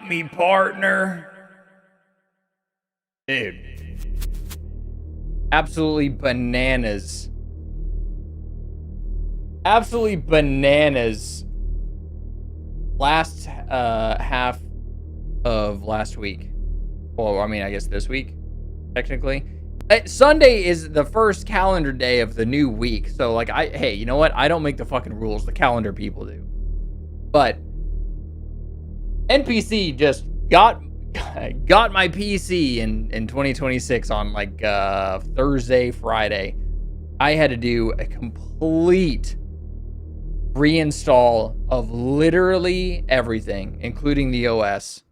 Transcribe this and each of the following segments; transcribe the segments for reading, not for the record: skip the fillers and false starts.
got me, partner. Dude. Absolutely bananas. Absolutely bananas. Last half of last week. Well, I mean, I guess this week, technically. Sunday is the first calendar day of the new week. So, like, hey, you know what? I don't make the fucking rules. The calendar people do. But NPC just got my PC in 2026 on like Thursday, Friday. I had to do a complete reinstall of literally everything, including the OS.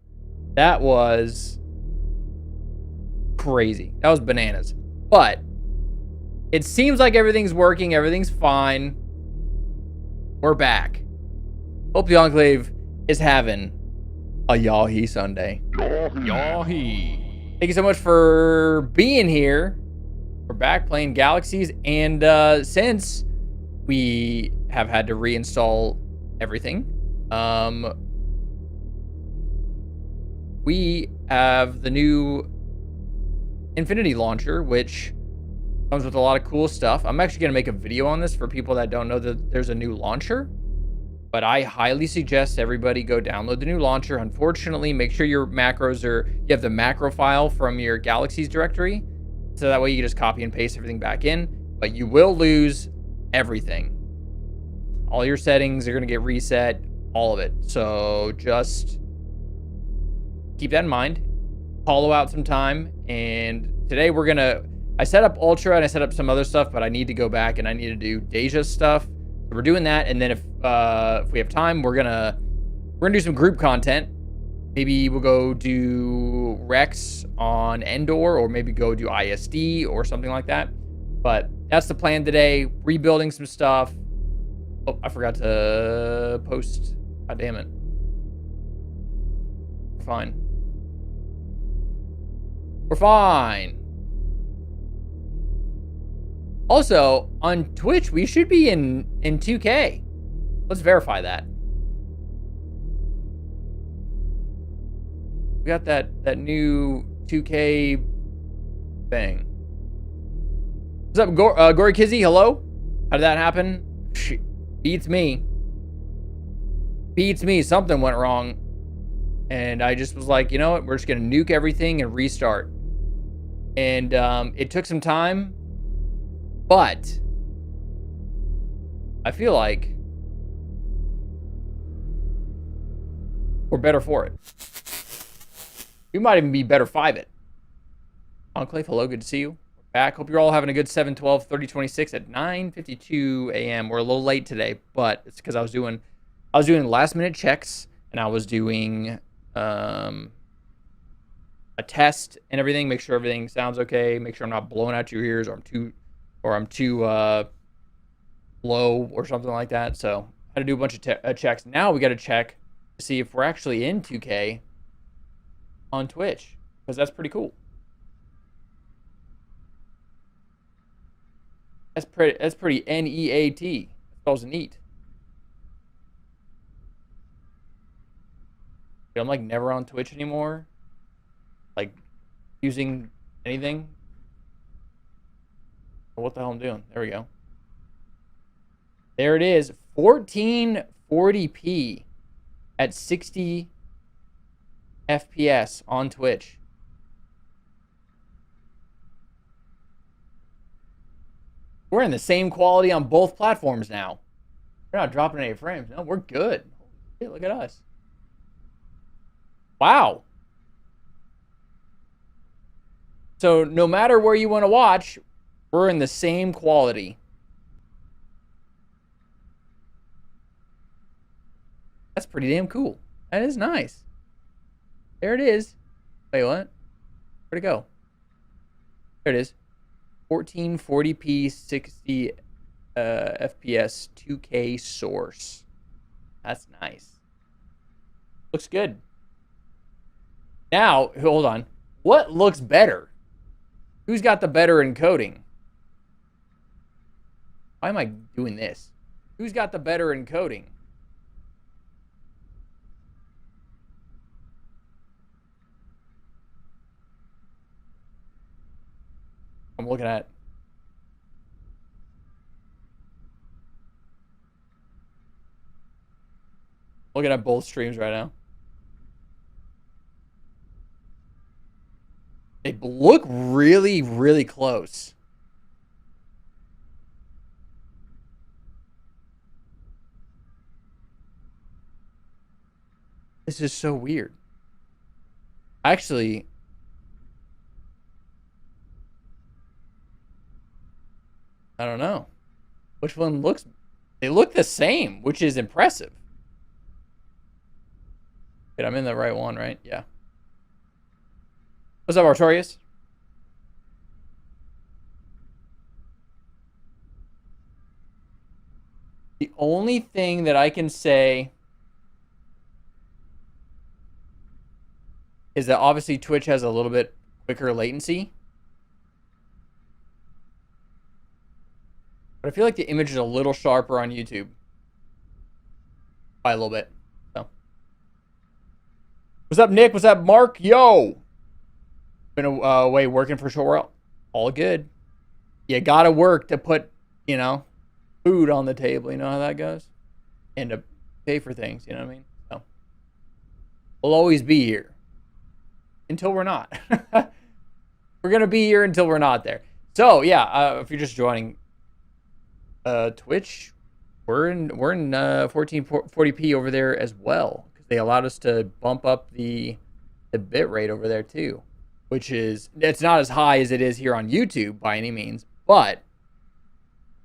That was crazy. That was bananas. But it seems like everything's working. Everything's fine. We're back. Hope the Enclave is having a Yahi Sunday. Yahi. Thank you so much for being here. We're back playing Galaxies, and since we have had to reinstall everything, we have the new Infinity Launcher, which comes with a lot of cool stuff. I'm actually going to make a video on this for people that don't know that there's a new launcher. But I highly suggest everybody go download the new launcher. Unfortunately, make sure your macros you have the macro file from your Galaxies directory. So that way you can just copy and paste everything back in. But you will lose everything. All your settings are going to get reset. All of it. So just keep that in mind. Hollow out some time. And today I set up Ultra and I set up some other stuff. But I need to go back and I need to do Deja's stuff. We're doing that, and then if we have time, we're gonna do some group content. Maybe we'll go do Rex on Endor, or maybe go do ISD or something like that. But that's the plan today. Rebuilding some stuff. Oh, I forgot to post. God damn it. We're fine. We're fine. Also, on Twitch, we should be in 2K. Let's verify that. We got that new 2K thing. What's up, Gory Kizzy? Hello? How did that happen? Beats me. Beats me. Something went wrong. And I just was like, you know what? We're just going to nuke everything and restart. And it took some time. But I feel like we're better for it. We might even be better 5-it. Enclave, hello, good to see you. We're back. Hope you're all having a good 7/12/30/26 at 9:52 a.m. We're a little late today, but it's because I was doing last minute checks and I was doing a test and everything. Make sure everything sounds okay. Make sure I'm not blowing out your ears or I'm too low or something like that. So I had to do a bunch of checks. Now we got to check to see if we're actually in 2K on Twitch, because that's pretty cool. That's pretty NEAT. That spells neat. Dude, I'm like never on Twitch anymore. Like using anything. What the hell I'm doing? There we go. There it is. 1440p at 60 FPS on Twitch. We're in the same quality on both platforms now. We're not dropping any frames. No, we're good. Hey, look at us. Wow. So no matter where you want to watch, we're in the same quality. That's pretty damn cool. That is nice. There it is. Wait, what? Where'd it go? There it is. 1440p 60 FPS 2K source. That's nice. Looks good. Now, hold on. What looks better? Who's got the better encoding? Why am I doing this? Who's got the better encoding? I'm looking at. Looking at both streams right now. They look really, really close. This is so weird. Actually, I don't know. Which one looks... They look the same, which is impressive. Wait, I'm in the right one, right? Yeah. What's up, Artorius? The only thing that I can say is that obviously Twitch has a little bit quicker latency. But I feel like the image is a little sharper on YouTube. By a little bit. So. What's up, Nick? What's up, Mark? Yo! Been away working for a short while. All good. You gotta work to put, you know, food on the table. You know how that goes? And to pay for things, you know what I mean? So. We'll always be here. Until we're not. We're gonna be here until we're not there. So, yeah, if you're just joining Twitch, we're in 1440p over there as well, because they allowed us to bump up the bit rate over there too, which is, it's not as high as it is here on YouTube by any means, but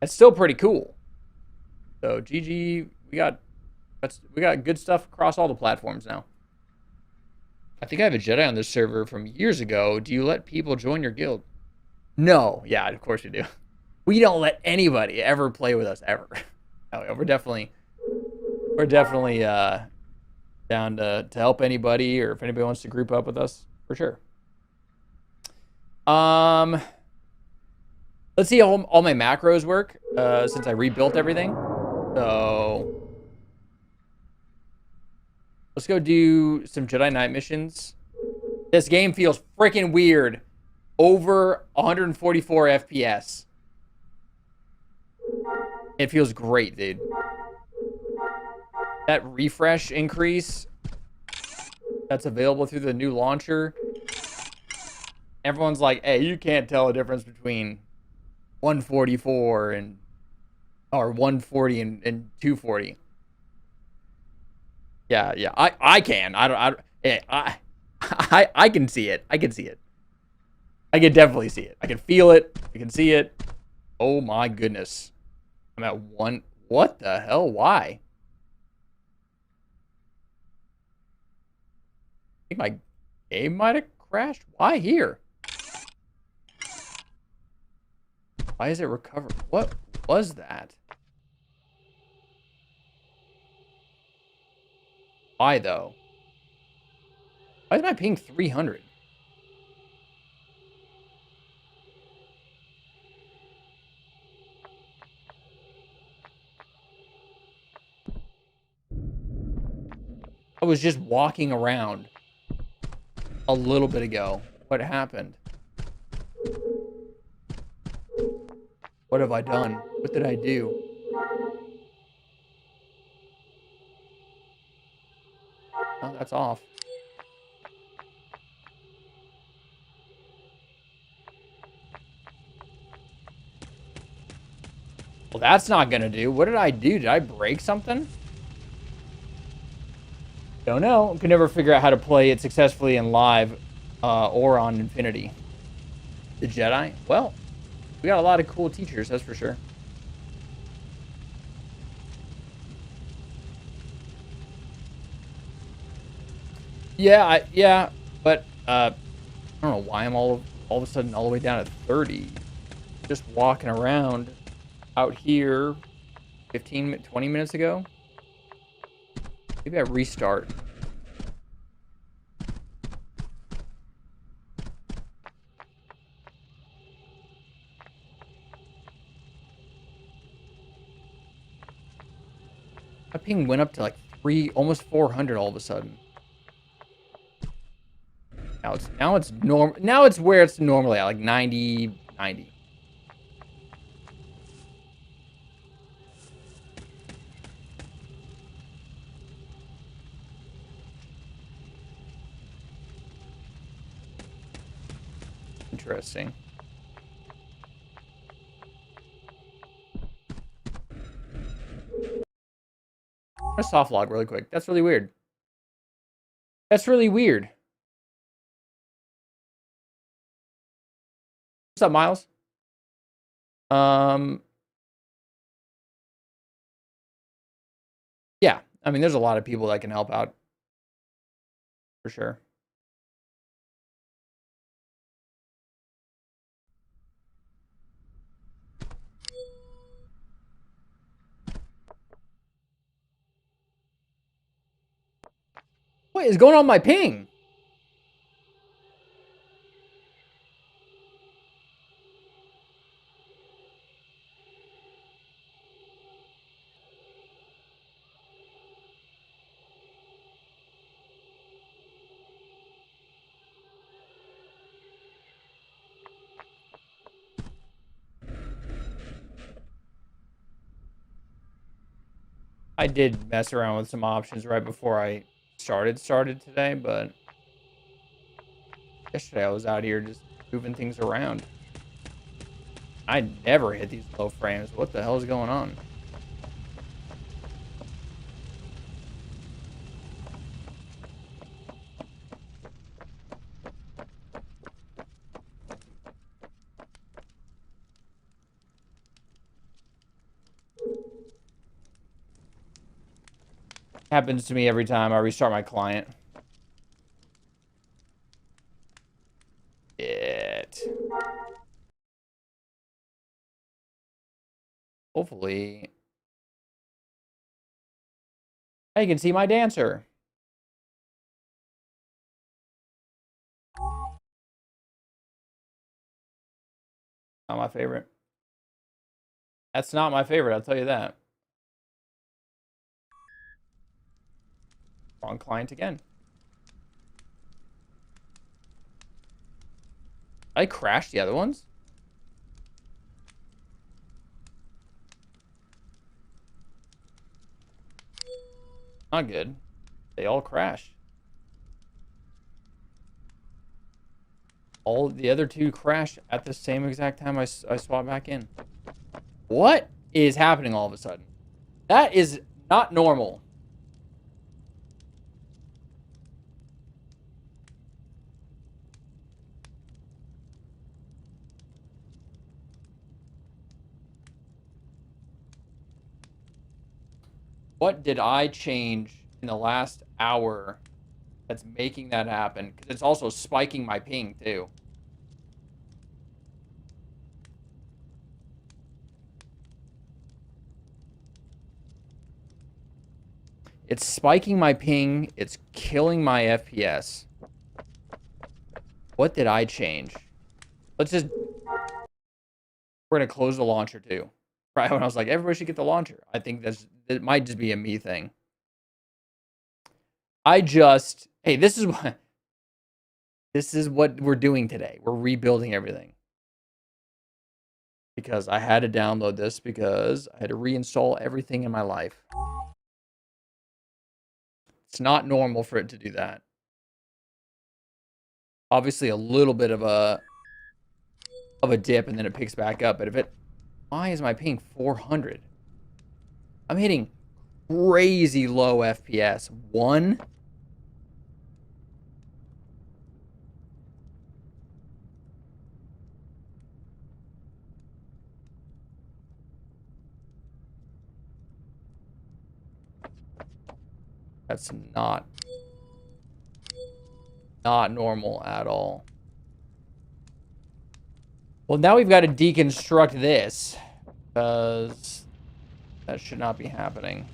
it's still pretty cool. So GG, we got good stuff across all the platforms now. I think I have a Jedi on this server from years ago. Do you let people join your guild? No. Yeah, of course we do. We don't let anybody ever play with us ever. Oh, yeah, we're definitely down to help anybody, or if anybody wants to group up with us, for sure. Let's see how all my macros work since I rebuilt everything. So let's go do some Jedi Knight missions. This game feels freaking weird. Over 144 FPS. It feels great, dude. That refresh increase that's available through the new launcher. Everyone's like, hey, you can't tell the difference between 144 and, or 140 and 240. Yeah, I can. I can see it. I can see it. I can definitely see it. I can feel it. I can see it. Oh my goodness. I'm at 1. What the hell? Why? I think my game might have crashed. Why here? Why is it recovered? What was that? Why though? Why is my ping 300? I was just walking around a little bit ago. What happened? What have I done? What did I do? Oh, that's off. Well, that's not gonna do. What did I do? Did I break something? Don't know. Could never figure out how to play it successfully in live or on Infinity. The Jedi? Well, we got a lot of cool teachers, that's for sure. Yeah, but I don't know why I'm all of a sudden all the way down at 30. Just walking around out here 20 minutes ago. Maybe I restart. My ping went up to like almost 400 all of a sudden. Now it's where it's normally at, like 90, 90. Interesting. A soft log really quick. That's really weird. That's really weird. What's up, Miles? Yeah. I mean, there's a lot of people that can help out. For sure. What is going on with my ping? I did mess around with some options right before I started today, but yesterday I was out here just moving things around. I never hit these low frames. What the hell is going on? Happens to me every time I restart my client. Hopefully, I can see my dancer. Not my favorite. That's not my favorite, I'll tell you that. Wrong client again. I crashed the other ones? Not good. They all crash. All the other two crash at the same exact time I swap back in. What is happening all of a sudden? That is not normal. What did I change in the last hour that's making that happen? Because it's also spiking my ping, too. It's spiking my ping. It's killing my FPS. What did I change? Let's just... We're going to close the launcher, too. Right when I was like, everybody should get the launcher. I think it might just be a me thing. Hey, this is what we're doing today. We're rebuilding everything. Because I had to download this because I had to reinstall everything in my life. It's not normal for it to do that. Obviously a little bit of a dip and then it picks back up, but why is my ping 400? I'm hitting crazy low FPS. 1. That's not normal at all. Well, now we've got to deconstruct this because that should not be happening.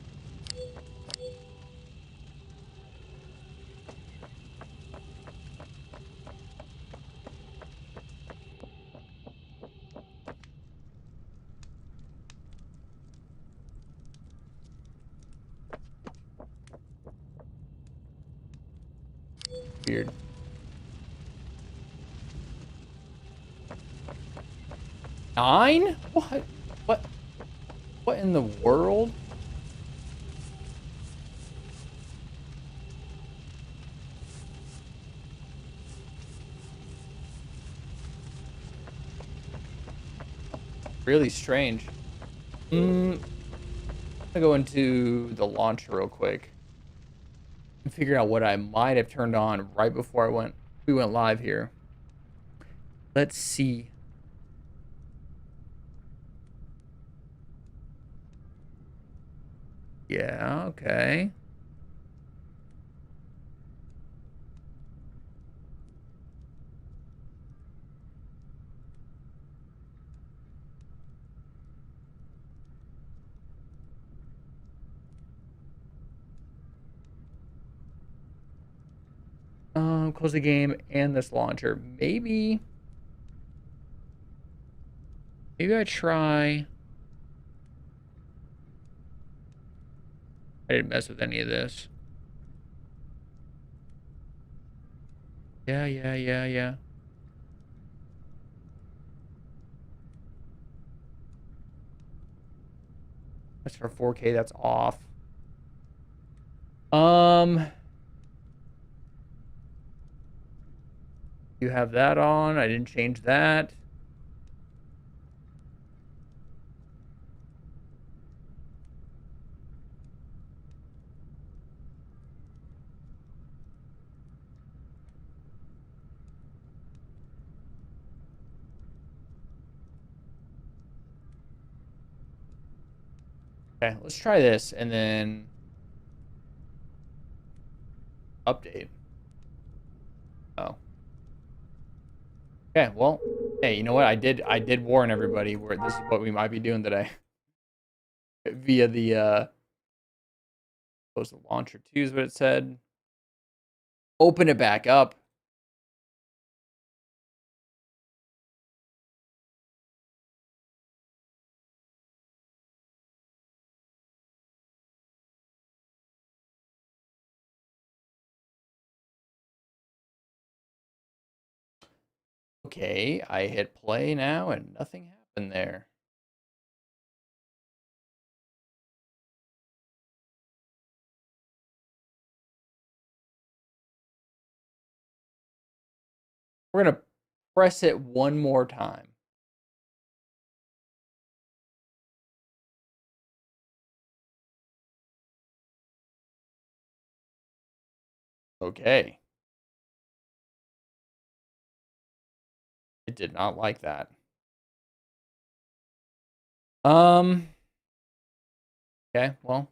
Weird. 9? What? What? What in the world? Really strange. I'm gonna go into the launcher real quick and figure out what I might have turned on right before we went live here. Let's see. Yeah, okay. Close the game and this launcher. Maybe I try. I didn't mess with any of this. Yeah. That's for 4K. That's off. You have that on. I didn't change that. Okay, let's try this and then update. Oh. Okay, well, hey, you know what? I did warn everybody where this is what we might be doing today. Via the close the launcher 2 is what it said. Open it back up. Okay, I hit play now and nothing happened there. We're gonna press it one more time. Okay. It did not like that. Okay, well.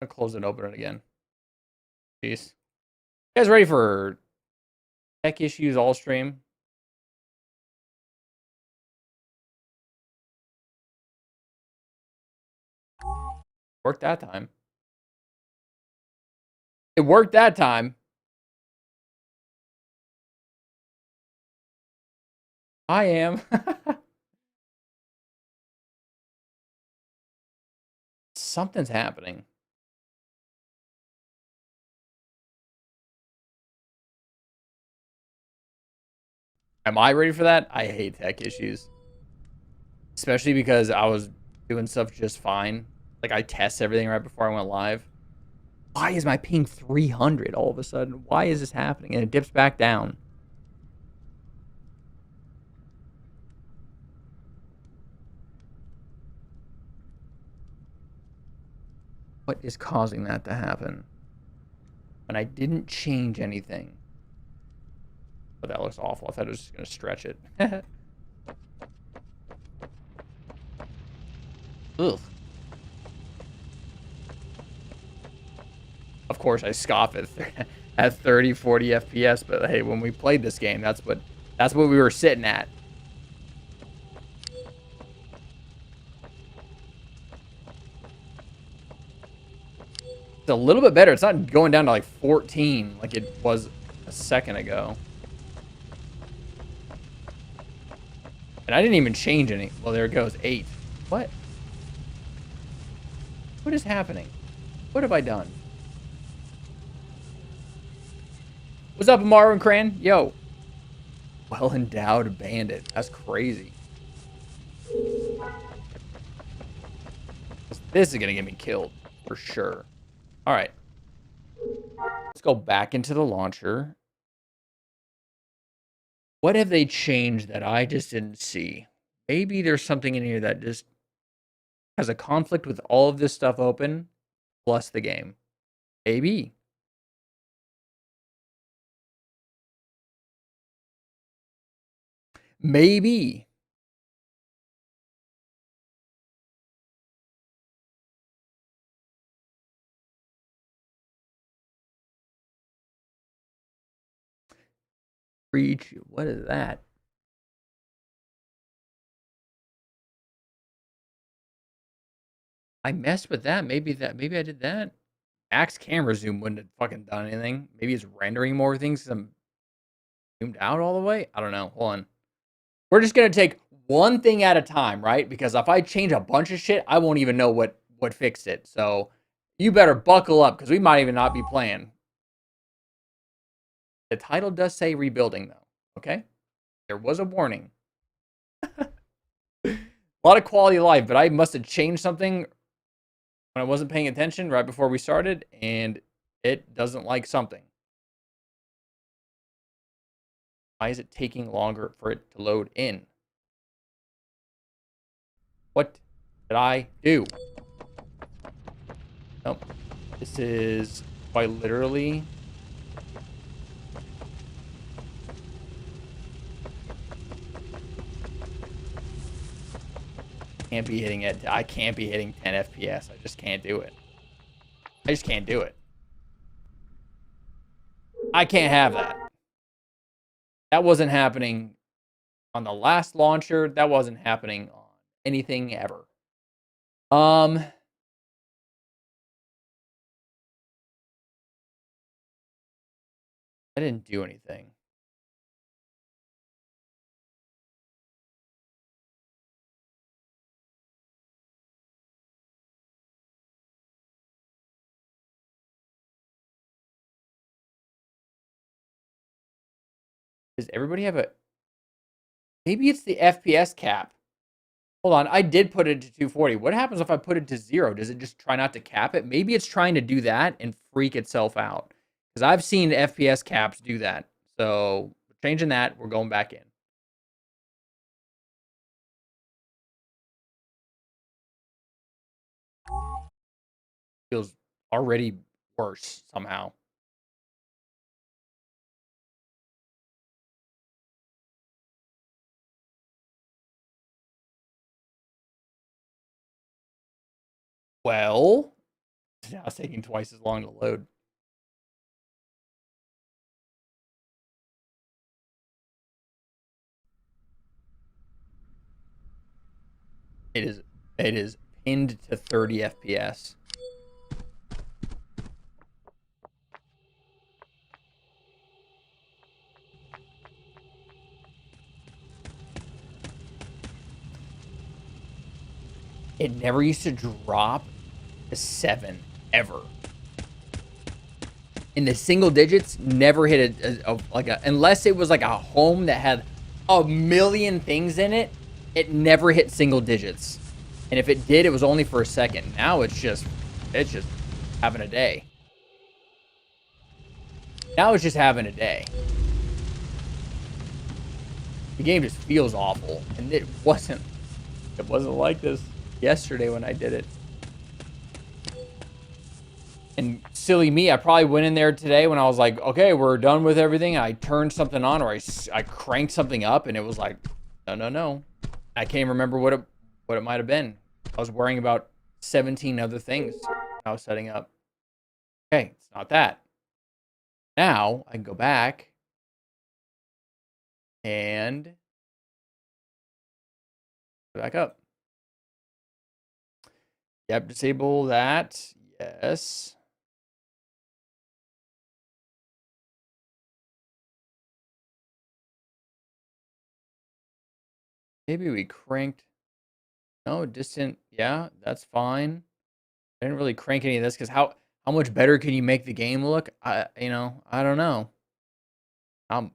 I'll close it and open it again. Jeez. You guys ready for tech issues all stream? Worked that time. It worked that time. I am. Something's happening. Am I ready for that? I hate tech issues. Especially because I was doing stuff just fine. Like, I test everything right before I went live. Why is my ping 300 all of a sudden? Why is this happening? And it dips back down. What is causing that to happen? And I didn't change anything. But that looks awful. I thought I was just going to stretch it. Ugh. Of course, I scoff at 30, 40 FPS, but hey, when we played this game, that's what we were sitting at. It's a little bit better. It's not going down to like 14 like it was a second ago. And I didn't even change any. Well, there it goes. 8. What? What is happening? What have I done? What's up, Amaru and Cran? Yo. Well-endowed bandit. That's crazy. This is gonna get me killed for sure. All right. Let's go back into the launcher. What have they changed that I just didn't see? Maybe there's something in here that just has a conflict with all of this stuff open, plus the game. Maybe. Maybe. Reach. What is that? I messed with that. Maybe I did that. Max camera zoom wouldn't have fucking done anything. Maybe it's rendering more things because I'm zoomed out all the way. I don't know. Hold on. We're just gonna take one thing at a time, right? Because if I change a bunch of shit, I won't even know what fixed it. So you better buckle up because we might even not be playing. The title does say rebuilding though. Okay, there was a warning. A lot of quality of life, but I must have changed something when I wasn't paying attention right before we started, and it doesn't like something. Why is it taking longer for it to load in? What did I do? Nope. This is quite literally. Can't be hitting it. I can't be hitting 10 FPS. I just can't do it. I just can't do it. I can't have that. That wasn't happening on the last launcher. That wasn't happening on anything ever. I didn't do anything. Does everybody have a... Maybe it's the FPS cap. Hold on, I did put it to 240. What happens if I put it to 0? Does it just try not to cap it? Maybe it's trying to do that and freak itself out. Because I've seen FPS caps do that. So, changing that, we're going back in. Feels already worse somehow. Well, now it's taking twice as long to load. It is pinned to 30 FPS. It never used to drop to 7 ever. In the single digits, never hit unless it was like a home that had a million things in it, it never hit single digits. And if it did, it was only for a second. Now it's just having a day. Now it's just having a day. The game just feels awful, and it wasn't like this yesterday when I did it. And silly me, I probably went in there today when I was like, okay, we're done with everything. I turned something on, or I cranked something up, and it was like, no. I can't remember what it might have been. I was worrying about 17 other things I was setting up. Okay, it's not that. Now I can go back and back up. Yep, disable that. Yes. Maybe we cranked. No, distant. Yeah, that's fine. I didn't really crank any of this because how much better can you make the game look? I don't know. Not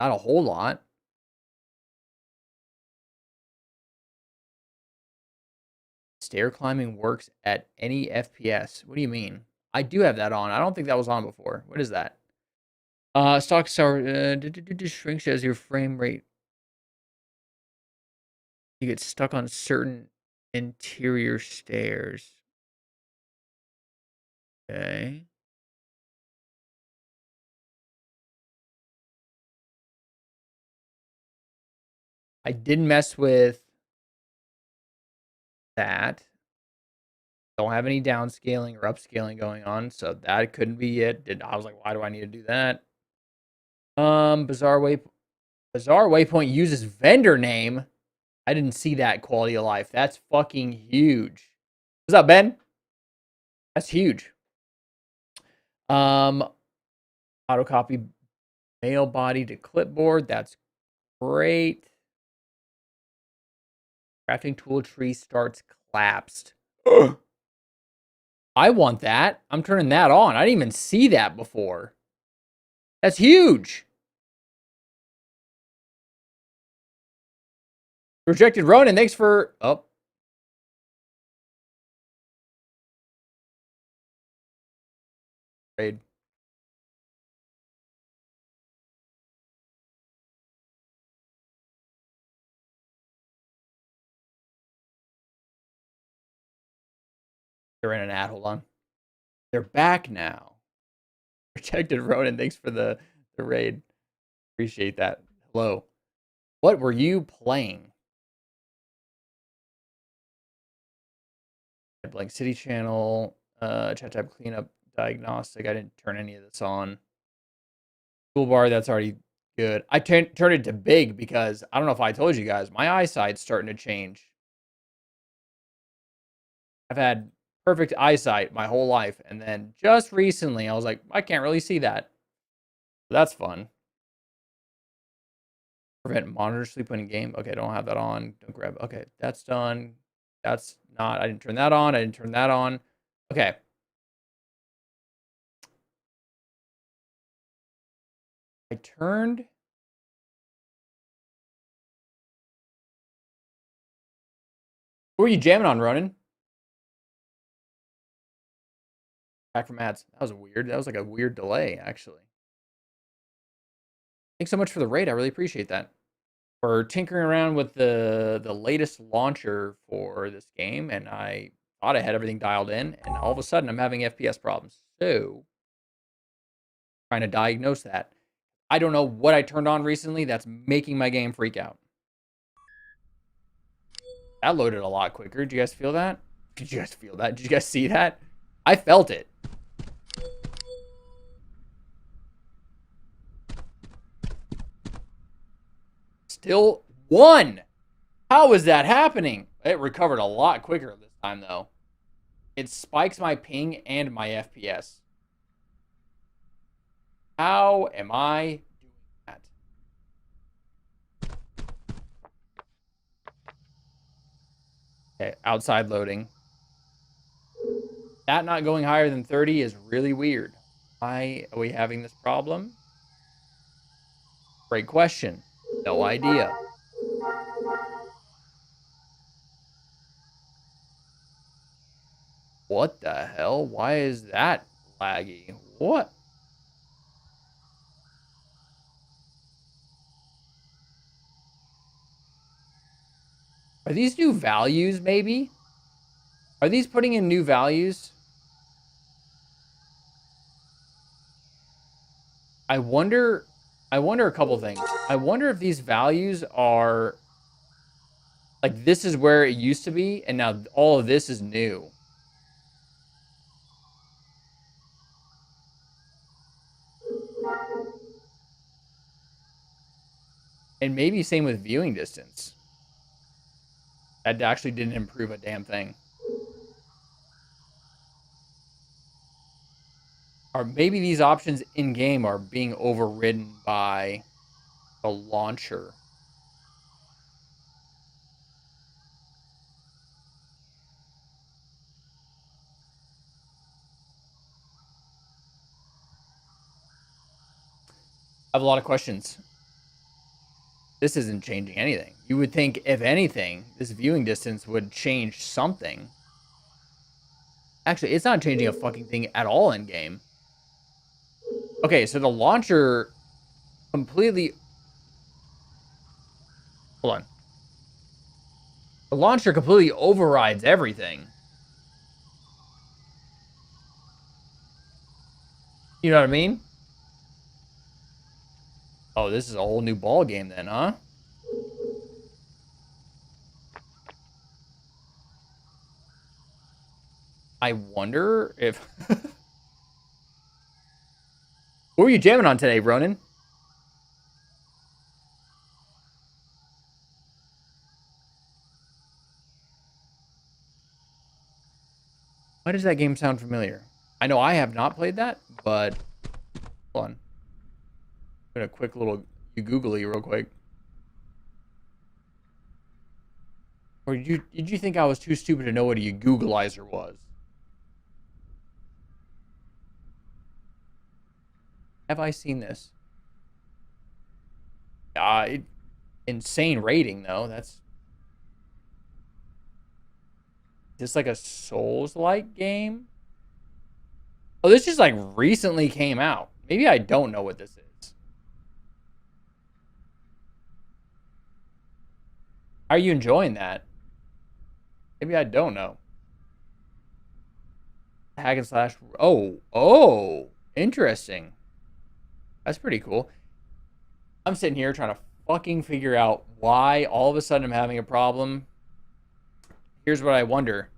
a whole lot. Stair climbing works at any FPS. What do you mean? I do have that on. I don't think that was on before. What is that? Stock shrinks as your frame rate. You get stuck on certain interior stairs. Okay. I didn't mess with that. Don't have any downscaling or upscaling going on, so that couldn't be it. I was like, why do I need to do that? Bizarre Waypoint uses vendor name. I didn't see that quality of life. That's fucking huge. What's up, Ben? That's huge. Autocopy mail body to clipboard. That's great. Crafting tool tree starts collapsed. I want that. I'm turning that on. I didn't even see that before. That's huge. Rejected Ronin, thanks for... Oh. Trade. They're in an ad. Hold on. They're back now. Rejected Ronin, thanks for the raid. Appreciate that. Hello. What were you playing? Blank City channel, chat tab cleanup, diagnostic. I didn't turn any of this on. Toolbar, that's already good. I turned it to big because I don't know if I told you guys, my eyesight's starting to change. I've had perfect eyesight my whole life, and then just recently I was like, I can't really see that. So that's fun. Prevent monitor sleep when in game. Okay, don't have that on. Don't grab. Okay, that's done. That's not. I didn't turn that on. I didn't turn that on. Okay. I turned. Who are you jamming on, Ronan? Back from ads. That was weird. That was like a weird delay, actually. Thanks so much for the raid. I really appreciate that. We're tinkering around with the latest launcher for this game, and I thought I had everything dialed in, and all of a sudden I'm having FPS problems. So, trying to diagnose that. I don't know what I turned on recently that's making my game freak out. That loaded a lot quicker. Did you guys feel that? Did you guys feel that? Did you guys see that? I felt it. Still one. How is that happening? It recovered a lot quicker this time, though. It spikes my ping and my FPS. How am I doing that? Okay, outside loading. That not going higher than 30 is really weird. Why are we having this problem? Great question. No idea. What the hell? Why is that laggy? What? Are these new values, maybe? Are these putting in new values? I wonder a couple things. I wonder if these values are like this is where it used to be, and now all of this is new. And maybe same with viewing distance. That actually didn't improve a damn thing. Or maybe these options in-game are being overridden by the launcher. I have a lot of questions. This isn't changing anything. You would think, if anything, this viewing distance would change something. Actually, it's not changing a fucking thing at all in game. Okay, so the launcher completely... Hold on. The launcher completely overrides everything. You know what I mean? Oh, this is a whole new ball game then, huh? I wonder if... What were you jamming on today, Ronan? Why does that game sound familiar? I know I have not played that, but... Hold on. I'm gonna quick little... You googly real quick. Or did you think I was too stupid to know what a Googleizer was? Have I seen this? Insane rating though. That's just like a Souls-like game. Oh, this just like recently came out. Maybe I don't know what this is. Are you enjoying that? Maybe I don't know. Hack and slash. Oh, interesting. That's pretty cool. I'm sitting here trying to fucking figure out why all of a sudden I'm having a problem. Here's what I wonder.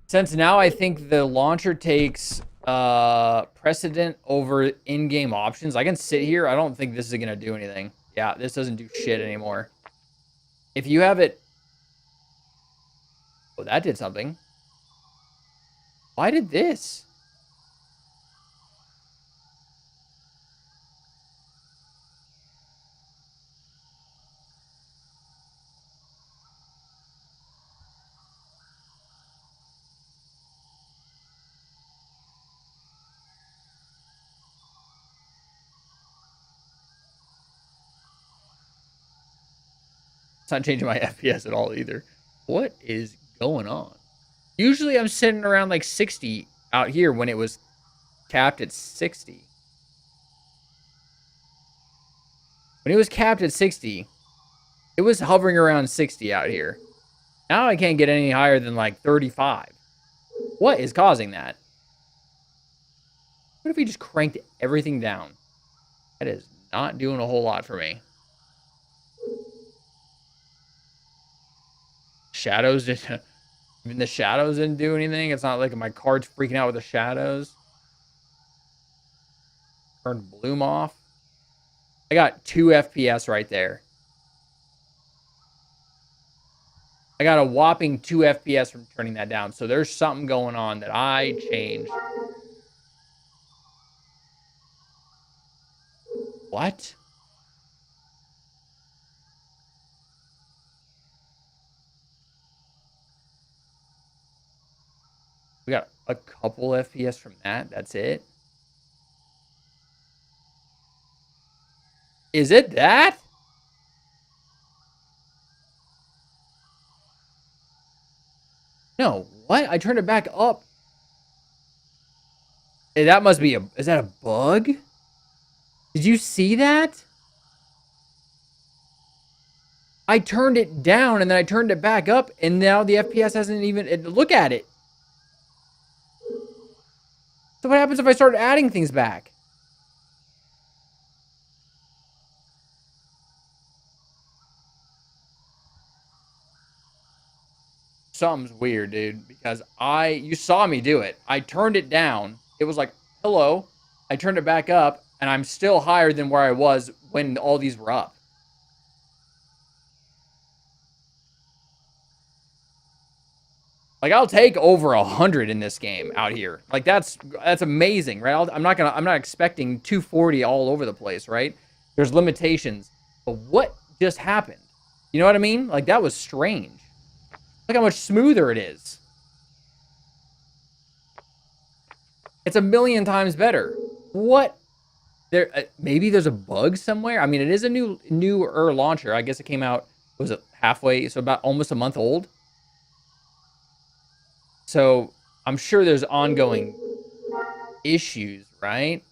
Since now I think the launcher takes precedent over in-game options, I can sit here. I don't think this is going to do anything. Yeah, this doesn't do shit anymore. If you have it... Oh, that did something. Why did this? It's not changing my FPS at all either. What is going on? Usually I'm sitting around like 60 out here when it was capped at 60. When it was capped at 60, it was hovering around 60 out here. Now I can't get any higher than like 35. What is causing that? What if we just cranked everything down? That is not doing a whole lot for me. Shadows didn't... Even the shadows didn't do anything. It's not like my card's freaking out with the shadows. Turned bloom off. I got 2 FPS right there. I got a whopping 2 FPS from turning that down. So there's something going on that I changed. What? We got a couple FPS from that. That's it. Is it that? No. What? I turned it back up. Hey, that must be a... Is that a bug? Did you see that? I turned it down and then I turned it back up and now the FPS hasn't even... Look at it. So what happens if I start adding things back? Something's weird, dude, because you saw me do it. I turned it down. It was like, hello. I turned it back up and I'm still higher than where I was when all these were up. Like, I'll take over 100 in this game out here. Like, that's amazing, right? I'm not expecting 240 all over the place, right? There's limitations. But what just happened? You know what I mean? Like, that was strange. Look how much smoother it is. It's a million times better. What? Maybe there's a bug somewhere? I mean, it is a newer launcher. I guess it came out, was it halfway? So about almost a month old. So I'm sure there's ongoing issues, right?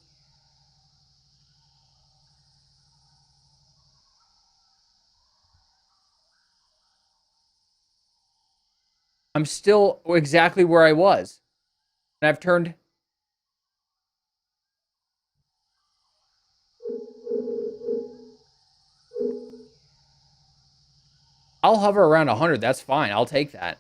I'm still exactly where I was. And I've turned... I'll hover around 100. That's fine. I'll take that.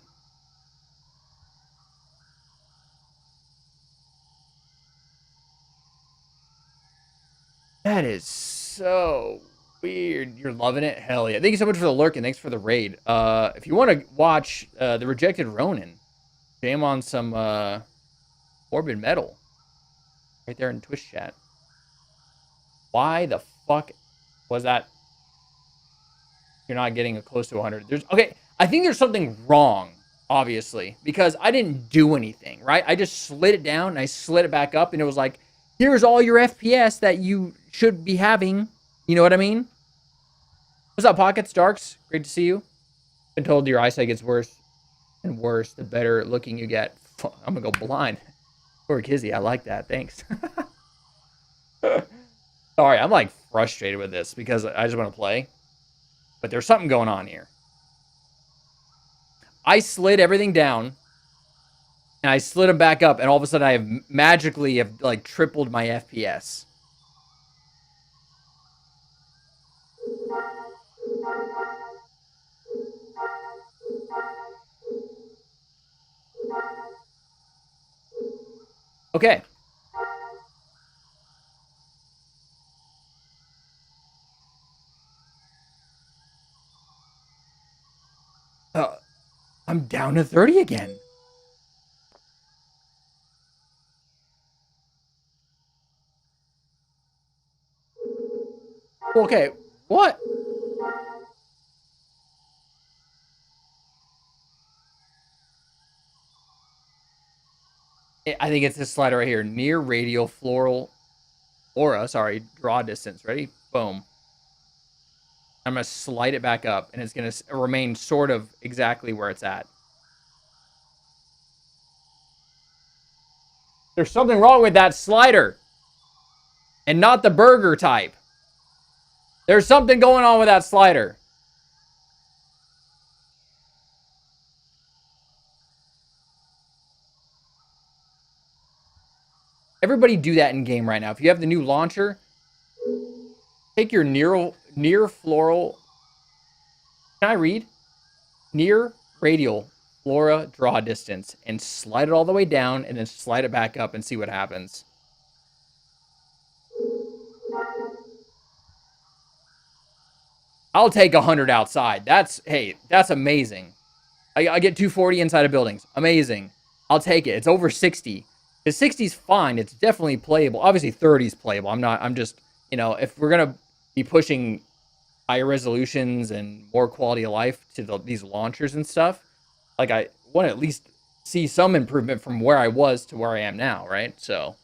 That is so weird. You're loving it? Hell yeah. Thank you so much for the lurk and thanks for the raid. If you want to watch The Rejected Ronin, jam on some Morbid Metal right there in Twitch chat. Why the fuck was that? You're not getting a close to 100. Okay, I think there's something wrong, obviously, because I didn't do anything, right? I just slid it down and I slid it back up and it was like, here's all your FPS that you should be having. You know what I mean? What's up, Pockets? Darks? Great to see you. Been told your eyesight gets worse and worse the better looking you get. I'm gonna go blind. Poor Kizzy, I like that. Thanks. Sorry, I'm like frustrated with this because I just want to play. But there's something going on here. I slid everything down and I slid them back up, and all of a sudden I have magically like tripled my FPS. Okay. I'm down to 30 again. Okay, what? I think it's this slider right here. Near radial floral aura. Sorry, draw distance. Ready? Boom. I'm going to slide it back up, and it's going to remain sort of exactly where it's at. There's something wrong with that slider. And not the burger type. There's something going on with that slider. Everybody do that in game right now. If you have the new launcher, take your near floral. Can I read? Near radial flora draw distance and slide it all the way down and then slide it back up and see what happens. I'll take 100 outside. Hey, that's amazing. I get 240 inside of buildings. Amazing. I'll take it. It's over 60. The 60 is fine. It's definitely playable. Obviously 30 is playable. I'm just, if we're going to be pushing higher resolutions and more quality of life to these launchers and stuff, like I want to at least see some improvement from where I was to where I am now, right? So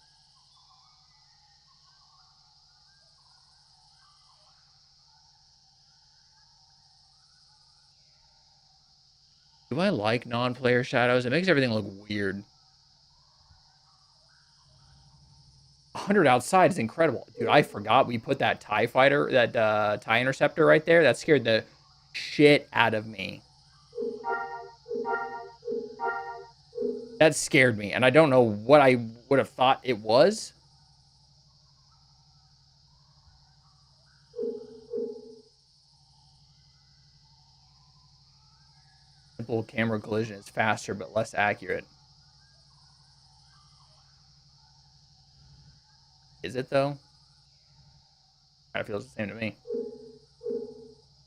do I like non-player shadows? It makes everything look weird. 100 outside is incredible. Dude, I forgot we put that TIE fighter, that TIE interceptor right there. That scared the shit out of me. That scared me, and I don't know what I would have thought it was. Simple camera collision is faster but less accurate. Is it though? Kind of feels the same to me.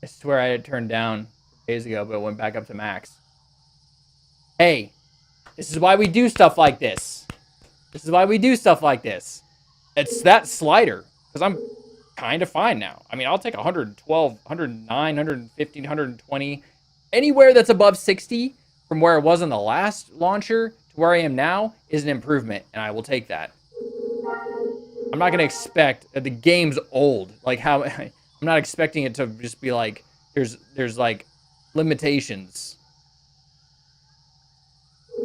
I swear I had it turned down days ago, but it went back up to max. Hey, this is why we do stuff like this. This is why we do stuff like this. It's that slider, because I'm kind of fine now. I mean, I'll take 112, 109, 115, 120. Anywhere that's above 60 from where I was on the last launcher to where I am now is an improvement, and I will take that. I'm not going to expect the game's old. Like how I'm not expecting it to just be like there's like limitations.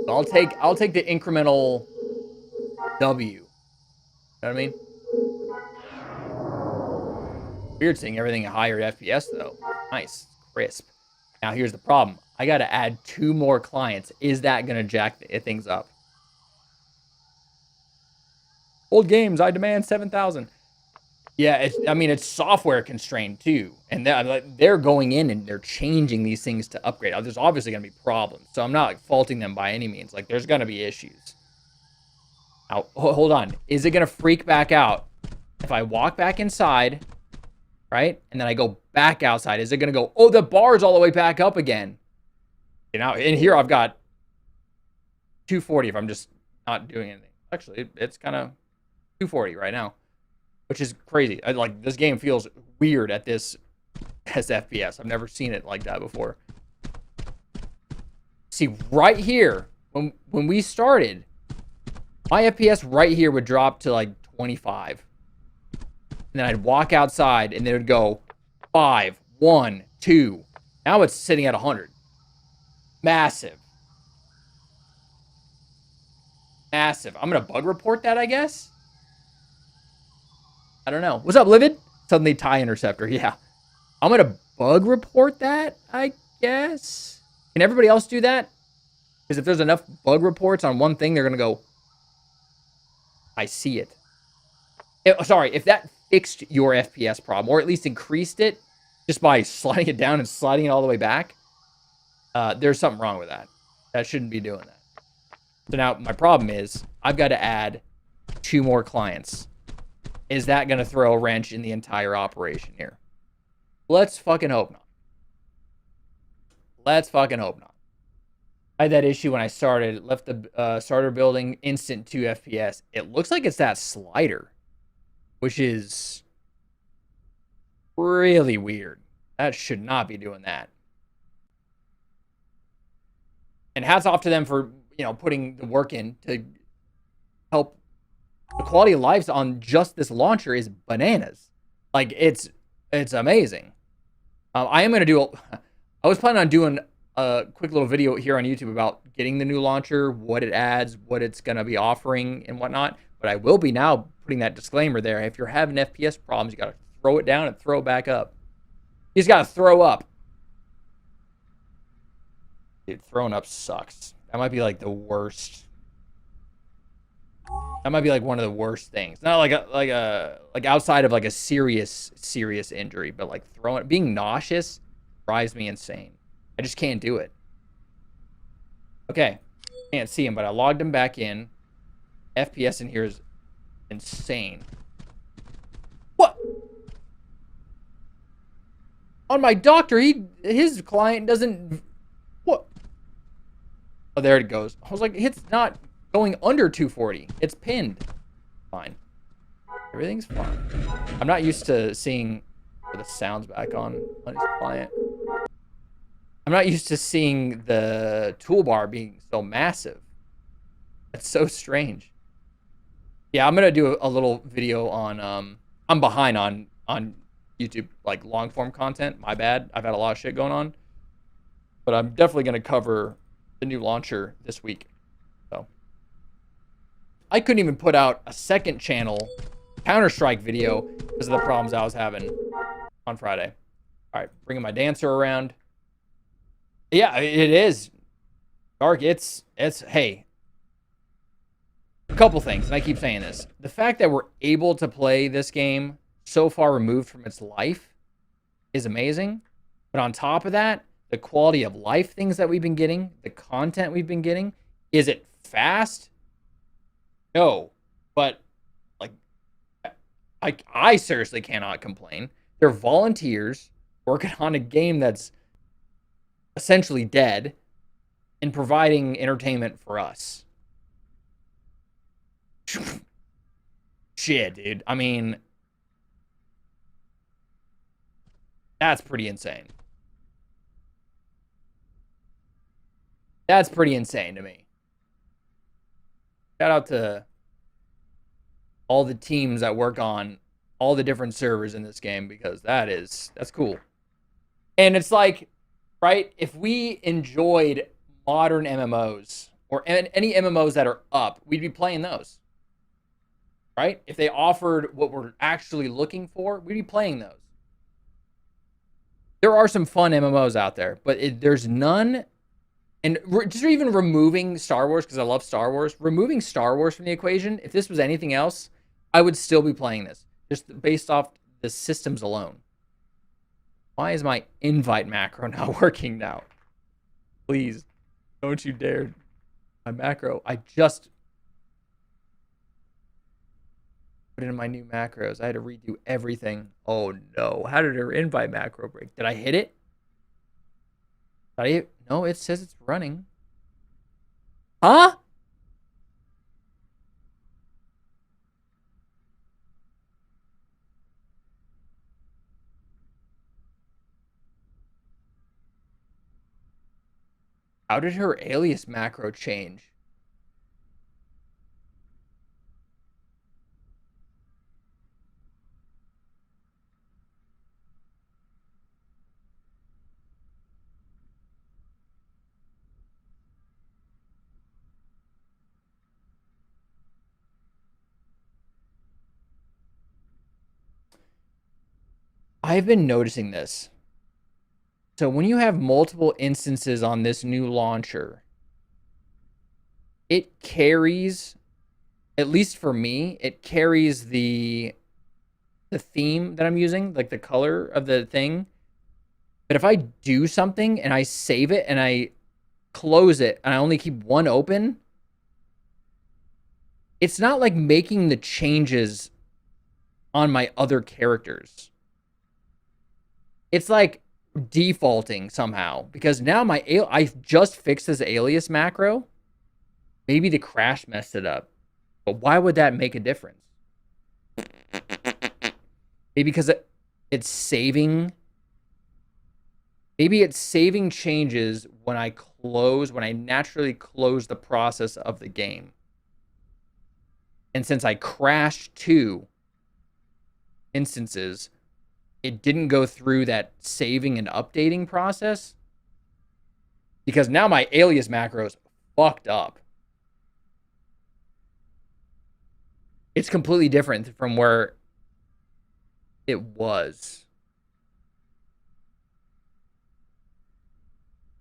I'll take the incremental W. You know what I mean? Weird seeing everything at higher FPS though. Nice, crisp. Now here's the problem. I got to add 2 more clients. Is that gonna jack things up? Old games, I demand 7,000. Yeah, I mean, it's software constrained too, and they're going in and they're changing these things to upgrade. There's obviously going to be problems, so I'm not like faulting them by any means. Like, there's going to be issues. Now, hold on. Is it going to freak back out if I walk back inside, right, and then I go back outside? Is it going to go, oh, the bar's all the way back up again? You know, in here I've got 240 if I'm just not doing anything. Actually, it's kind of 240 right now, which is crazy. Like, this game feels weird at this FPS. I've never seen it like that before. See, right here, when we started, my FPS right here would drop to like 25. And then I'd walk outside and it would go 5, 1, 2. Now it's sitting at 100. Massive. Massive. I'm going to bug report that, I guess. I don't know. What's up, Livid? Suddenly TIE Interceptor. Yeah. I'm going to bug report that, I guess. Can everybody else do that? Because if there's enough bug reports on one thing, they're going to go, I see it. Sorry, if that fixed your FPS problem, or at least increased it, just by sliding it down and sliding it all the way back, there's something wrong with that. That shouldn't be doing that. So now my problem is, I've got to add 2 more clients. Is that going to throw a wrench in the entire operation here? Let's fucking hope not. Let's fucking hope not. I had that issue when I started. Left the starter building, instant 2 FPS. It looks like it's that slider, which is really weird. That should not be doing that. And hats off to them for, you know, putting the work in to help. The quality of life on just this launcher is bananas. Like, it's amazing. I am going to do I was planning on doing a quick little video here on YouTube about getting the new launcher, what it adds, what it's going to be offering and whatnot. But I will be now putting that disclaimer there. If you're having FPS problems, you got to throw it down and throw it back up. You just got to throw up. Dude, throwing up sucks. That might be like the worst. That might be like one of the worst things. Not like outside of like a serious injury, but like being nauseous drives me insane. I just can't do it. Okay, can't see him, but I logged him back in. FPS in here is insane. What? On my doctor, his client doesn't. What? Oh, there it goes. I was like, it's not going under 240. It's pinned. Fine. Everything's fine. I'm not used to seeing the sounds back on his client. I'm not used to seeing the toolbar being so massive. That's so strange. Yeah, I'm gonna do a little video on I'm behind on YouTube, like long form content. My bad. I've had a lot of shit going on. But I'm definitely gonna cover the new launcher this week. So I couldn't even put out a second channel Counter-Strike video because of the problems I was having on Friday. All right, bringing my dancer around. Yeah, it is. Dark, it's hey. A couple things, and I keep saying this. The fact that we're able to play this game so far removed from its life is amazing. But on top of that, the quality of life things that we've been getting, the content we've been getting, is it fast? No. But like I seriously cannot complain. They're volunteers working on a game that's essentially dead and providing entertainment for us. Shit, dude. I mean, that's pretty insane. That's pretty insane to me. Shout out to all the teams that work on all the different servers in this game, because that's cool. And it's like, right, if we enjoyed modern MMOs or any MMOs that are up, we'd be playing those, right? If they offered what we're actually looking for, we'd be playing those. There are some fun MMOs out there, but there's none. And just even removing Star Wars, because I love Star Wars, removing Star Wars from the equation, if this was anything else, I would still be playing this, just based off the systems alone. Why is my invite macro not working now? Please, don't you dare. My macro, I just put in my new macros. I had to redo everything. Oh no, how did her invite macro break? Did I hit it? No, it says it's running. Huh? How did her alias macro change? I've been noticing this. So when you have multiple instances on this new launcher, it carries, at least for me, it carries the theme that I'm using, like the color of the thing. But if I do something and I save it and I close it and I only keep one open, it's not like making the changes on my other characters. It's like defaulting somehow, because now I just fixed this alias macro. Maybe the crash messed it up, but why would that make a difference? Maybe because it's saving. Maybe it's saving changes when I naturally close the process of the game. And since I crashed 2 instances, it didn't go through that saving and updating process, because now my alias macro is fucked up. It's completely different from where it was,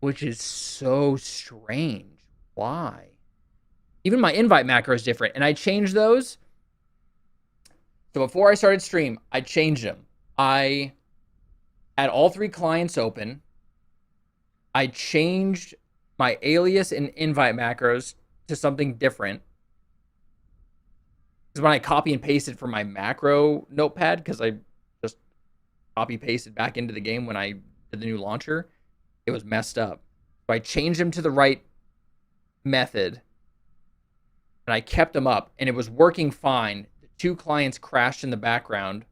which is so strange. Why? Even my invite macro is different, and I changed those. So before I started stream, I changed them. I had all 3 clients open. I changed my alias and invite macros to something different. Because when I copy and pasted from my macro notepad, because I just copy pasted back into the game when I did the new launcher, it was messed up. So I changed them to the right method, and I kept them up, and it was working fine. The 2 clients crashed in the background,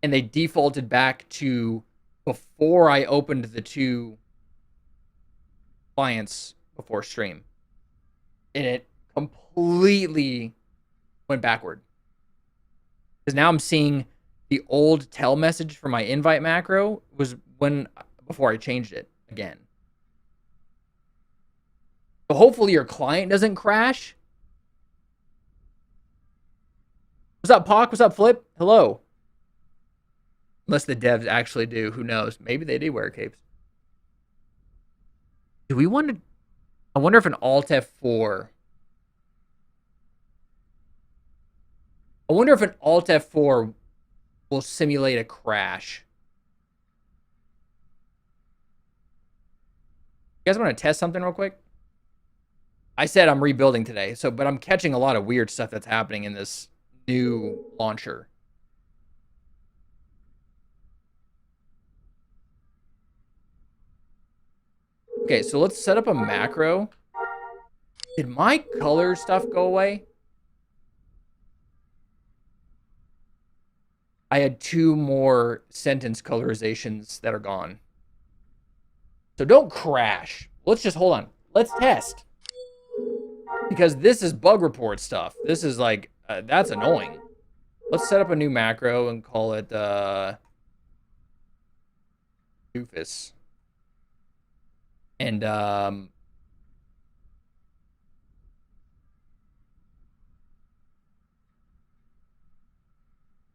and they defaulted back to before I opened the 2 clients before stream. And it completely went backward. Because now I'm seeing the old tell message for my invite macro was before I changed it again. So hopefully your client doesn't crash. What's up, Pac? What's up, Flip? Hello. Unless the devs actually do. Who knows? Maybe they do wear capes. Do we want to... I wonder if an Alt F4... I wonder if an Alt F4 will simulate a crash. You guys want to test something real quick? I said I'm rebuilding today, but I'm catching a lot of weird stuff that's happening in this new launcher. Okay, so let's set up a macro. Did my color stuff go away? I had 2 more sentence colorizations that are gone. So don't crash. Let's just hold on. Let's test. Because this is bug report stuff. This is like, that's annoying. Let's set up a new macro and call it doofus. And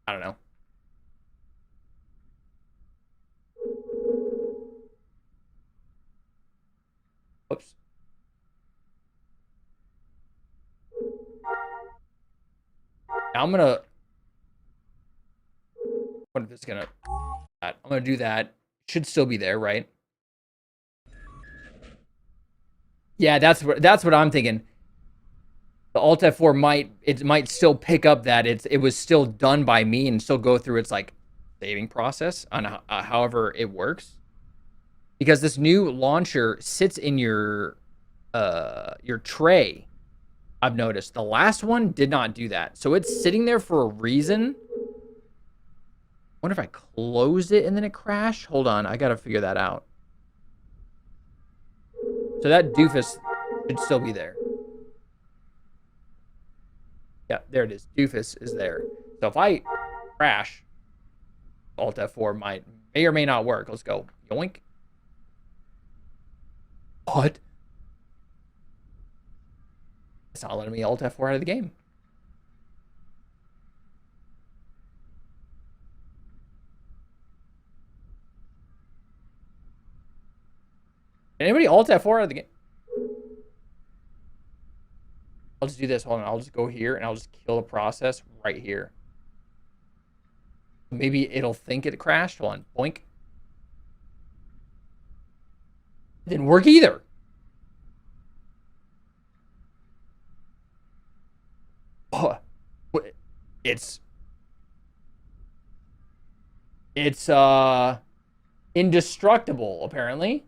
I don't know. Whoops. Now I'm gonna. What if it's gonna? I'm gonna do that. Should still be there, right? Yeah, that's what I'm thinking. The Alt F4 might still pick up that it was still done by me and still go through its like saving process on however it works. Because this new launcher sits in your tray. I've noticed the last one did not do that, so it's sitting there for a reason. I wonder if I closed it and then it crashed. Hold on, I gotta figure that out. So that doofus should still be there. Yeah, there it is. Doofus is there. So if I crash, Alt F4 may or may not work. Let's go. Yoink. What? It's not letting me Alt F4 out of the game. Anybody Alt F4 out of the game? I'll just do this. Hold on. I'll just go here and I'll just kill the process right here. Maybe it'll think it crashed. Hold on. Boink. It didn't work either. Oh, it's indestructible, apparently.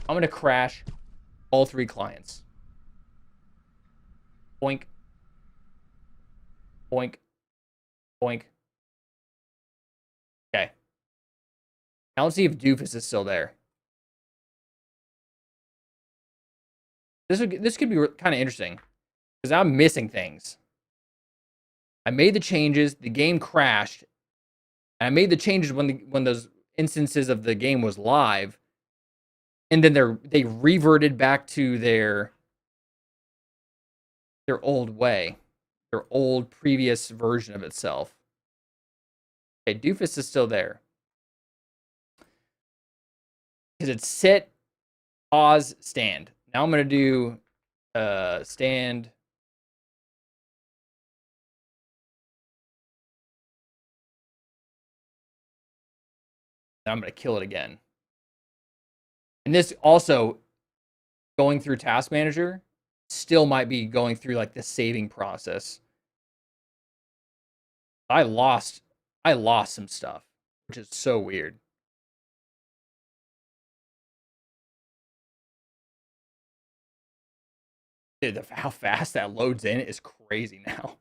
I'm gonna crash all 3 clients. Boink. Boink. Boink. Okay. Now let's see if Doofus is still there. This could be kind of interesting because I'm missing things. I made the changes, the game crashed, and I made the changes when those instances of the game was live, and then they reverted back to their old way, their old previous version of itself. Okay, Doofus is still there because it's sit, pause, stand. Now I'm gonna do stand. I'm gonna kill it again. And this also going through Task Manager still might be going through like the saving process. I lost some stuff, which is so weird. Dude, how fast that loads in is crazy now.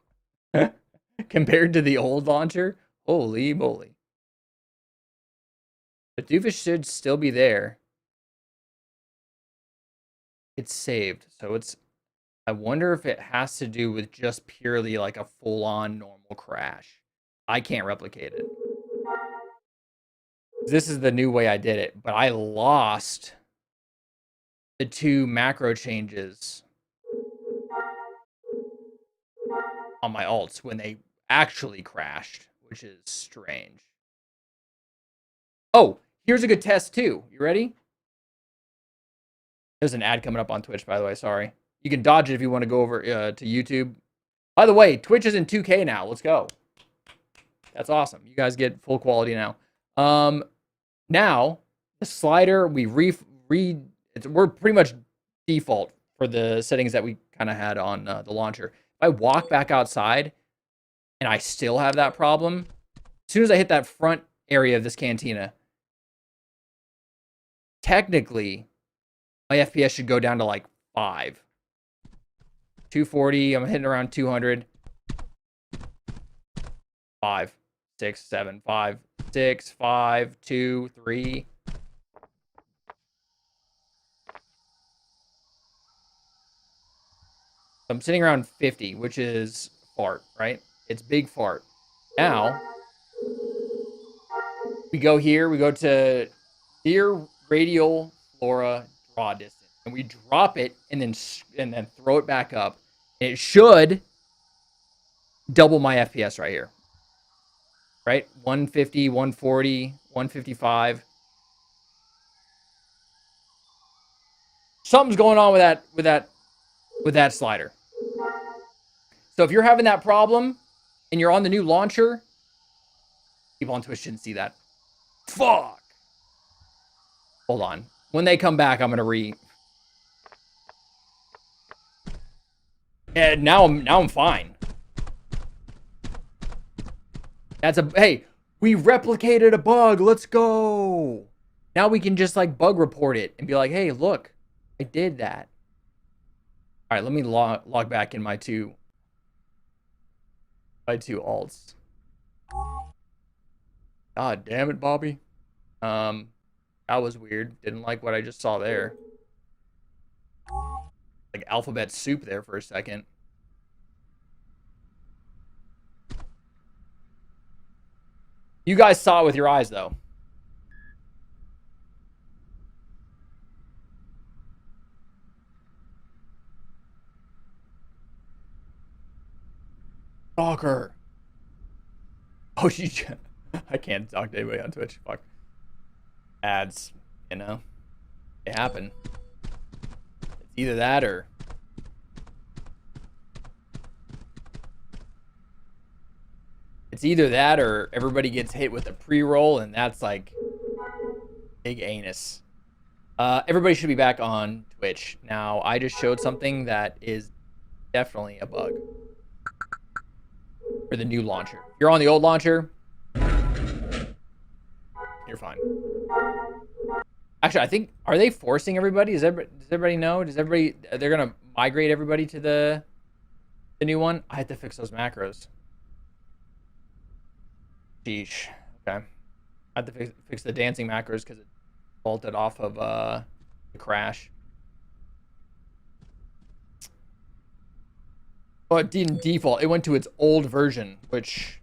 Compared to the old launcher, holy moly. But Doofus should still be there. It's saved, so I wonder if it has to do with just purely like a full-on normal crash. I can't replicate it. This is the new way I did it, but I lost the 2 macro changes on my alts when they actually crashed, which is strange. Oh, here's a good test too. You ready? There's an ad coming up on Twitch, by the way. Sorry. You can dodge it if you want to go over to YouTube. By the way, Twitch is in 2K now. Let's go. That's awesome. You guys get full quality now. Now the slider we're pretty much default for the settings that we kind of had on the launcher. If I walk back outside and I still have that problem, as soon as I hit that front area of this cantina, technically my FPS should go down to like 5. 240, I'm hitting around 200. 5, 6, 7, 5, 6, 5, 2, 3. I'm sitting around 50, which is fart, right? It's big fart. Now, we go here, we go to near radial flora draw distance, and we drop it and then throw it back up. It should double my FPS right here. Right? 150, 140, 155. Something's going on with that slider. So if you're having that problem and you're on the new launcher, people on Twitch didn't see that. Fuck. Hold on. When they come back, I'm gonna And now I'm fine. That's a hey, we replicated a bug. Let's go. Now we can just like bug report it and be like, hey, look, I did that. All right, let me log back in my two alts. God damn it, Bobby. That was weird. Didn't like what I just saw there. Like alphabet soup there for a second. You guys saw it with your eyes, though. Stalker. Oh, I can't talk to anybody on Twitch. Fuck. Ads, you know? They happen. It's either that or... It's either that or everybody gets hit with a pre-roll, and that's like... big anus. Everybody should be back on Twitch. Now, I just showed something that is definitely a bug. For the new launcher. If you're on the old launcher, you're fine. Actually, I think, are they forcing everybody? Does everybody know? They're gonna migrate everybody to the new one? I had to fix those macros. Sheesh. Okay. I had to fix the dancing macros because it bolted off of the crash. Oh, it didn't default. It went to its old version, which...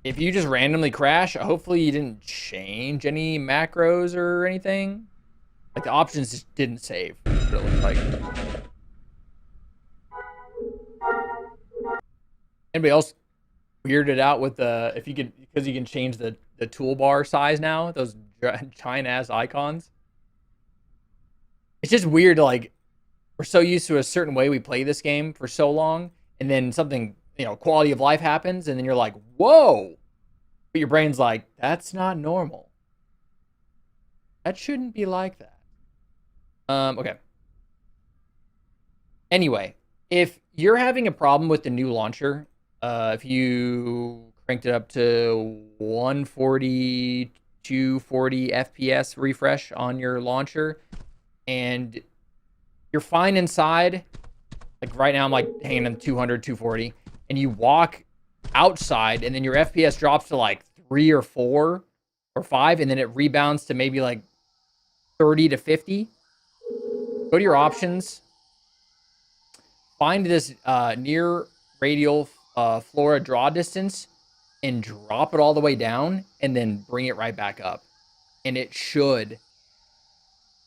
If you just randomly crash, hopefully you didn't change any macros or anything. Like, the options just didn't save, what it looks like. Anybody else weirded out with the... If you can... Because you can change the toolbar size now. Those giant-ass icons. It's just weird to, like... We're so used to a certain way we play this game for so long, and then something, you know, quality of life happens, and then you're like, whoa! But your brain's like, that's not normal. That shouldn't be like that. Okay. Anyway, if you're having a problem with the new launcher, if you cranked it up to 140, 240 FPS refresh on your launcher, and you're fine inside, like right now I'm like hanging on 200, 240, and you walk outside and then your FPS drops to like 3 or 4 or 5, and then it rebounds to maybe like 30 to 50. Go to your options, find this near radial flora draw distance and drop it all the way down and then bring it right back up. And it should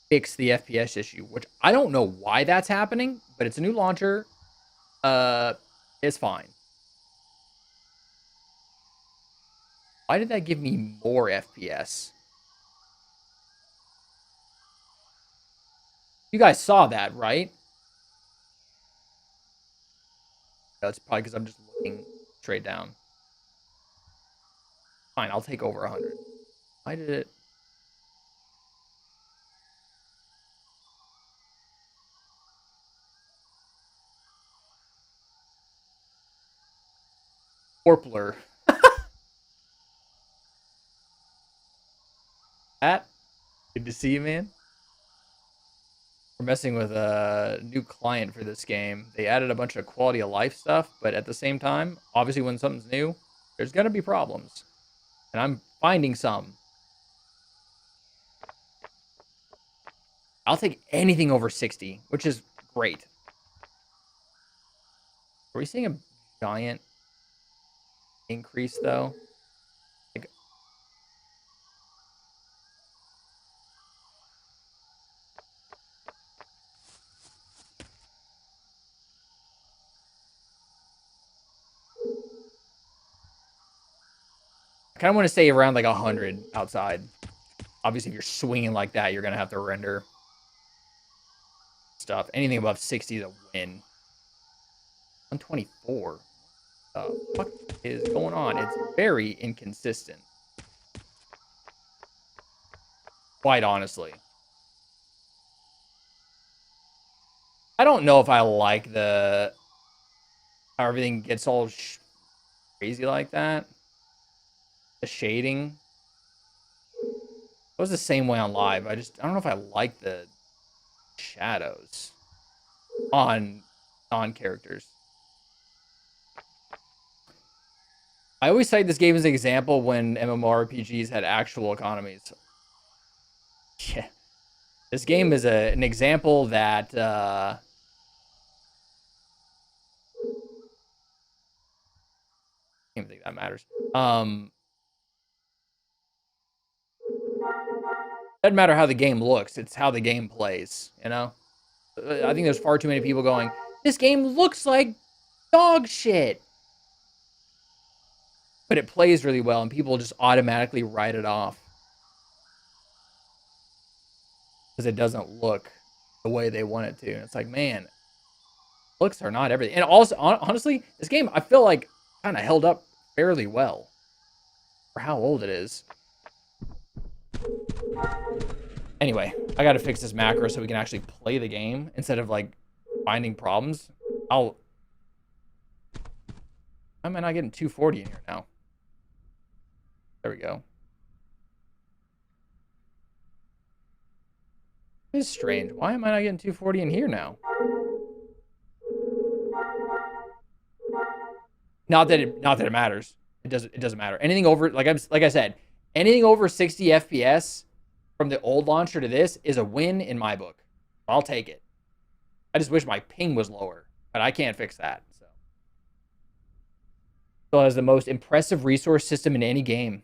fix the FPS issue, which I don't know why that's happening, but it's a new launcher. It's fine. Why did that give me more FPS? You guys saw that, right? No, it's probably because I'm just looking straight down. Fine, I'll take over 100. Why did it... Warpler. Pat, good to see you, man. We're messing with a new client for this game. They added a bunch of quality of life stuff, but at the same time, obviously when something's new, there's gonna be problems. And I'm finding some. I'll take anything over 60, which is great. Are we seeing a giant increase, though? Like, kind of want to say around like 100 outside. Obviously, if you're swinging like that, you're going to have to render stuff. Anything above 60 is a win. 124. What the fuck is going on? It's very inconsistent. Quite honestly. I don't know if I like the how everything gets all crazy like that. The shading. It was the same way on live. I don't know if I like the shadows on characters. I always cite this game as an example when MMORPGs had actual economies. Yeah. This game is an example that I don't think that matters. Doesn't matter how the game looks, it's how the game plays, you know? I think there's far too many people going, this game looks like dog shit. But it plays really well, and people just automatically write it off. Because it doesn't look the way they want it to. And it's like, man, looks are not everything. And also, honestly, this game, I feel like, kind of held up fairly well for how old it is. Anyway, I got to fix this macro so we can actually play the game instead of, like, finding problems. Why am I not getting 240 in here now? There we go. This is strange. Why am I not getting 240 in here now? Not that it matters. It doesn't matter. Anything over, like I said, anything over 60 FPS from the old launcher to this is a win in my book. I'll take it. I just wish my ping was lower, but I can't fix that. So it has the most impressive resource system in any game,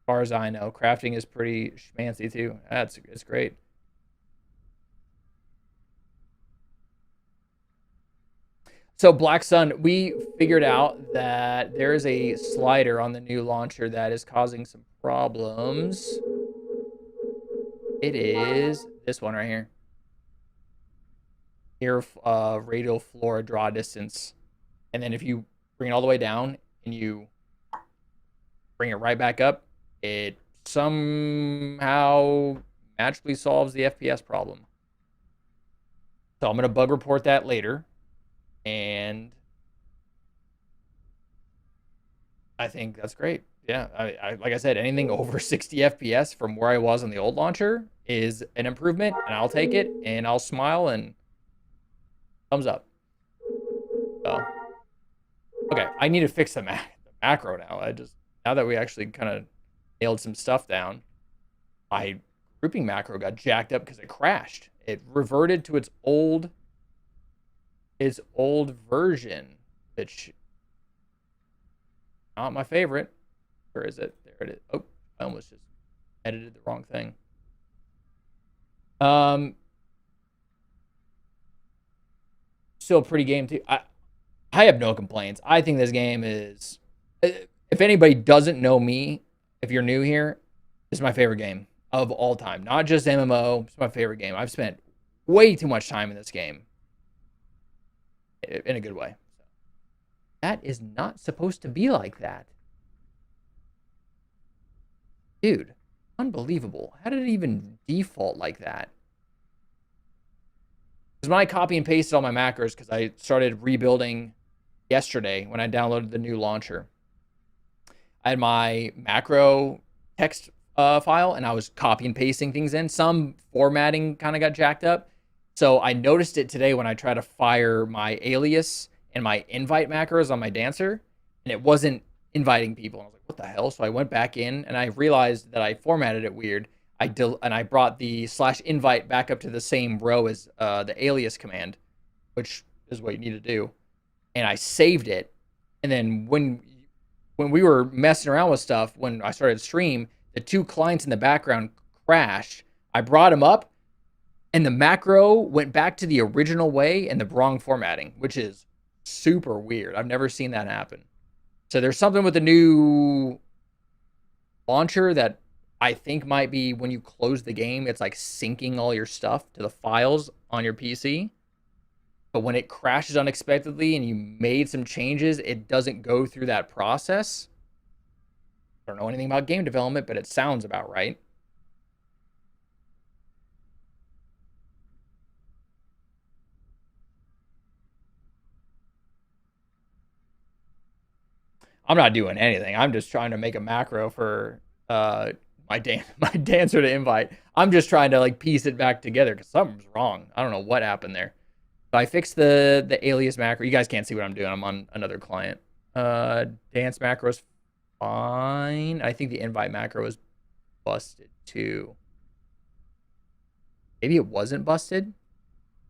as far as I know. Crafting is pretty schmancy too. It's great. So Black Sun, we figured out that there is a slider on the new launcher that is causing some problems. It is this one right here. Here, radial floor draw distance. And then if you bring it all the way down and you bring it right back up, it somehow magically solves the FPS problem. So I'm going to bug report that later. And I think that's great. Yeah, I like I said, anything over 60 FPS from where I was on the old launcher is an improvement, and I'll take it, and I'll smile, and thumbs up. So, okay, I need to fix the macro now. Now that we actually kind of nailed some stuff down, my grouping macro got jacked up because it crashed. It reverted to its old version, which not my favorite. Where is it? There it is. Oh, I almost just edited the wrong thing. Still a pretty game too. I have no complaints. I think this game is, if anybody doesn't know me, if you're new here, this is my favorite game of all time. Not just MMO, it's my favorite game. I've spent way too much time in this game. In a good way. That is not supposed to be like that. Dude, unbelievable. How did it even default like that? Because when I copy and pasted all my macros, because I started rebuilding yesterday when I downloaded the new launcher, I had my macro text file, and I was copy and pasting things in. Some formatting kind of got jacked up. So I noticed it today when I tried to fire my alias and my invite macros on my dancer, and it wasn't inviting people. And I was like, what the hell? So I went back in, and I realized that I formatted it weird. And I brought the /invite back up to the same row as the alias command, which is what you need to do. And I saved it. And then when we were messing around with stuff, when I started to stream, the two clients in the background crashed. I brought them up, and the macro went back to the original way and the wrong formatting, which is super weird. I've never seen that happen. So there's something with the new launcher that I think might be when you close the game, it's like syncing all your stuff to the files on your PC. But when it crashes unexpectedly and you made some changes, it doesn't go through that process. I don't know anything about game development, but it sounds about right. I'm not doing anything. I'm just trying to make a macro for my dancer to invite. I'm just trying to like piece it back together because something's wrong. I don't know what happened there. So I fixed the alias macro. You guys can't see what I'm doing. I'm on another client. Dance macro is fine. I think the invite macro was busted too. Maybe it wasn't busted.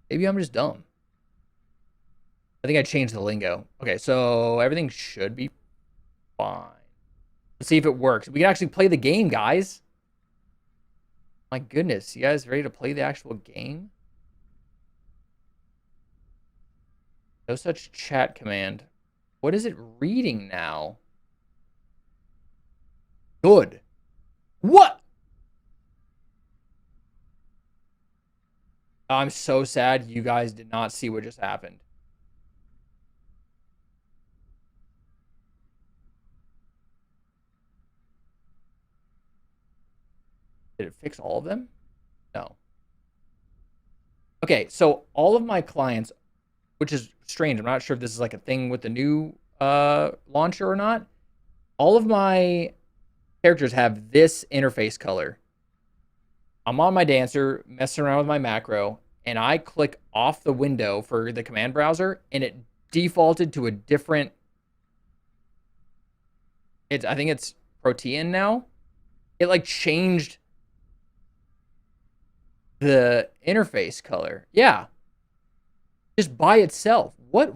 Maybe I'm just dumb. I think I changed the lingo. Okay, so everything should be fine. Let's see if it works. We can actually play the game, guys. My goodness, you guys ready to play the actual game? No such chat command. What is it reading now? Good. What? I'm so sad you guys did not see what just happened. Did it fix all of them? No. Okay, so all of my clients, which is strange. I'm not sure if this is like a thing with the new launcher or not. All of my characters have this interface color. I'm on my dancer, messing around with my macro, and I click off the window for the command browser, and it defaulted to a different. I think it's Protean now. It like changed the interface color. Yeah. Just by itself. What?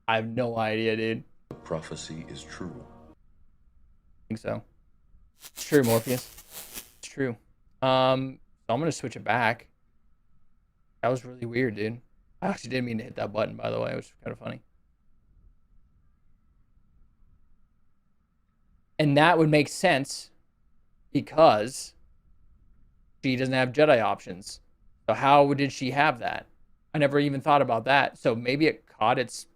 I have no idea, dude. The prophecy is true. I think so. It's true, Morpheus. It's true. So I'm gonna switch it back. That was really weird, dude. I actually didn't mean to hit that button, by the way. It was kind of funny. And that would make sense because she doesn't have Jedi options. So how did she have that? I never even thought about that. So maybe it caught its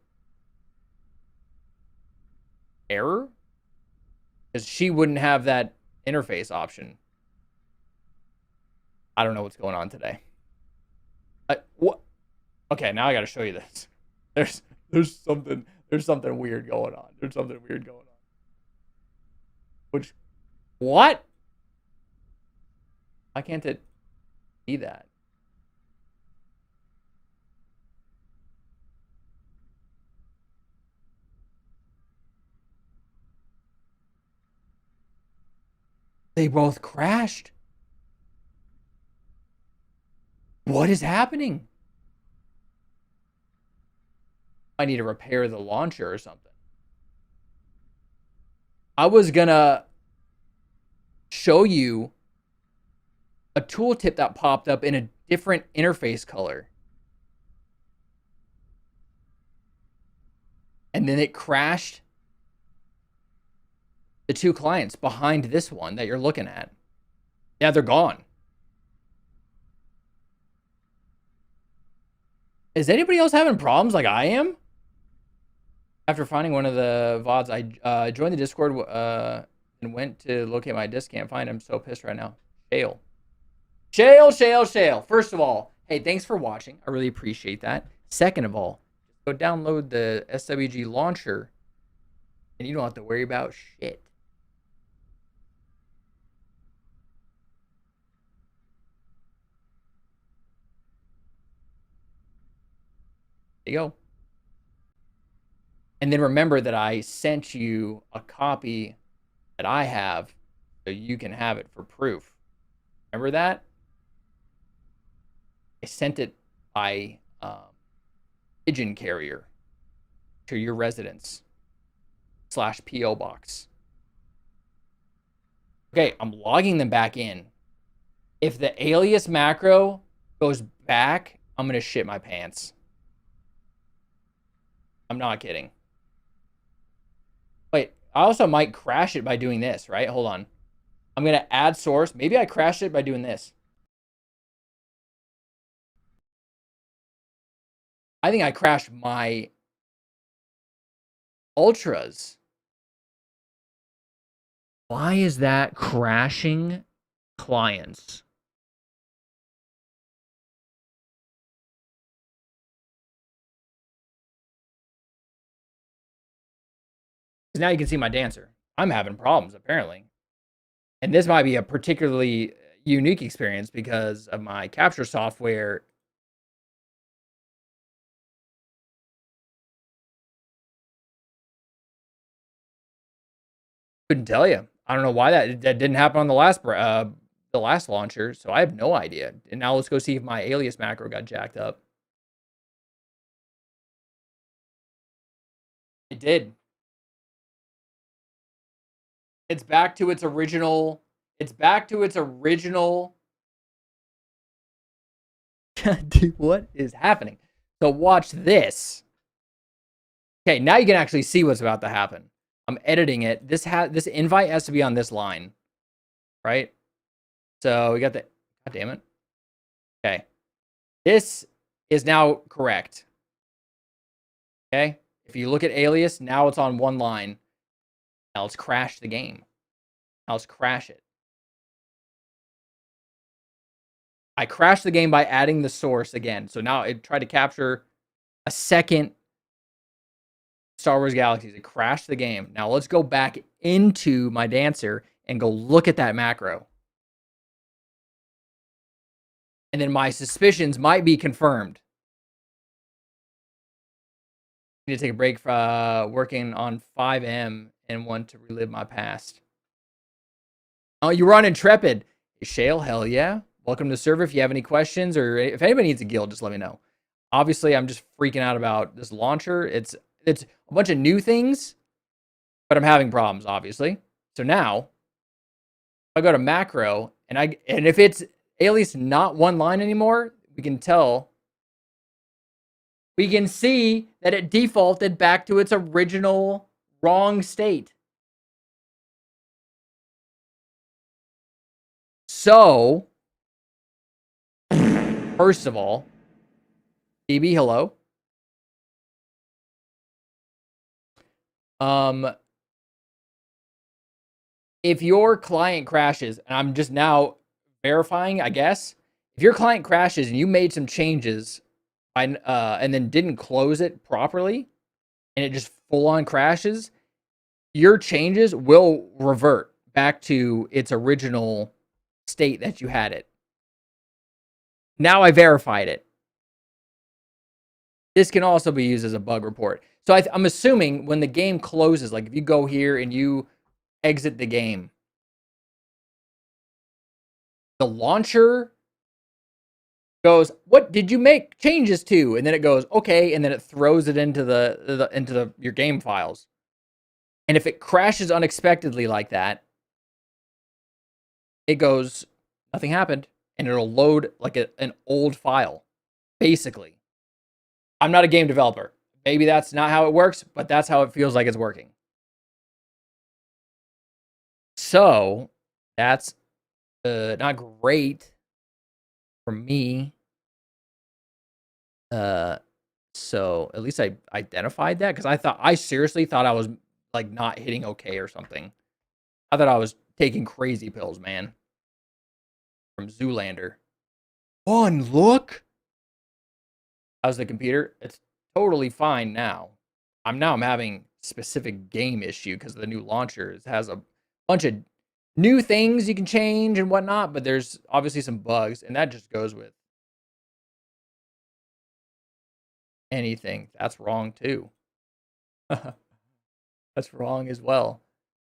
error because she wouldn't have that interface option. I don't know what's going on today. What? Okay, now I got to show you this. There's something weird going on. There's something weird going on. Which, what? Why can't it be that? They both crashed. What is happening? I need to repair the launcher or something. I was gonna show you a tooltip that popped up in a different interface color. And then it crashed the two clients behind this one that you're looking at. Yeah, they're gone. Is anybody else having problems like I am? After finding one of the VODs, I joined the Discord and went to locate my disc. Can't find him. I'm so pissed right now. Shale. First of all, hey, thanks for watching. I really appreciate that. Second of all, go download the SWG launcher and you don't have to worry about shit. There you go. And then remember that I sent you a copy that I have so you can have it for proof. Remember that? I sent it by pigeon carrier to your residence / PO box. Okay, I'm logging them back in. If the alias macro goes back, I'm going to shit my pants. I'm not kidding. Wait, I also might crash it by doing this, right? Hold on. I'm going to add source. Maybe I crashed it by doing this. I think I crashed my ultras. Why is that crashing clients? Because now you can see my dancer. I'm having problems, apparently. And this might be a particularly unique experience because of my capture software. Couldn't tell you. I don't know why that didn't happen on the last launcher, so I have no idea. And now let's go see if my alias macro got jacked up. It did. It's back to its original. It's back to its original. Dude, what is happening? So watch this. Okay, now you can actually see what's about to happen. I'm editing it. This invite has to be on this line, right? So we got the. God damn it. Okay, this is now correct. Okay, if you look at alias, now it's on one line. Now let's crash the game. Now let's crash it. I crashed the game by adding the source again. So now it tried to capture a second Star Wars Galaxies. It crashed the game. Now let's go back into my dancer and go look at that macro. And then my suspicions might be confirmed. I need to take a break from working on 5M and want to relive my past. Oh, you were on Intrepid. Shale, hell yeah. Welcome to the server. If you have any questions or if anybody needs a guild, just let me know. Obviously, I'm just freaking out about this launcher. It's a bunch of new things, but I'm having problems, obviously. So now, I go to macro, and if it's at least not one line anymore, we can tell. We can see that it defaulted back to its original wrong state. So, first of all, BB, hello. If your client crashes, and I'm just now verifying, I guess, if your client crashes and you made some changes and then didn't close it properly and it just full on crashes, your changes will revert back to its original state that you had it. Now I verified it. This can also be used as a bug report. So I'm assuming when the game closes, like if you go here and you exit the game, the launcher goes, "What did you make changes to?" And then it goes, "Okay," and then it throws it into your game files. And if it crashes unexpectedly like that, it goes, "Nothing happened," and it'll load like an old file. Basically, I'm not a game developer. Maybe that's not how it works, but that's how it feels like it's working. So that's not great for me. So at least I identified that because I seriously thought I was like not hitting okay or something. I thought I was taking crazy pills, man. From Zoolander. One look. How's the computer? It's totally fine now. I'm having specific game issue because the new launcher has a bunch of new things you can change and whatnot, but there's obviously some bugs, and that just goes with anything. That's wrong too. That's wrong as well.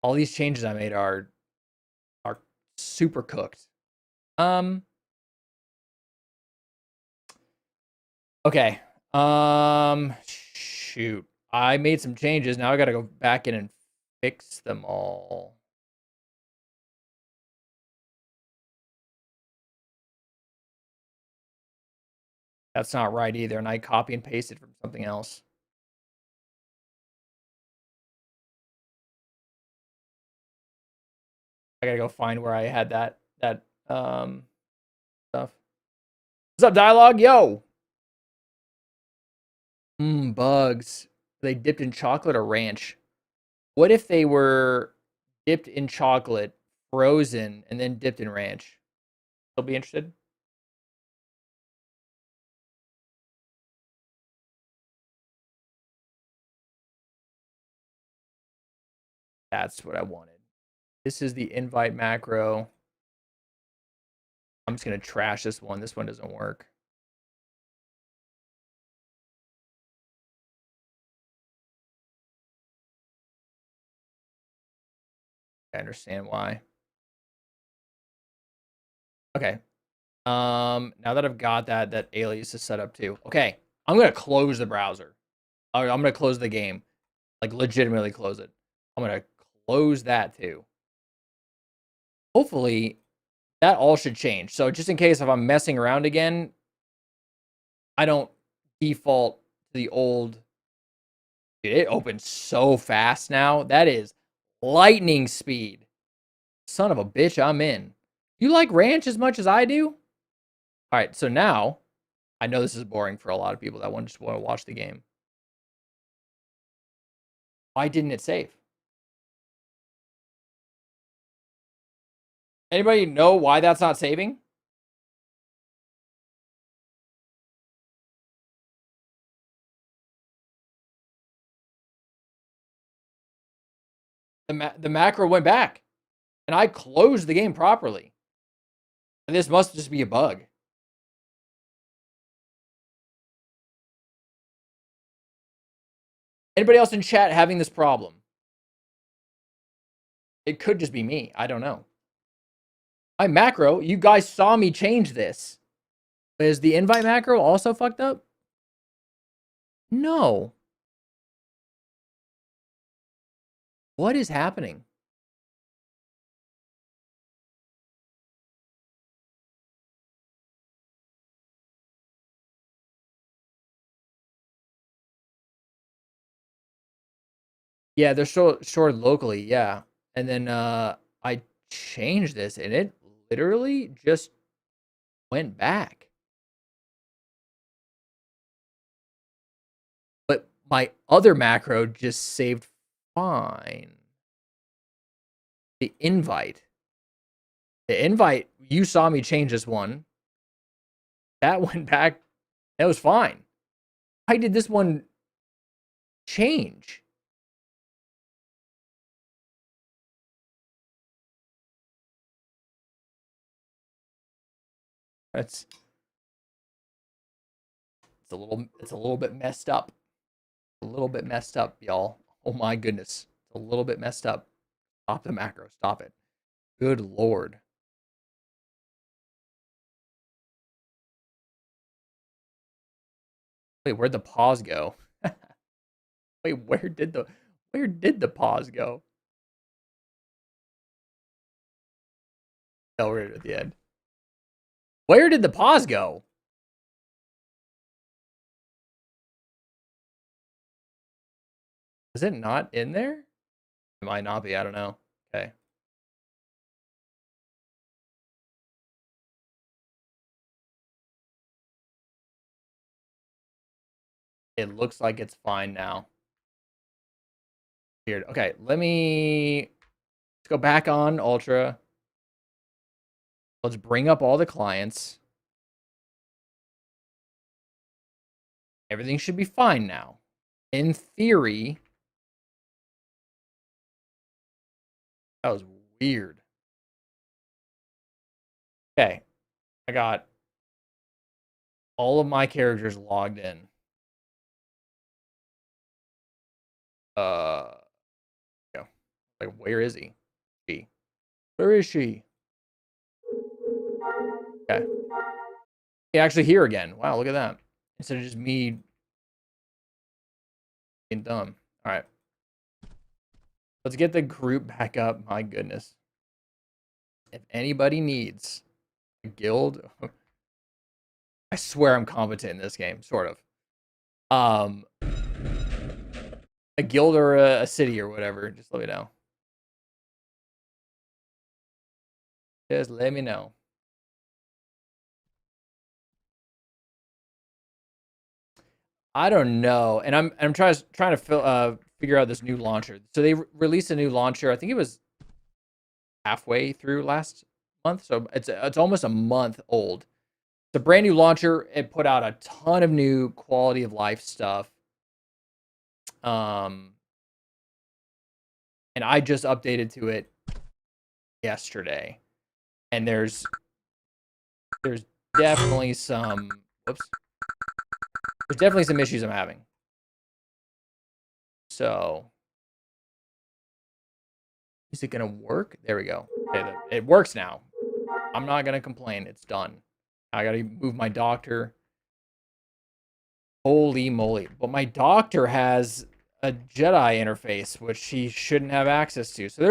All these changes I made are super cooked. Okay. Shoot. I made some changes. Now I gotta go back in and fix them all. That's not right either, and I copy and pasted from something else. I gotta go find where I had that stuff. What's up, dialogue? Yo! Bugs. They dipped in chocolate or ranch? What if they were dipped in chocolate, frozen, and then dipped in ranch? Still be interested? That's what I wanted. This is the invite macro. I'm just gonna trash this one. This one doesn't work. I understand why. Okay. Now that I've got that alias is set up too. Okay, I'm gonna close the browser. I'm gonna close the game. Like legitimately close it. I'm gonna close that too. Hopefully that all should change. So just in case if I'm messing around again, I don't default to the old. Dude, it opens so fast now. That is lightning speed. Son of a bitch, I'm in. You like ranch as much as I do? All right, so now I know this is boring for a lot of people that just want to watch the game. Why didn't it save? Anybody know why that's not saving? The macro went back, and I closed the game properly. And this must just be a bug. Anybody else in chat having this problem? It could just be me. I don't know. My macro, you guys saw me change this. Is the invite macro also fucked up? No. What is happening? Yeah, they're stored locally, yeah. And then I changed this and it literally just went back. But my other macro just saved fine. The invite. The invite, you saw me change this one. That went back. That was fine. Why did this one change? It's it's a little bit messed up. A little bit messed up, y'all. Oh my goodness. It's a little bit messed up. Stop the macro. Stop it. Good lord. Wait, where'd the pause go? Wait, where did the pause go? Oh, we're at the end. Where did the pause go? Is it not in there? It might not be. I don't know. Okay. It looks like it's fine now. Weird. Okay, let's go back on Ultra. Let's bring up all the clients. Everything should be fine now. In theory, that was weird. Okay, I got all of my characters logged in. Yeah. Like, where is he? She. Where is she? Okay. He actually here again. Wow, look at that. Instead of just me being dumb. All right. Let's get the group back up. My goodness. If anybody needs a guild, I swear I'm competent in this game, sort of. A guild or a city or whatever, just let me know. Just let me know. I don't know, and I'm trying to figure out this new launcher. So they released a new launcher. I think it was halfway through last month, so it's almost a month old. It's a brand new launcher. It put out a ton of new quality of life stuff. And I just updated to it yesterday, and there's definitely some there's definitely some issues I'm having. So is it gonna work? There we go. Okay, it works now. I'm not gonna complain. It's done. I gotta move my doctor. Holy moly. But my doctor has a Jedi interface, which he shouldn't have access to. So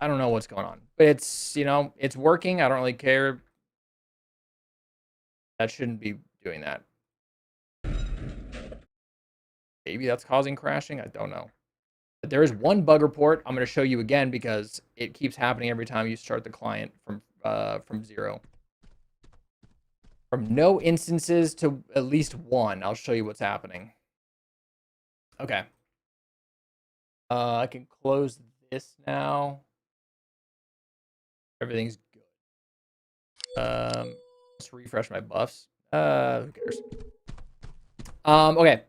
I don't know what's going on. But it's, it's working. I don't really care. That shouldn't be doing that. Maybe that's causing crashing. I don't know. But there is one bug report I'm going to show you again because it keeps happening every time you start the client from 0. From no instances to at least 1. I'll show you what's happening. Okay. I can close this now. Everything's good. Let's refresh my buffs. Who cares? Okay.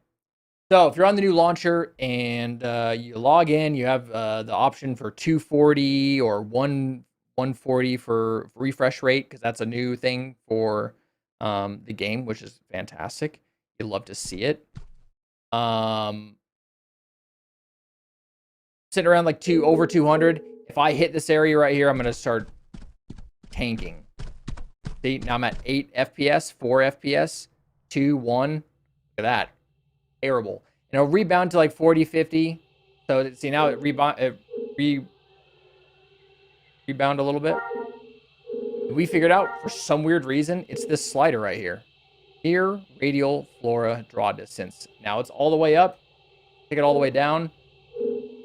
So if you're on the new launcher and you log in, you have the option for 240 or 140 for refresh rate, because that's a new thing for the game, which is fantastic. You'd love to see it. Sitting around like over 200. If I hit this area right here, I'm going to start tanking. See, now I'm at 8 FPS, 4 FPS, 2, 1. Look at that. Terrible. And it'll rebound to like 40, 50. So see, now it rebound a little bit. We figured out, for some weird reason, it's this slider right here. Near radial flora draw distance. Now it's all the way up. Take it all the way down.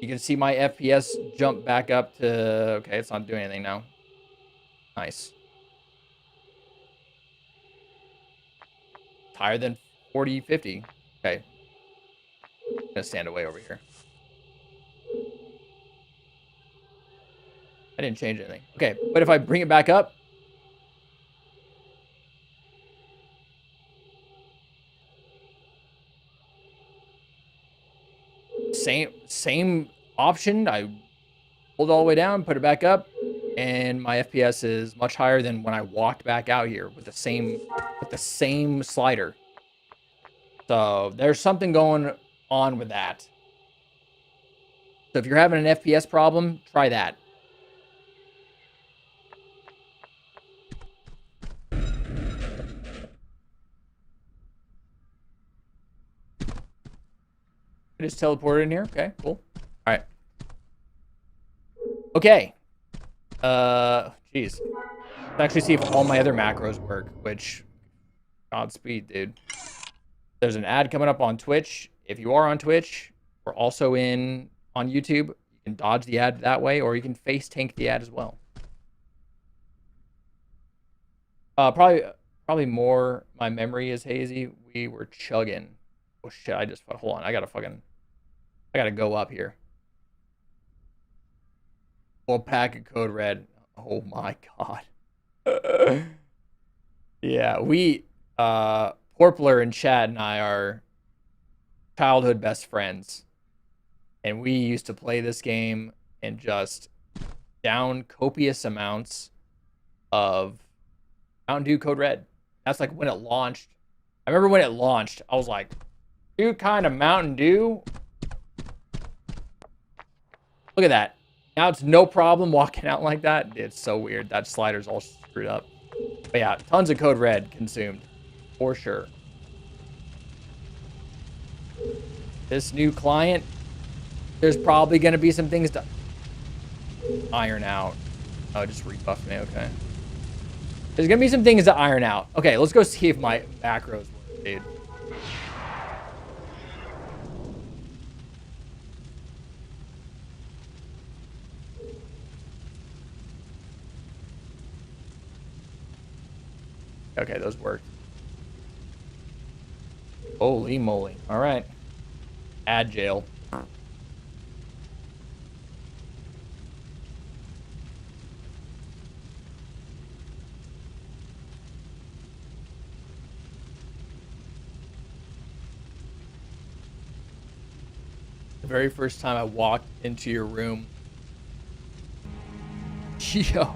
You can see my FPS jump back up to... Okay, it's not doing anything now. Nice. It's higher than 40, 50. Okay. I'm gonna stand away over here. I didn't change anything. Okay, but if I bring it back up... Same option. I pulled all the way down, put it back up, and my FPS is much higher than when I walked back out here with the same slider. So there's something going on with that. So if you're having an FPS problem, try that. I just teleported in here. Okay, cool. All right. Okay. Jeez. Let's actually see if all my other macros work, which... Godspeed, dude. There's an ad coming up on Twitch. If you are on Twitch, we're also on YouTube. You can dodge the ad that way, or you can face tank the ad as well. Probably more my memory is hazy. We were chugging. Oh shit, hold on. I gotta go up here. Full pack of code red. Oh my god. Yeah, Porpler and Chad and I are childhood best friends. And we used to play this game and just down copious amounts of Mountain Dew Code Red. That's like when it launched. I remember when it launched, I was like, "New kind of Mountain Dew?" Look at that. Now it's no problem walking out like that. It's so weird. That slider's all screwed up. But yeah, tons of Code Red consumed. For sure. This new client, there's probably going to be some things to iron out. Oh, just rebuffed me. Okay. There's gonna be some things to iron out. Okay, let's go see if my macros work, dude. Okay, those worked. Holy moly. All right. Add jail. The very first time I walked into your room. Yo.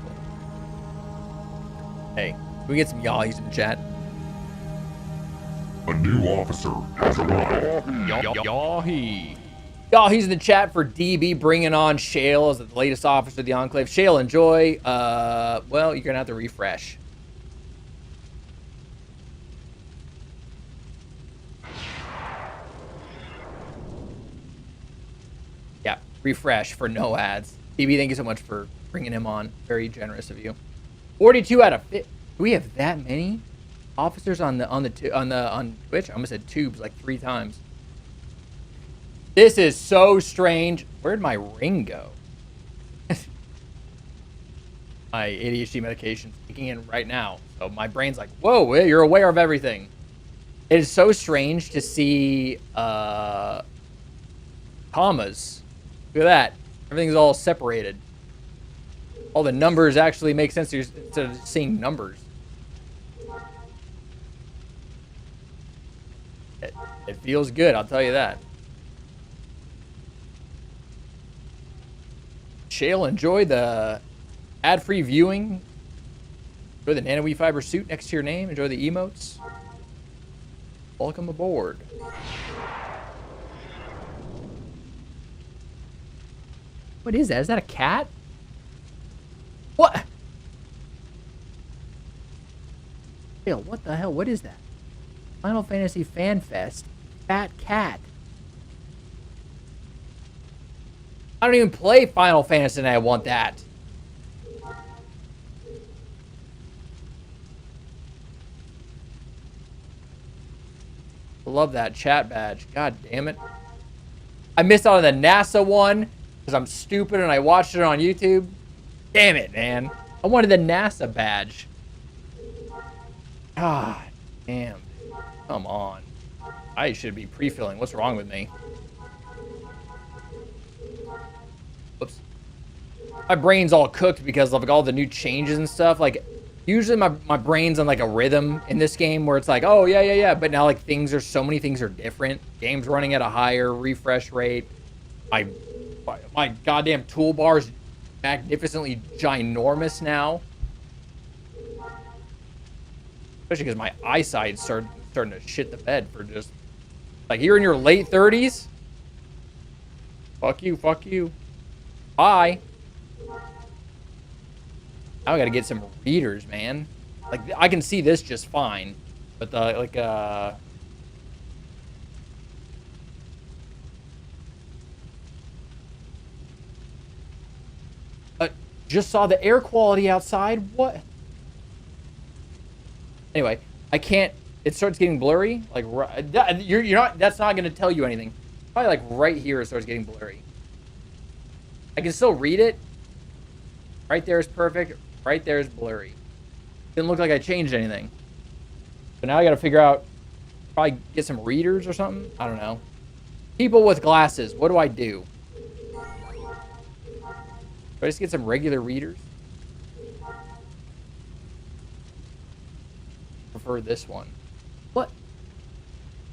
Hey, can we get some yahies in the chat? A new officer has arrived. Yahi. Yahi's in the chat for DB bringing on Shale as the latest officer of the Enclave. Shale, enjoy. Well, you're gonna have to refresh. Yeah, refresh for no ads. DB, thank you so much for bringing him on. Very generous of you. 42 out of 50. Do we have that many officers on Twitch? I almost said tubes like 3 times. This is so strange. Where'd my ring go? My ADHD medication's kicking in right now, so my brain's like, whoa, you're aware of everything. It is so strange to see commas. Look at that. Everything's all separated. All the numbers actually make sense instead of seeing numbers. It feels good, I'll tell you that. Shale, enjoy the ad-free viewing. Enjoy the nano wee fiber suit next to your name. Enjoy the emotes. Welcome aboard. What is that? Is that a cat? What? Shale, what the hell? What is that? Final Fantasy Fan Fest. Fat cat. I don't even play Final Fantasy and I want that. I love that chat badge. God damn it. I missed out on the NASA one because I'm stupid and I watched it on YouTube. Damn it, man. I wanted the NASA badge. God damn. Come on. I should be pre-filling. What's wrong with me? Whoops. My brain's all cooked because of like all the new changes and stuff. Like, usually my brain's on like a rhythm in this game where it's like, oh, yeah. But now like so many things are different. Game's running at a higher refresh rate. My goddamn toolbar's magnificently ginormous now. Especially because my eyesight's starting to shit the bed for just... Like, you're in your late 30s? Fuck you. Bye. Now I gotta get some readers, man. Like, I can see this just fine. But just saw the air quality outside. What? Anyway, I can't... It starts getting blurry. Like, you're not... That's not going to tell you anything. Probably, like, right here it starts getting blurry. I can still read it. Right there is perfect. Right there is blurry. Didn't look like I changed anything. But now I got to figure out... Probably get some readers or something. I don't know. People with glasses. What do I do? Do I just get some regular readers? Prefer this one. What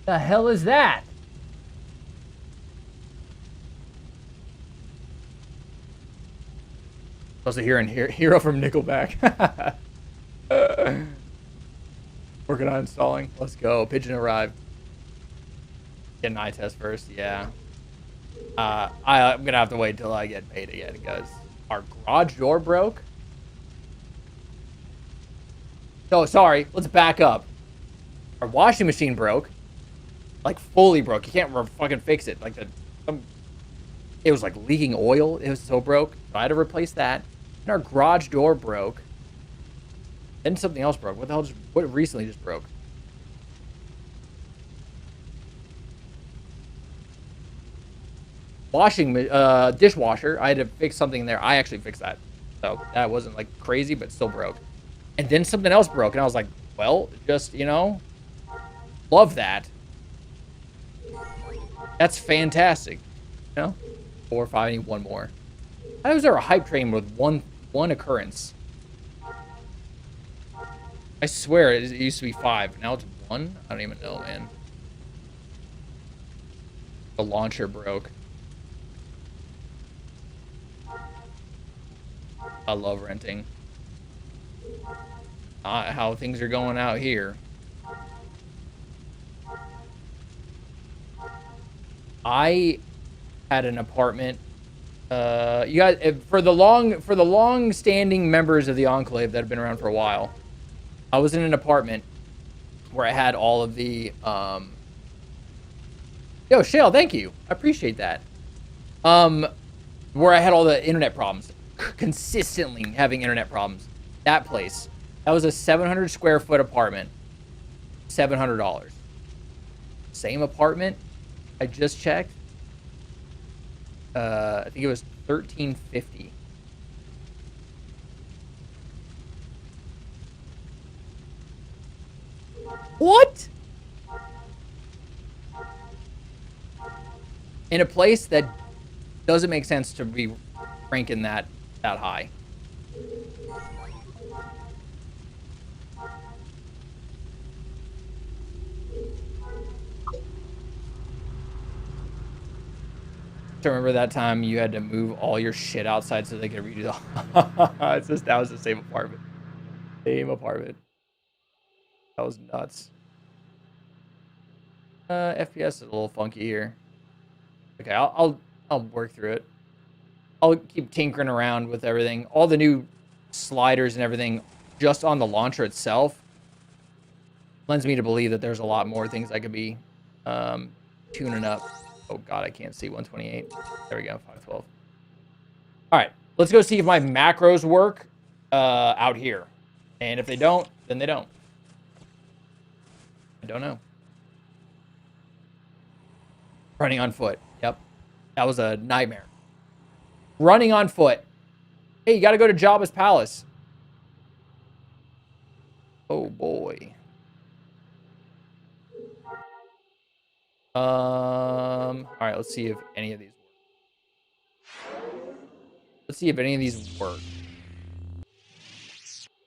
the hell is that? Supposed to hear Hero from Nickelback. Working on installing. Let's go. Pigeon arrived. Get an eye test first. Yeah. I'm gonna have to wait till I get paid again because our garage door broke. No, sorry. Let's back up. Our washing machine broke. Like, fully broke. You can't fucking fix it. Like, it was, like, leaking oil. It was so broke. So I had to replace that. And our garage door broke. Then something else broke. What the hell what recently just broke? Dishwasher. I had to fix something there. I actually fixed that. So that wasn't like crazy, but still broke. And then something else broke, and I was like, well, just, you know, love that. That's fantastic. You know? 4 or 5, I need one more. How was there a hype train with one occurrence? I swear it used to be 5. Now it's 1? I don't even know, man. The launcher broke. I love renting. How things are going out here. I had an apartment. You guys, for the long-standing members of the Enclave that have been around for a while, I was in an apartment where I had all of the Yo, Shale, thank you. I appreciate that. Where I had all the internet problems, consistently having internet problems. That place. That was a 700 square foot apartment. $700. Same apartment. I just checked. I think it was $1,350. What? In a place that doesn't make sense to be ranking that high. To remember that time you had to move all your shit outside so they could redo the it's just that was the same apartment. Same apartment. That was nuts. FPS is a little funky here. Okay, I'll work through it. I'll keep tinkering around with everything. All the new sliders and everything just on the launcher itself lends me to believe that there's a lot more things I could be tuning up. Oh god, I can't see 128. There we go, 512. All right, let's go see if my macros work out here. And if they don't, then they don't. I don't know. Running on foot. Yep. That was a nightmare. Running on foot. Hey, you got to go to Jabba's palace. Oh boy. All right, let's see if any of these work. Let's see if any of these work.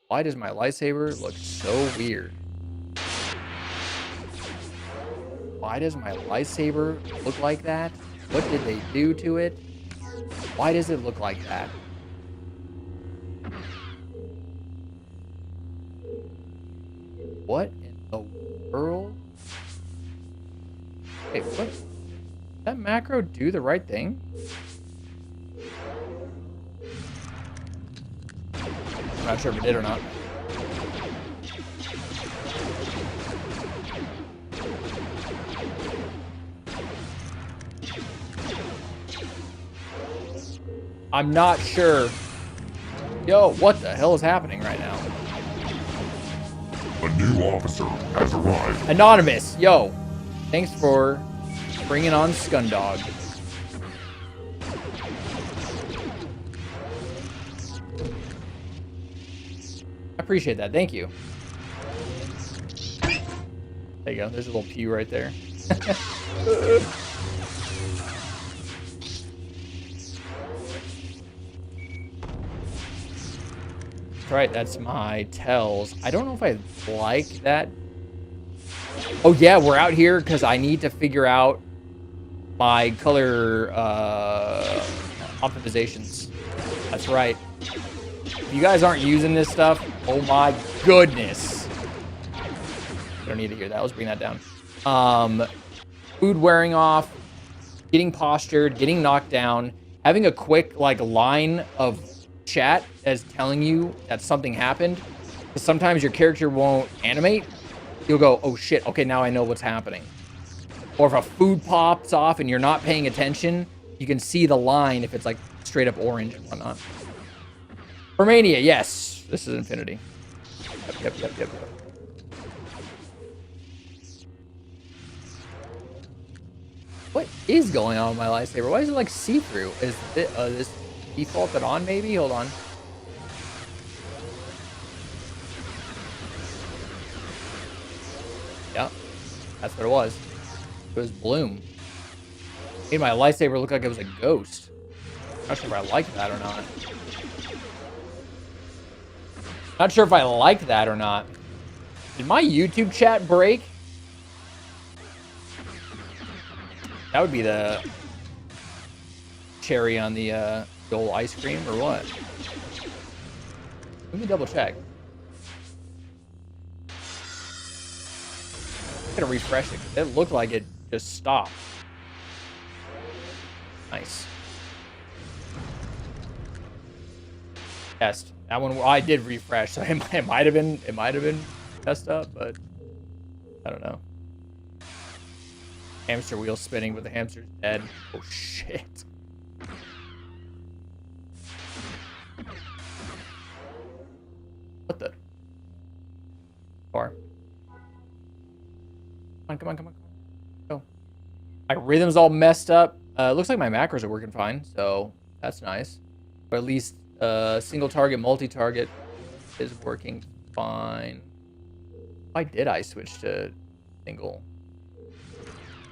Why does my lightsaber look so weird? Why does my lightsaber look like that? What did they do to it? Why does it look like that? What in the world? Hey, what? Did that macro do the right thing? I'm not sure if it did or not. I'm not sure. Yo, what the hell is happening right now? A new officer has arrived. Anonymous, yo. Thanks for bringing on Scundog. I appreciate that. Thank you. There you go. There's a little pew right there. Right, that's my tells. I don't know if I like that. Oh yeah, we're out here because I need to figure out my color optimizations. That's right. If you guys aren't using this stuff, oh my goodness. I don't need to hear that. Let's bring that down. Food wearing off, getting postured, getting knocked down, having a quick like line of chat as telling you that something happened. Because sometimes your character won't animate. You'll go, oh shit, okay, now I know what's happening. Or if a food pops off and you're not paying attention, you can see the line if it's like straight up orange and whatnot. Romania, yes. This is Infinity. Yep. What is going on with my lightsaber? Why is it like see-through? Is this defaulted on maybe? Hold on. Yeah, that's what it was. It was Bloom. Made my lightsaber look like it was a ghost. Not sure if I like that or not. Not sure if I like that or not. Did my YouTube chat break? That would be the cherry on the old ice cream, or what? Let me double check. I'm gonna refresh it. It looked like it just stopped. Nice. Test. That one I did refresh, so it might have been messed up, but I don't know. Hamster wheel spinning, but the hamster's dead. Oh shit. What the? Car. Come on. Go. My rhythm's all messed up. Looks like my macros are working fine, so that's nice. Or at least single target, multi-target is working fine. Why did I switch to single?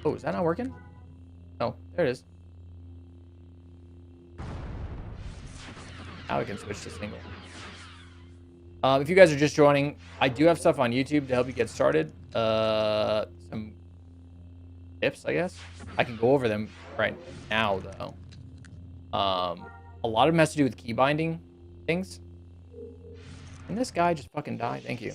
Oh, is that not working? Oh, there it is. Now I can switch to single. If you guys are just joining, I do have stuff on YouTube to help you get started. Some tips, I guess. I can go over them right now, though. A lot of them has to do with key binding things. And this guy just fucking died. Thank you.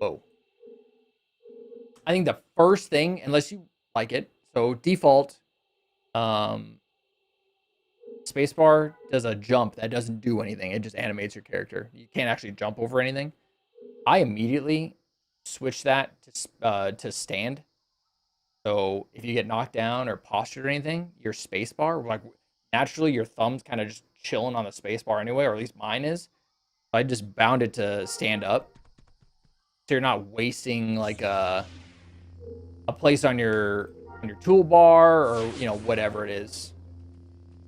Whoa. I think the first thing, unless you like it, so default, spacebar does a jump that doesn't do anything. It just animates your character. You can't actually jump over anything. I immediately switch that to stand. So if you get knocked down or postured or anything, your spacebar, like naturally your thumb's kind of just chilling on the spacebar anyway, or at least mine is. I just bound it to stand up, so you're not wasting like a place on your toolbar or whatever it is.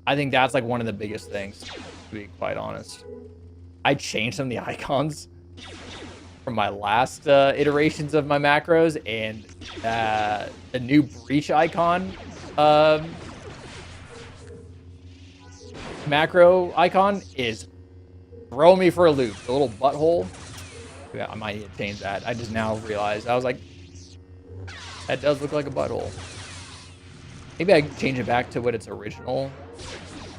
I think that's like one of the biggest things, to be quite honest. I changed some of the icons from my last iterations of my macros, and the new breach icon macro icon is throwing me for a loop. The little butthole. Yeah, I might need to change that. I just now realized. I was like, that does look like a butthole. Maybe I can change it back to what its original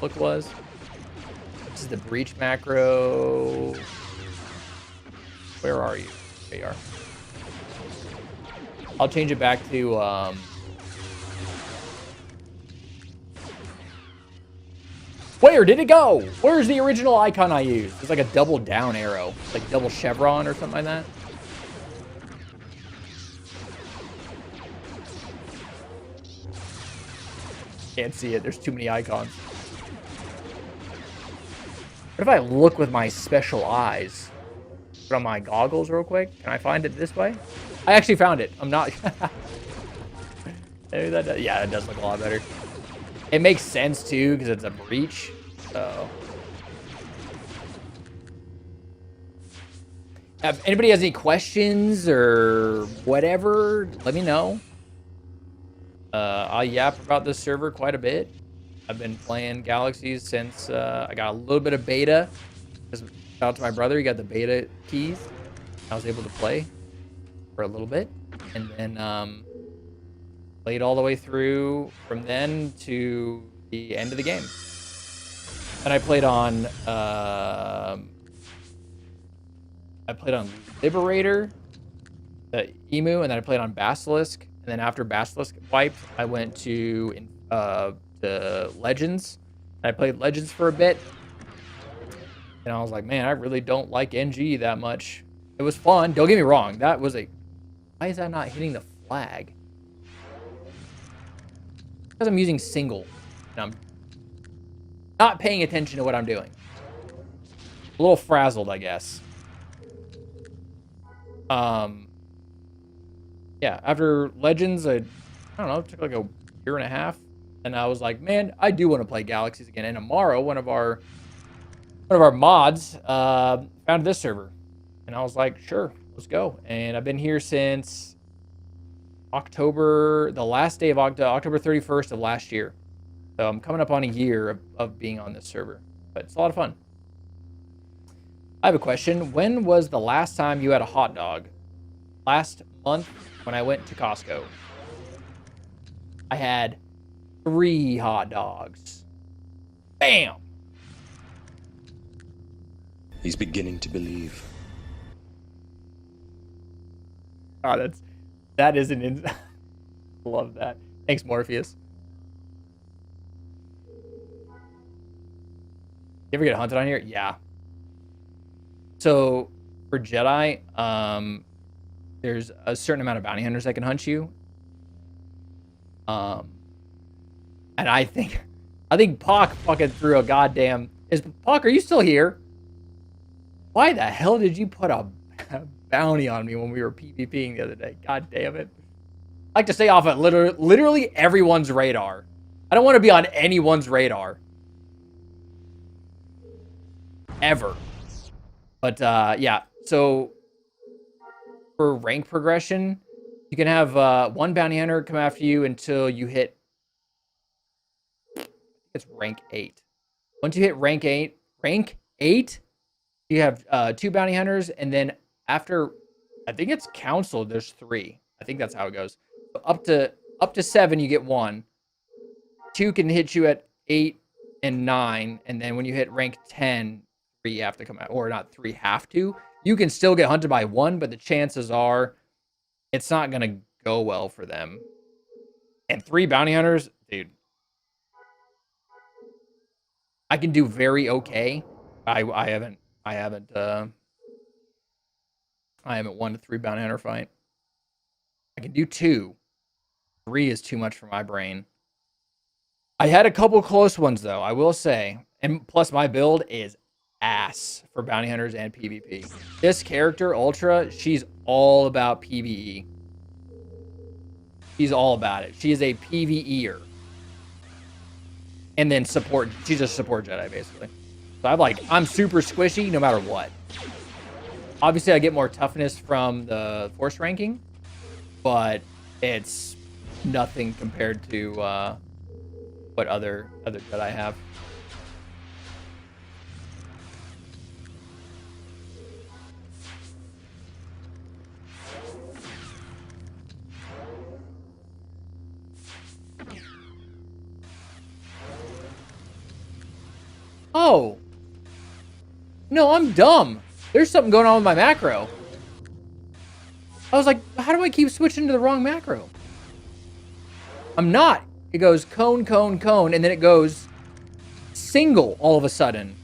look was. This is the breach macro. Where are you? There you are. I'll change it back to where did it go? Where's the original icon I used? It's like a double down arrow. Like double chevron or something like that. Can't see it. There's too many icons. What if I look with my special eyes? Put on my goggles real quick. Can I find it this way? I actually found it. I'm not... Maybe that does... Yeah, that does look a lot better. It makes sense, too, because it's a breach. So... If anybody has any questions or whatever, let me know. I'll yap about this server quite a bit. I've been playing Galaxies since I got a little bit of beta. Shout out to my brother, he got the beta keys. I was able to play for a little bit, and then played all the way through from then to the end of the game. And I played on Liberator, the Emu, and then I played on Basilisk. And then after Basilisk wiped, I went to Legends. I played Legends for a bit. And I was like, man, I really don't like NG that much. It was fun. Don't get me wrong. That was a... Why is that not hitting the flag? Because I'm using single. And I'm not paying attention to what I'm doing. A little frazzled, I guess. Yeah, after Legends, I don't know, it took like a year and a half. And I was like, man, I do want to play Galaxies again. And tomorrow, one of our mods found this server. And I was like, sure, let's go. And I've been here since October, the last day of October 31st of last year. So I'm coming up on a year of being on this server. But it's a lot of fun. I have a question. When was the last time you had a hot dog? Last month when I went to Costco. I had 3 hot dogs. Bam! He's beginning to believe. Oh, that is an love that. Thanks, Morpheus. You ever get hunted on here? Yeah. So for Jedi, there's a certain amount of bounty hunters that can hunt you. And I think Pock fucking threw a goddamn. Pock, are you still here? Why the hell did you put a bounty on me when we were PvPing the other day? God damn it. I like to stay off of literally everyone's radar. I don't want to be on anyone's radar. Ever. But, yeah. So, for rank progression, you can have one bounty hunter come after you until you hit... It's rank 8. Once you hit rank 8, you have 2 bounty hunters, and then after... I think it's council, there's 3. I think that's how it goes. So up to 7, you get 1. 2 can hit you at 8 and 9, and then when you hit rank 10... 3 have to come out, or not 3 have to. You can still get hunted by 1, but the chances are it's not gonna go well for them. And 3 bounty hunters, dude. I can do very okay. I haven't won a 3 bounty hunter fight. I can do 2. 3 is too much for my brain. I had a couple close ones though, I will say. And plus my build is ass for bounty hunters and PvP. This character, Ultra, she's all about PvE. She's all about it. She is a PvEer. And then support. She's a support Jedi, basically. So I'm super squishy no matter what. Obviously, I get more toughness from the Force ranking, but it's nothing compared to what other Jedi have. Oh. No, I'm dumb. There's something going on with my macro. I was like, how do I keep switching to the wrong macro? I'm not. It goes cone, cone, cone, and then it goes single all of a sudden.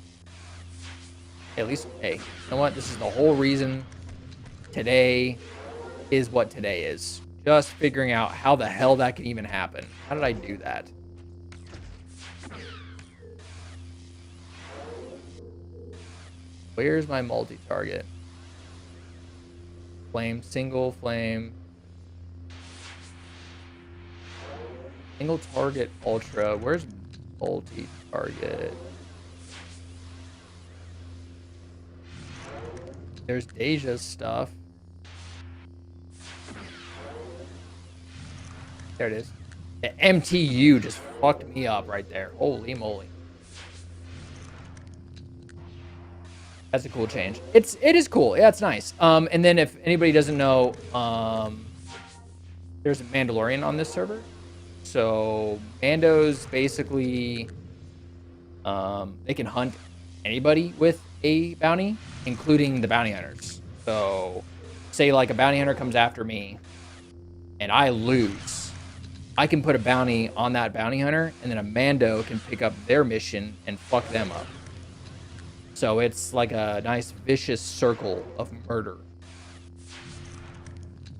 Hey, at least, hey, you know what? This is the whole reason today is what today is. Just figuring out how the hell that can even happen. How did I do that? Where's my multi-target? Flame, single flame. Single target ultra. Where's multi-target? There's Deja's stuff. There it is. The MTU just fucked me up right there. Holy moly. That's a cool change. It is cool. Yeah, it's nice. And then if anybody doesn't know, there's a Mandalorian on this server. So Mando's basically, they can hunt anybody with a bounty, including the bounty hunters. So say like a bounty hunter comes after me and I lose. I can put a bounty on that bounty hunter and then a Mando can pick up their mission and fuck them up. So it's like a nice vicious circle of murder.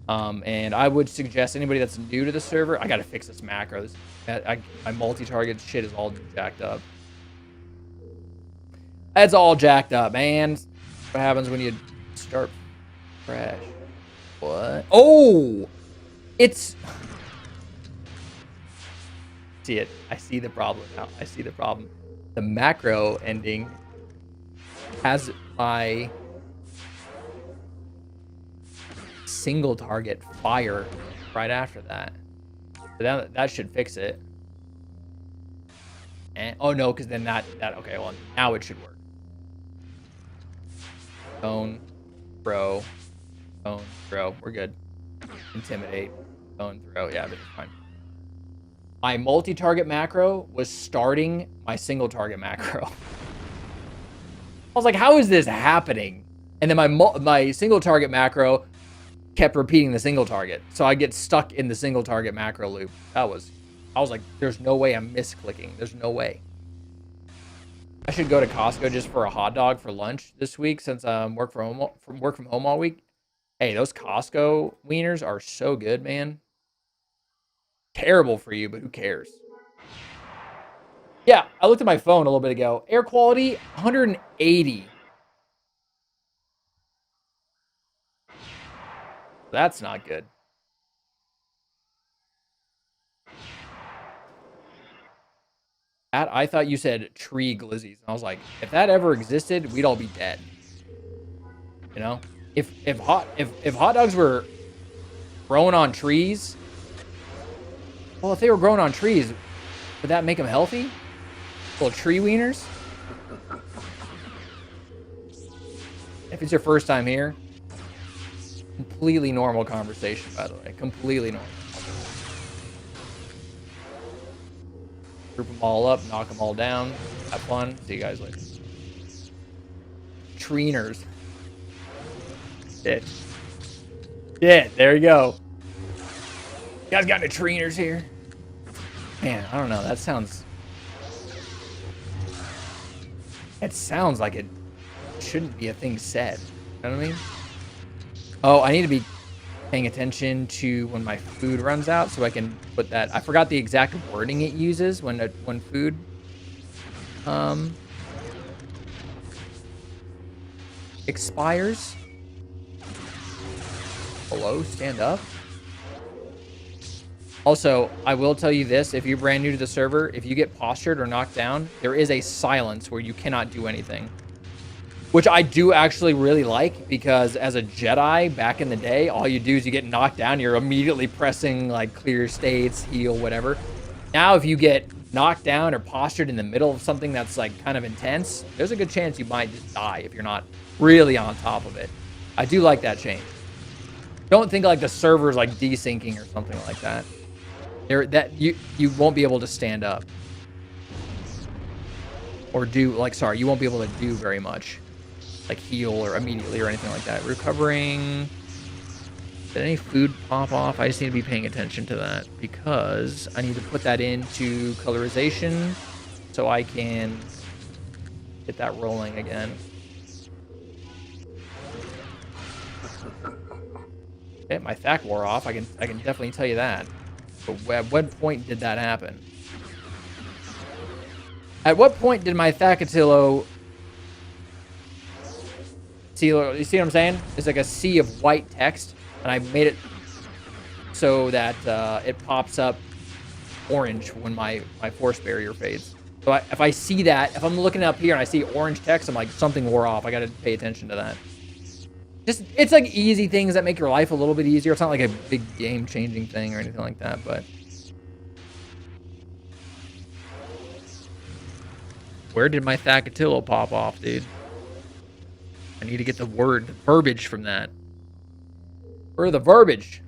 And I would suggest anybody that's new to the server, I gotta fix this macro. My multi-target shit is all jacked up. That's all jacked up, man. What happens when you start fresh? What? Oh! It's... See it. I see the problem now. I see the problem. The macro ending has my single target fire right after that. So that should fix it. And oh no, because then that okay, well now it should work. Phone, throw, phone, throw. We're good. Intimidate, phone, throw. Yeah, but it's fine. My multi-target macro was starting my single target macro. I was like, how is this happening? And then my single target macro kept repeating the single target. So I get stuck in the single target macro loop. I was like, there's no way I'm misclicking. There's no way. I should go to Costco just for a hot dog for lunch this week since work from home all week. Hey, those Costco wieners are so good, man. Terrible for you, but who cares? Yeah, I looked at my phone a little bit ago. Air quality 180. That's not good. I thought you said tree glizzies. And I was like, if that ever existed, we'd all be dead. You know? If hot dogs were growing on trees, well, if they were growing on trees, would that make them healthy? Little tree wieners? If it's your first time here, completely normal conversation, by the way. Completely normal. Group them all up, knock them all down. Have fun. See you guys later. Treeners. Shit. Shit, there you go. You guys got any treeners here? Man, I don't know. That sounds... It sounds like it shouldn't be a thing said. You know what I mean? Oh, I need to be paying attention to when my food runs out so I can put that. I forgot the exact wording it uses when food expires. Hello, stand up. Also, I will tell you this, if you're brand new to the server, if you get postured or knocked down, there is a silence where you cannot do anything. Which I do actually really like, because as a Jedi back in the day, all you do is you get knocked down, you're immediately pressing like clear states, heal, whatever. Now, if you get knocked down or postured in the middle of something that's like kind of intense, there's a good chance you might just die if you're not really on top of it. I do like that change. Don't think like the server's like desyncing or something like that. You won't be able to stand up. Or do, like, sorry, you won't be able to do very much. Like heal or immediately or anything like that. Recovering. Did any food pop off? I just need to be paying attention to that because I need to put that into colorization so I can get that rolling again. Okay, my THAC wore off. I can definitely tell you that. But at what point did that happen? At what point did my Thakatillo... See, you see what I'm saying? It's like a sea of white text, and I made it so that it pops up orange when my force barrier fades. So if I see that, if I'm looking up here and I see orange text, I'm like, something wore off. I got to pay attention to that. Just, it's like easy things that make your life a little bit easier. It's not like a big game-changing thing or anything like that, but... Where did my Thakatillo pop off, dude? I need to get the verbiage from that. Where are the verbiage?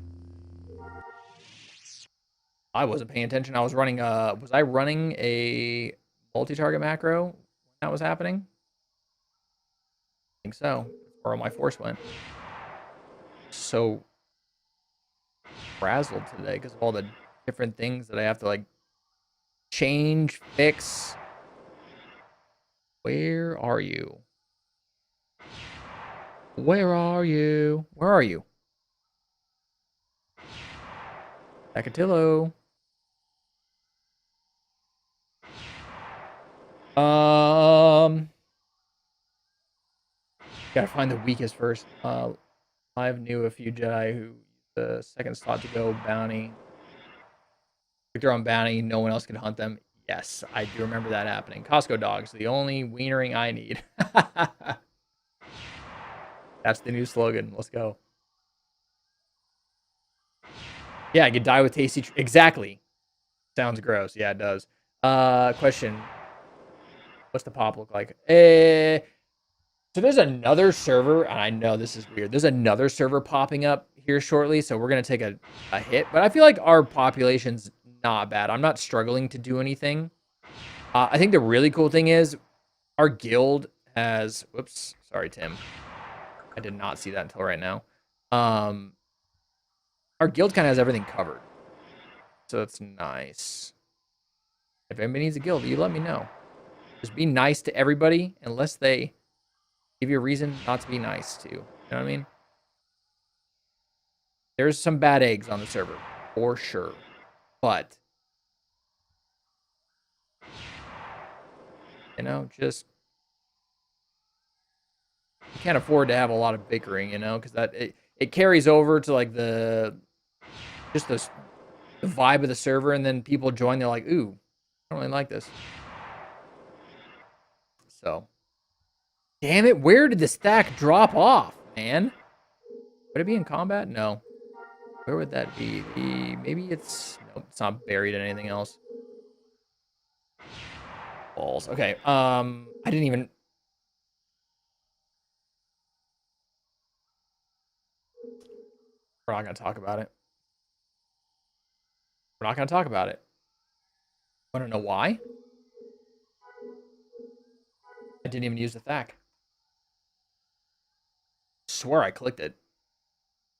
I wasn't paying attention. I was running, was I running a multi-target macro when that was happening? I think so. That's where all my force went. So frazzled today because of all the different things that I have to, like, change, fix. Where are you? Where are you? Where are you? Thakatillo. Gotta find the weakest first. I've knew a few Jedi who the second slot to go bounty. If they're on bounty, no one else can hunt them. Yes, I do remember that happening. Costco dogs, the only wienering I need. That's the new slogan. Let's go. Yeah, I could die with tasty. Exactly. Sounds gross. Yeah, it does. Question. What's the pop look like? So there's another server, and I know this is weird. There's another server popping up here shortly, so we're gonna take a hit. But I feel like our population's not bad. I'm not struggling to do anything. I think the really cool thing is our guild has. Whoops, sorry, Tim. I did not see that until right now. Our guild kind of has everything covered, so that's nice. If anybody needs a guild, you let me know. Just be nice to everybody, unless they give you a reason not to be nice to. You know what I mean? There's some bad eggs on the server, for sure. But, you know, just... You can't afford to have a lot of bickering, you know? Because that it carries over to, like, the vibe of the server, and then people join, they're like, ooh, I don't really like this. So... Damn it, where did the stack drop off, man? Would it be in combat? No. Where would that be? Maybe it's... Nope, it's not buried in anything else. Balls. Okay, I didn't even... We're not going to talk about it. We're not going to talk about it. I don't know why. I didn't even use the THAC. Swear I clicked it.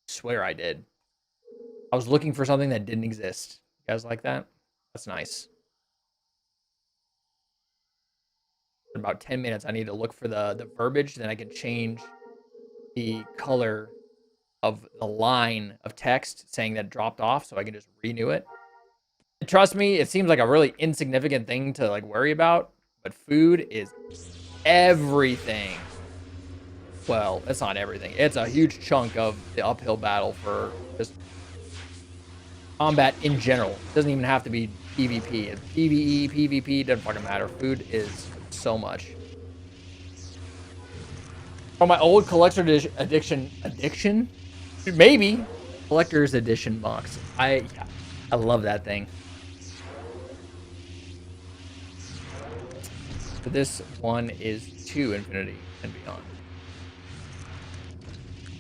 Swear I did. I was looking for something that didn't exist. You guys like that? That's nice. In about 10 minutes, I need to look for the verbiage, then I can change the color of the line of text saying that it dropped off, so I can just renew it. Trust me, it seems like a really insignificant thing to like worry about, but food is everything. Well, it's not everything. It's a huge chunk of the uphill battle for just combat in general. It doesn't even have to be PvP. It's PvE, PvP, doesn't fucking matter. Food is so much. From my old collector addiction? Maybe. Collector's edition box. I love that thing. But this one is to infinity and beyond.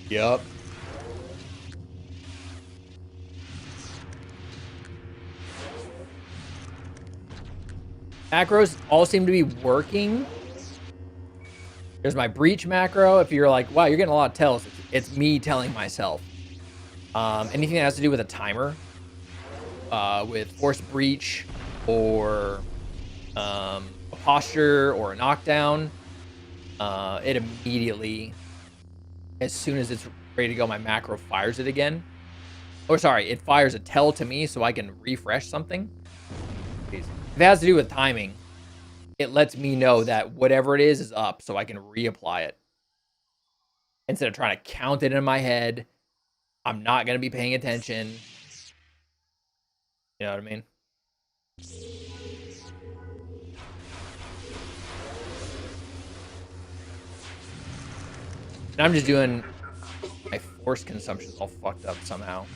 Yup. Macros all seem to be working. There's my breach macro. If you're like, wow, you're getting a lot of tells, it's me telling myself. Anything that has to do with a timer, with force breach or a posture or a knockdown, it immediately, as soon as it's ready to go, my macro fires it again. Or sorry, it fires a tell to me so I can refresh something. If it has to do with timing, it lets me know that whatever it is up so I can reapply it. Instead of trying to count it in my head, I'm not going to be paying attention. You know what I mean? And I'm just doing my force consumption's all fucked up somehow.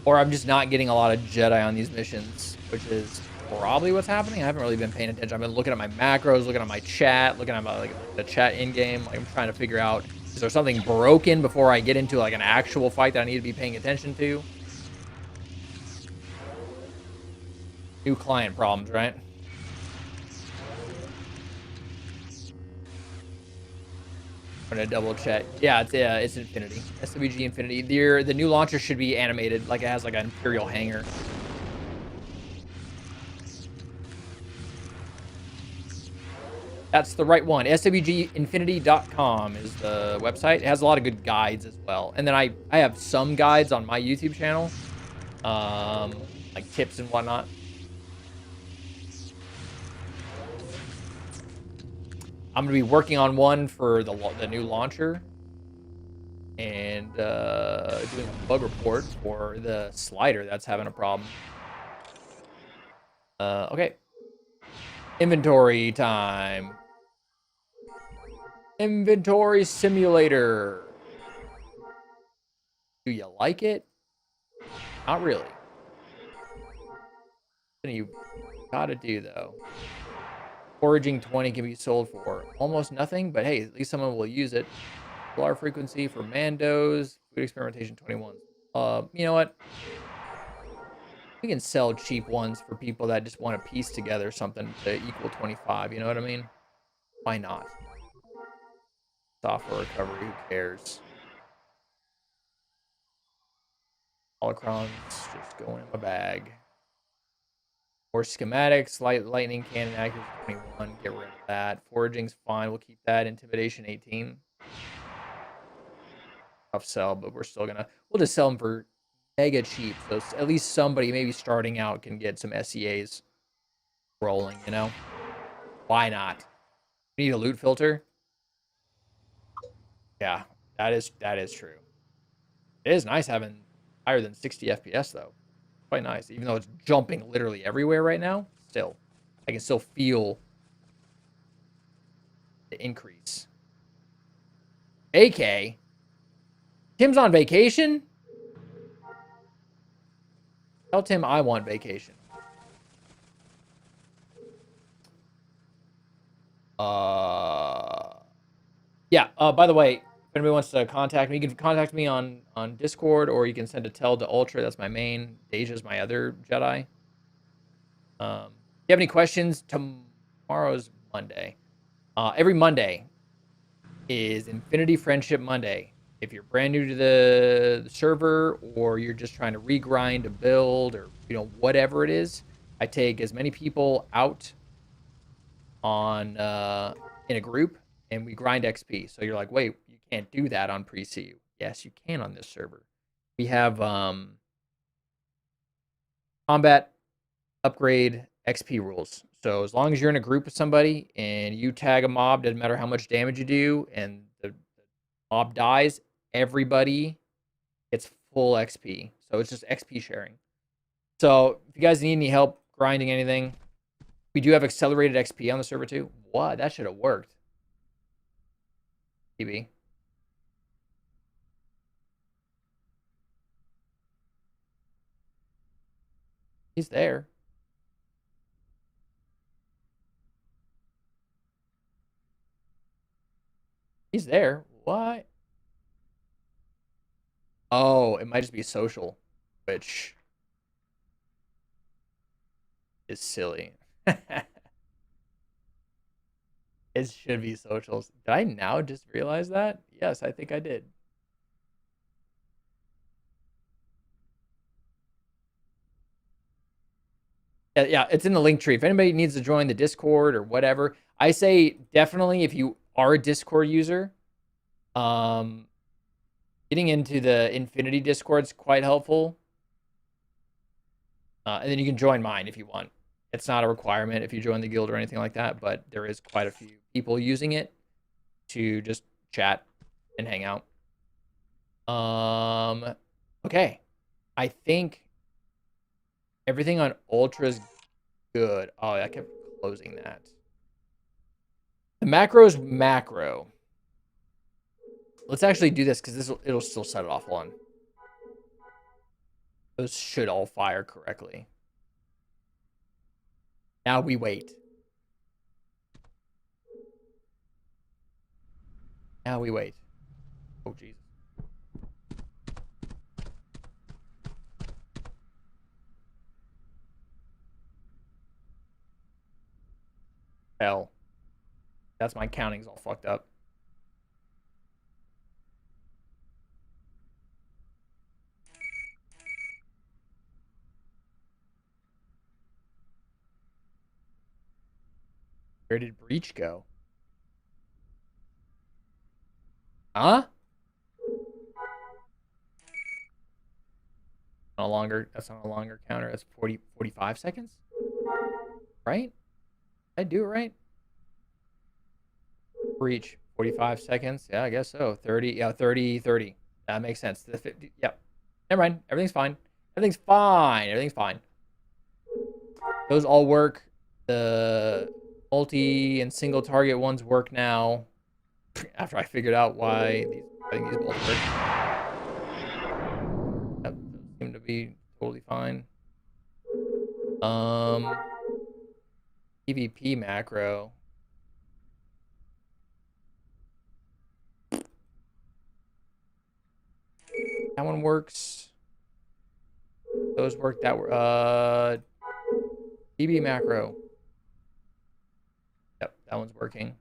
Or I'm just not getting a lot of Jedi on these missions, which is probably what's happening. I haven't really been paying attention. I've been looking at my macros, looking at my chat, looking at my like the chat in game. Like I'm trying to figure out, is there something broken before I get into like an actual fight that I need to be paying attention to? New client problems, right? I'm gonna double check. Yeah, it's Infinity. SWG Infinity. The new launcher should be animated, like it has like an Imperial hanger. That's the right one. swginfinity.com is the website. It has a lot of good guides as well. And then I have some guides on my YouTube channel, like tips and whatnot. I'm gonna be working on one for the new launcher and doing a bug report for the slider that's having a problem. Okay. Inventory time. Inventory simulator. Do you like it? Not really. What you gotta do though. Foraging 20 can be sold for almost nothing, but hey, at least someone will use it. Solar frequency for Mandos. Food experimentation 21. You know what? We can sell cheap ones for people that just want to piece together something to equal 25. You know what I mean? Why not? Software recovery, who cares? Holocrons just going in my bag. More schematics, lightning cannon, accuracy 21. Get rid of that. Foraging's fine. We'll keep that. Intimidation 18. Tough sell, but we'll just sell them for mega cheap. So at least somebody maybe starting out can get some SEAs rolling, you know? Why not? We need a loot filter. Yeah, that is true. It is nice having higher than 60 FPS though. Quite nice, even though it's jumping literally everywhere right now. Still, I can still feel the increase. AK. Tim's on vacation. Tell Tim I want vacation. Yeah. By the way, if anybody wants to contact me, you can contact me on Discord, or you can send a tell to Ultra. That's my main. Deja's my other Jedi. If you have any questions, tomorrow's Monday. Every Monday is Infinity Friendship Monday. If you're brand new to the server, or you're just trying to regrind a build, or whatever it is, I take as many people out on in a group, and we grind XP. So you're like, wait, you can't do that on pre-CU. Yes, you can on this server. We have combat upgrade XP rules. So as long as you're in a group with somebody and you tag a mob, doesn't matter how much damage you do, and the mob dies, everybody gets full XP. So it's just XP sharing. So if you guys need any help grinding anything, we do have accelerated XP on the server too. What? That should have worked. TB. He's there. He's there. What? Oh, it might just be social, which is silly. It should be socials. Did I now just realize that? Yes, I think I did. Yeah, it's in the link tree. If anybody needs to join the Discord or whatever, I say definitely if you are a Discord user, getting into the Infinity Discord is quite helpful. And then you can join mine if you want. It's not a requirement if you join the guild or anything like that, but there is quite a few people using it to just chat and hang out. Okay. I think everything on Ultra's good. Oh, I kept closing that. The macro's macro. Let's actually do this because it'll still set it off one. Those should all fire correctly. Now we wait. Now we wait. Oh, Jesus. Hell. That's my counting's all fucked up. Where did Breach go? Huh? No longer. That's not a longer counter. That's 45 seconds. Right? Did I do it right? For each 45 seconds. Yeah, I guess so. 30. Yeah, 30, 30. That makes sense. The 50. Yep. Never mind. Everything's fine. Everything's fine. Everything's fine. Those all work. The multi and single target ones work now. After I figured out why I think these both work. Yep, those seem to be totally fine. PvP macro. That one works. Those work. That were PB macro. Yep, that one's working.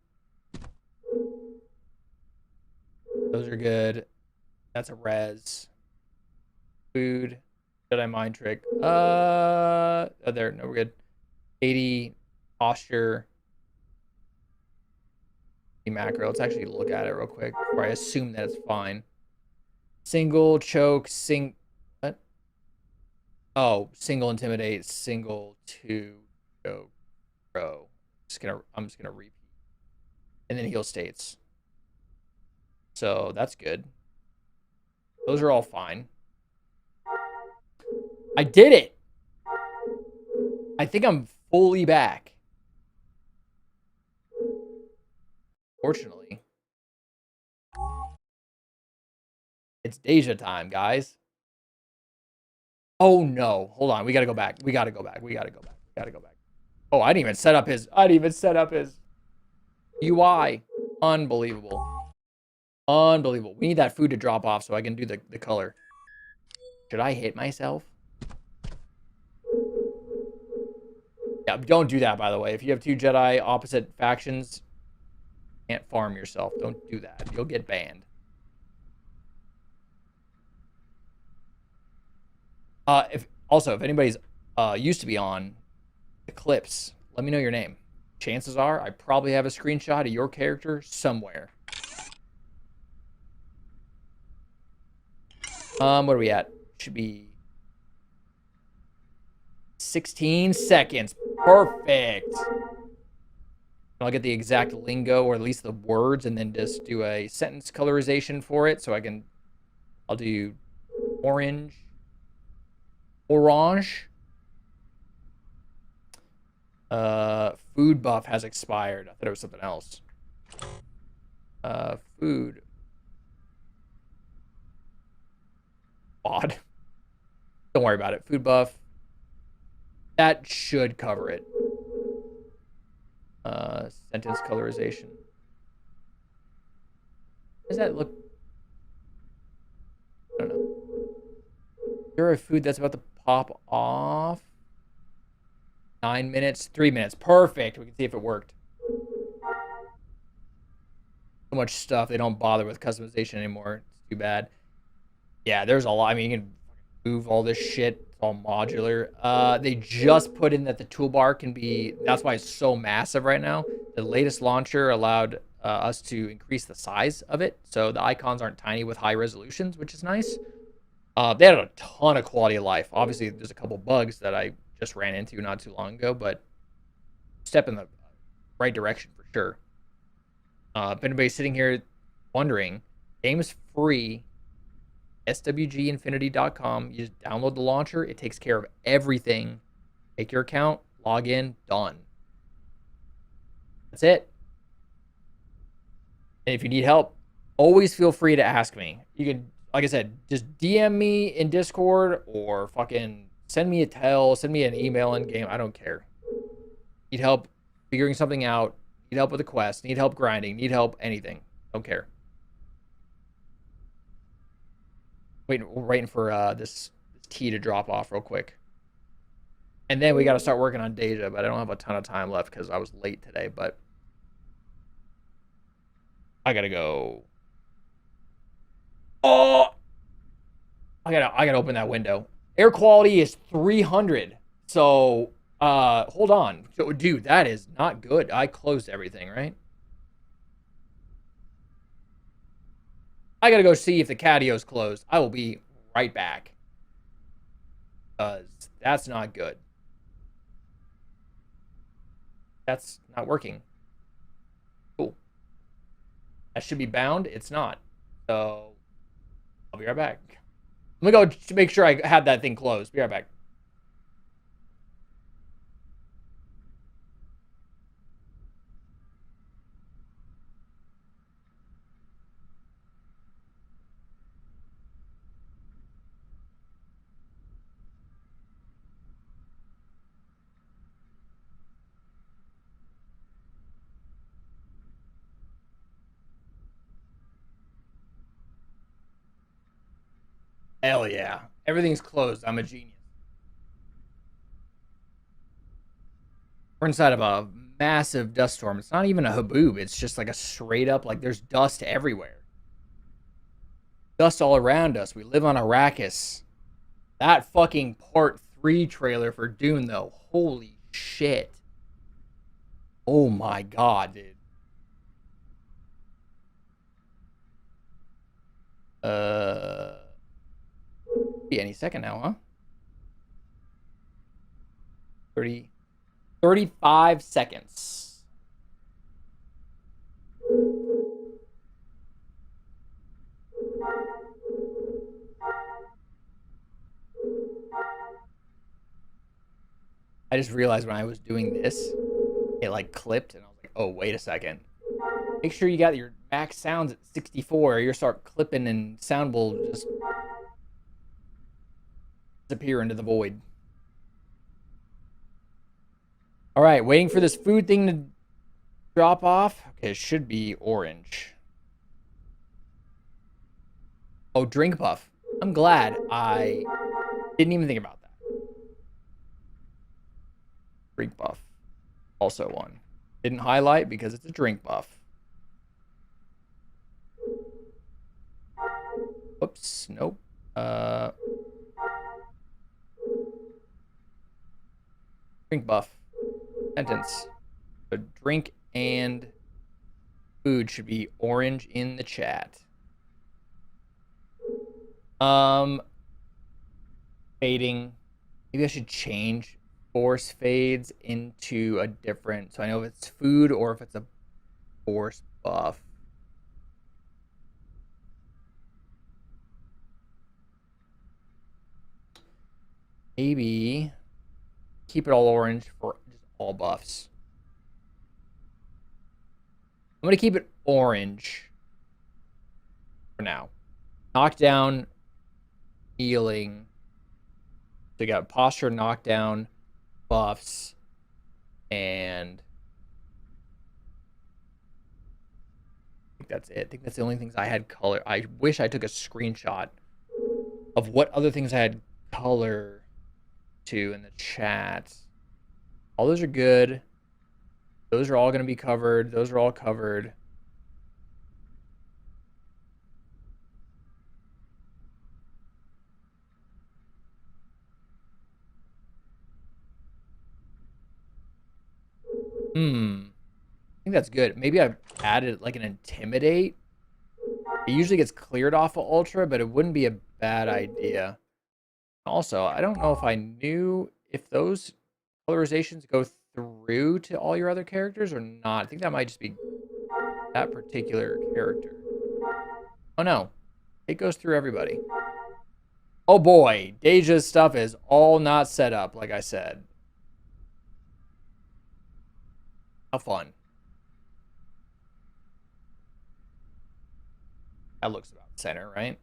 Those are good. That's a res. Food. Jedi mind trick. Oh, there. No, we're good. 80 posture. Macro. Let's actually look at it real quick before I assume that it's fine. Single choke. What? Oh, single intimidate. Single two choke. Bro. I'm just gonna repeat. And then heal states. So that's good. Those are all fine. I did it. I think I'm fully back. Fortunately. It's Deja time, guys. Oh no. Hold on. We gotta go back. We gotta go back. Oh, I didn't even set up his UI. Unbelievable. Unbelievable. We need that food to drop off so I can do the color. Should I hit myself? Yeah, don't do that, by the way. If you have two Jedi opposite factions, can't farm yourself. Don't do that. You'll get banned. If anybody's used to be on Eclipse, let me know your name. Chances are I probably have a screenshot of your character somewhere. What are we at? Should be 16 seconds. Perfect. I'll get the exact lingo, or at least the words, and then just do a sentence colorization for it. So I'll do orange. Food buff has expired. I thought it was something else. Food. Odd. Don't worry about it. Food buff. That should cover it. Sentence colorization. Does that look? I don't know. Is there a food that's about to pop off? 9 minutes, 3 minutes. Perfect. We can see if it worked. So much stuff. They don't bother with customization anymore. It's too bad. Yeah, there's a lot. I mean, you can move all this shit. It's all modular. They just put in that the toolbar can be. That's why it's so massive right now. The latest launcher allowed us to increase the size of it, so the icons aren't tiny with high resolutions, which is nice. They had a ton of quality of life. Obviously, there's a couple bugs that I just ran into not too long ago, but step in the right direction for sure. If anybody's sitting here wondering, game is free. swginfinity.com. You just download the launcher. It takes care of everything. Make your account, log in, done. That's it. And if you need help, always feel free to ask me. You can, like I said, just DM me in Discord or fucking send me an email in game. I don't care. Need help figuring something out, need help with a quest, need help grinding, need help anything. Don't care. We're waiting for this tea to drop off real quick. And then we got to start working on Deja, but I don't have a ton of time left because I was late today, but I gotta go. Oh, I gotta open that window. Air quality is 300. So, hold on. So, dude, that is not good. I closed everything, right? I gotta go see if the catio's closed. I will be right back. Because that's not good. That's not working. Cool. That should be bound. It's not. So I'll be right back. Let me go to make sure I had that thing closed. Be right back. Hell yeah. Everything's closed. I'm a genius. We're inside of a massive dust storm. It's not even a haboob. It's just like a straight up, like there's dust everywhere. Dust all around us. We live on Arrakis. That fucking part 3 trailer for Dune, though. Holy shit. Oh my god, dude. Be any second now, huh? 30, 35 seconds. I just realized when I was doing this, it like clipped, and I was like, oh, wait a second. Make sure you got your max sounds at 64, or you'll start clipping and sound will just disappear into the void. All right, waiting for this food thing to drop off. Okay, it should be orange. Oh, drink buff. I'm glad I didn't even think about that. Drink buff. Also one. Didn't highlight because it's a drink buff. Oops, nope. Drink buff. Sentence. So drink and food should be orange in the chat. Fading. Maybe I should change force fades into a different, so I know if it's food or if it's a force buff. Maybe keep it all orange for just all buffs. I'm gonna keep it orange for now. Knockdown, healing. So you got posture, knockdown, buffs, and I think that's it. I think that's the only things I had color. I wish I took a screenshot of what other things I had color to in the chat. All those are good. Those are all going to be covered. Those are all covered. I think that's good. Maybe I've added like an intimidate. It usually gets cleared off of Ultra, but it wouldn't be a bad idea. Also, I don't know if I knew if those colorizations go through to all your other characters or not. I think that might just be that particular character. Oh no, it goes through everybody. Oh boy, Deja's stuff is all not set up, like I said. How fun. That looks about center, right?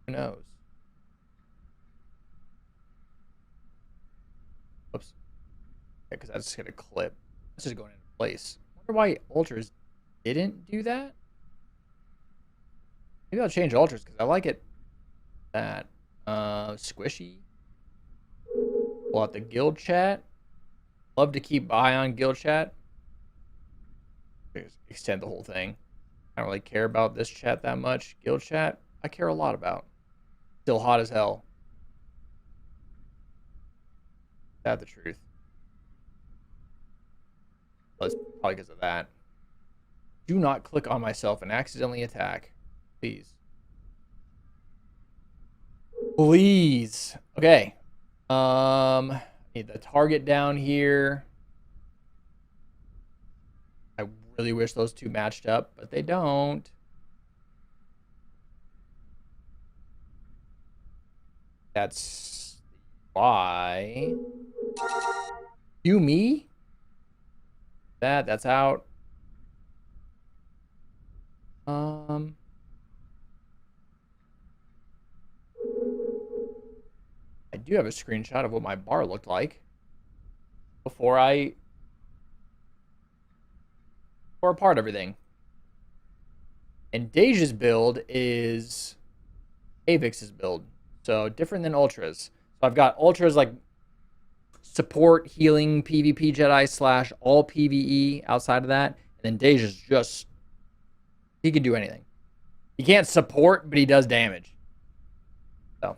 Who knows? Oops. Yeah, because that's just gonna clip. That's just going into place. I wonder why Ultras didn't do that. Maybe I'll change Ultras because I like it. That squishy. Pull out the guild chat. Love to keep eye on guild chat. Extend the whole thing. I don't really care about this chat that much. Guild chat, I care a lot about. Still hot as hell. That's the truth. Well, it's probably because of that. Do not click on myself and accidentally attack. Please. Please. Okay. Need the target down here. I really wish those two matched up, but they don't. That's why. You, me? That's out. I do have a screenshot of what my bar looked like before I tore apart everything. And Deja's build is Avix's build. So different than Ultra's. So I've got Ultra's like support, healing, PvP Jedi / all PvE outside of that. And then Deja's just, he can do anything. He can't support, but he does damage. So.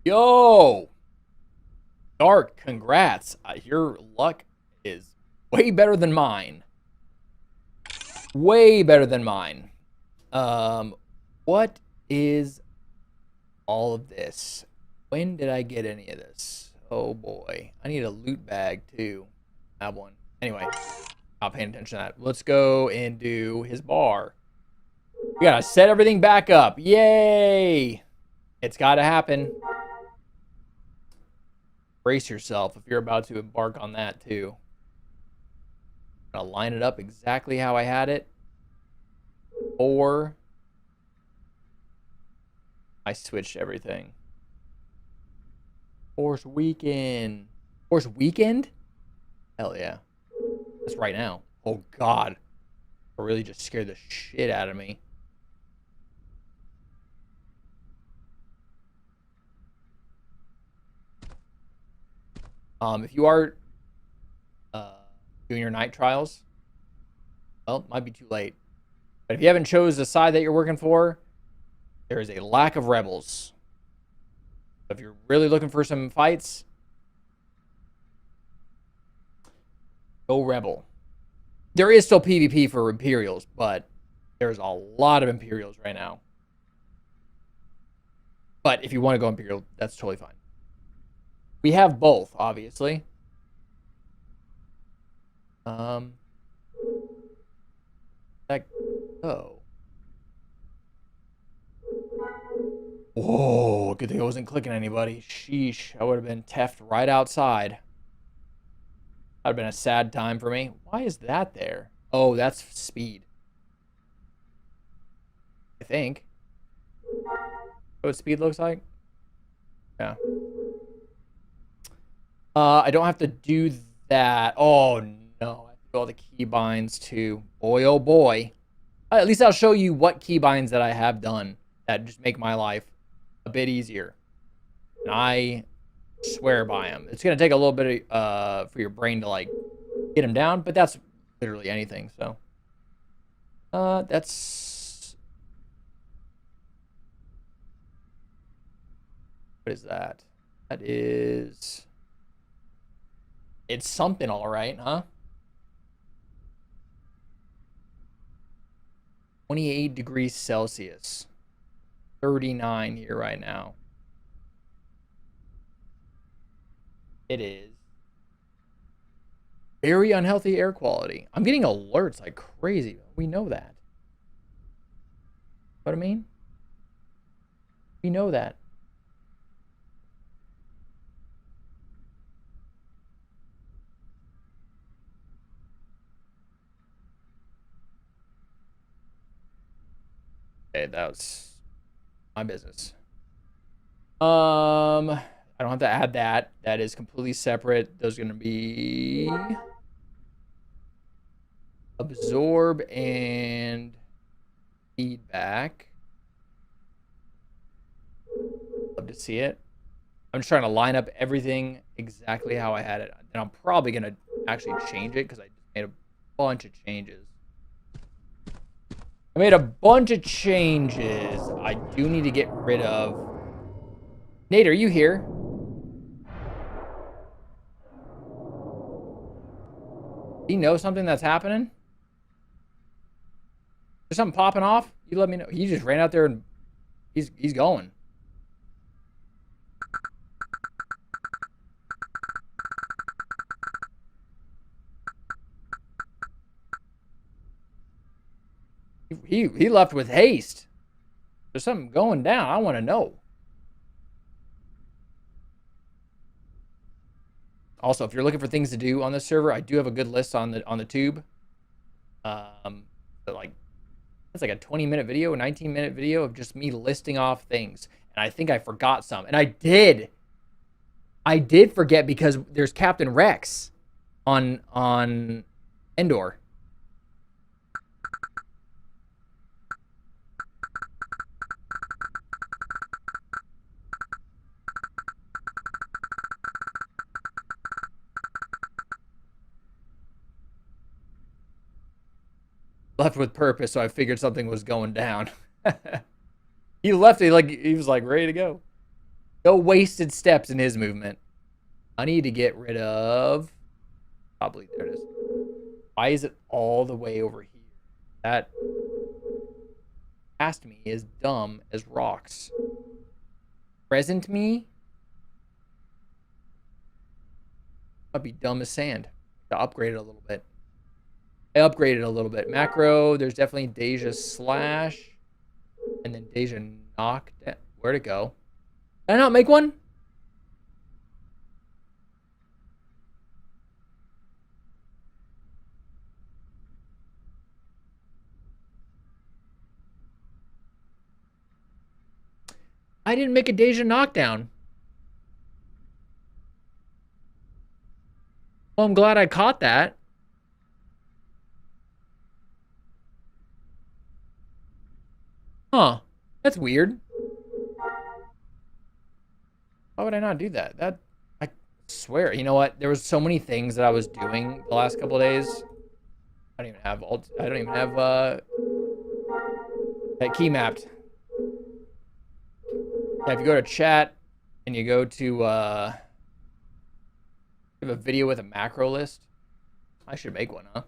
Yo! Dark, congrats. Your luck is way better than mine. Way better than mine. What is all of this? When did I get any of this? Oh boy. I need a loot bag too. Have one. Anyway, not paying attention to that. Let's go and do his bar. We gotta set everything back up. Yay! It's gotta happen. Brace yourself if you're about to embark on that too. I'm gonna line it up exactly how I had it. Or I switched everything. Force Weekend. Force Weekend? Hell yeah. That's right now. Oh god. It really just scared the shit out of me. If you are doing your night trials, well, it might be too late. But if you haven't chose the side that you're working for, there is a lack of rebels. If you're really looking for some fights, go rebel. There is still PvP for Imperials, but there's a lot of Imperials right now. But if you want to go Imperial, that's totally fine. We have both, obviously. Oh. Whoa, good thing I wasn't clicking anybody. Sheesh, I would have been teffed right outside. That would have been a sad time for me. Why is that there? Oh, that's speed. I think. What speed looks like? Yeah. I don't have to do that. Oh, no. I have to do all the keybinds too. Boy, oh boy. At least I'll show you what keybinds that I have done that just make my life a bit easier. And I swear by them. It's going to take a little bit for your brain to, like, get them down, but that's literally anything, so. That's... What is that? That is... It's something all right, huh? 28 degrees Celsius. 39 here right now. It is very unhealthy air quality. I'm getting alerts like crazy. We know that. What I mean? We know that. Okay, that was my business. I don't have to add that. That is completely separate. Those are going to be absorb and feedback. Love to see it. I'm just trying to line up everything exactly how I had it. And I'm probably going to actually change it because I just made a bunch of changes. I do need to get rid of Nate, are you here? Do you know something that's happening? There's something popping off? You let me know. He just ran out there and he's going. He left with haste. There's something going down. I want to know. Also, if you're looking for things to do on this server, I do have a good list on the tube. But like it's like a 20-minute video, a 19-minute video of just me listing off things. And I think I forgot some. And I did. I did forget because there's Captain Rex on Endor. Left with purpose, so I figured something was going down. He left it like he was like ready to go. No wasted steps in his movement. I need to get rid of. Probably there it is. Why is it all the way over here? That past me is dumb as rocks. Present me might be dumb as sand. To upgrade it a little bit. I upgraded a little bit. Macro, there's definitely Deja Slash. And then Deja Knockdown. Where'd it go? Did I not make one? I didn't make a Deja Knockdown. Well, I'm glad I caught that. Huh. That's weird. Why would I not do that? I swear. You know what? There was so many things that I was doing the last couple of days. I don't even have that key mapped. Yeah, if you go to chat and you go to you have a video with a macro list. I should make one, huh?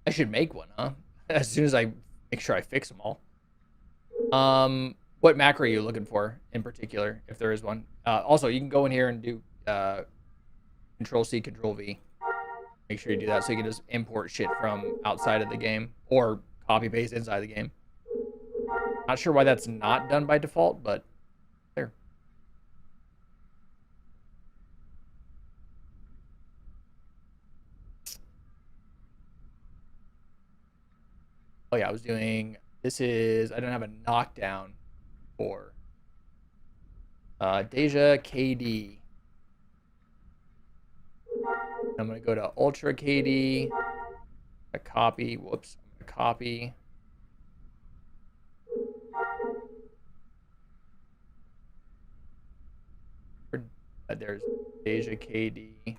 I should make one, huh? As soon as I make sure I fix them all. What macro are you looking for in particular, if there is one? Also, you can go in here and do Control C, Control V. Make sure you do that so you can just import shit from outside of the game or copy paste inside the game. Not sure why that's not done by default, but there. Oh yeah, I was doing, this is, I don't have a knockdown for Deja KD. I'm gonna go to Ultra KD, a copy, whoops, I'm gonna copy. There's Deja KD.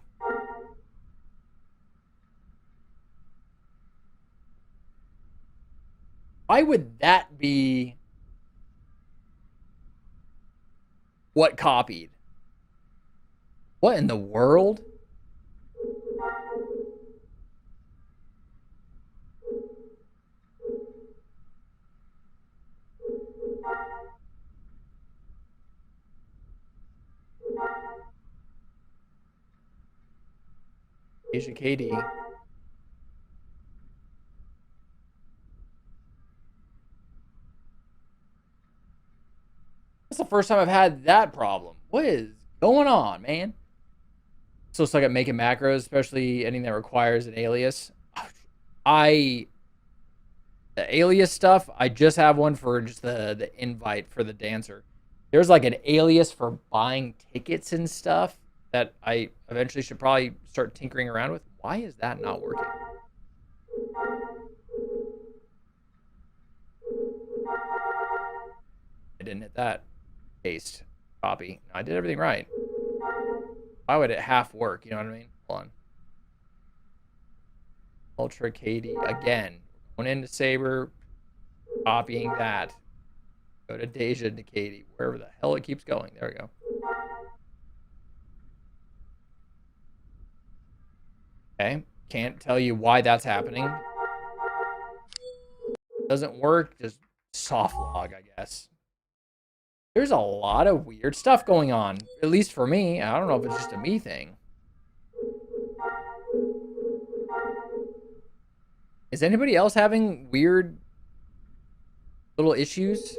Why would that be what copied? What in the world? Deja KD. That's the first time I've had that problem. What is going on, man? So it's like I'm making macros, especially anything that requires an alias. The alias stuff, I just have one for just the invite for the dancer. There's like an alias for buying tickets and stuff that I eventually should probably start tinkering around with. Why is that not working? I didn't hit that. Paste. Copy. No, I did everything right. Why would it half work? You know what I mean? Hold on. Ultra KD again. Going into Saber. Copying that. Go to Deja to Katie, wherever the hell it keeps going. There we go. Okay. Can't tell you why that's happening. Doesn't work. Just soft log, I guess. There's a lot of weird stuff going on. At least for me. I don't know if it's just a me thing. Is anybody else having weird little issues?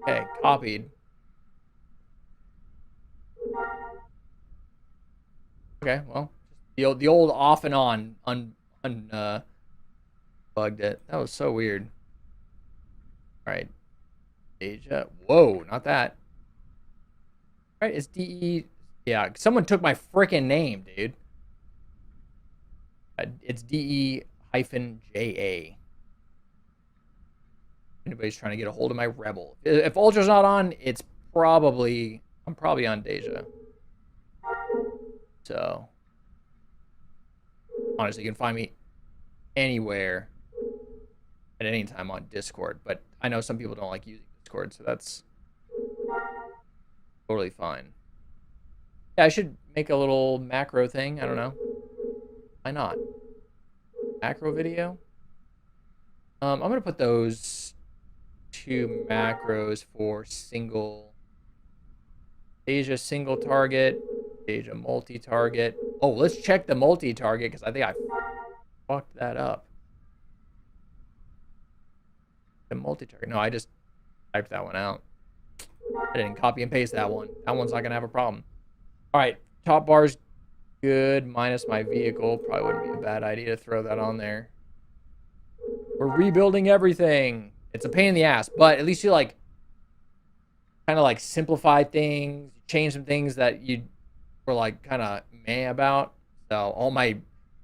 Okay, copied. Okay, well, the old off and on bugged it. That was so weird. All right, Deja. Whoa, not that. All right, it's DE. Yeah, someone took my freaking name, dude. It's DE-JA. Anybody's trying to get a hold of my rebel. If Ultra's not on, it's probably I'm probably on Deja. So honestly, you can find me anywhere at any time on Discord, but I know some people don't like using Discord, so that's totally fine. Yeah, I should make a little macro thing. I don't know. Why not? Macro video? I'm gonna put those two macros for single Deja single target, Deja multi-target. Oh, let's check the multi-target because I think I fucked that up. The multi-target. No, I just typed that one out. I didn't copy and paste that one. That one's not gonna have a problem. All right, top bar's good minus my vehicle. Probably wouldn't be a bad idea to throw that on there. We're rebuilding everything. It's a pain in the ass, but at least you like kind of like simplify things, change some things that you were like kind of meh about. So all my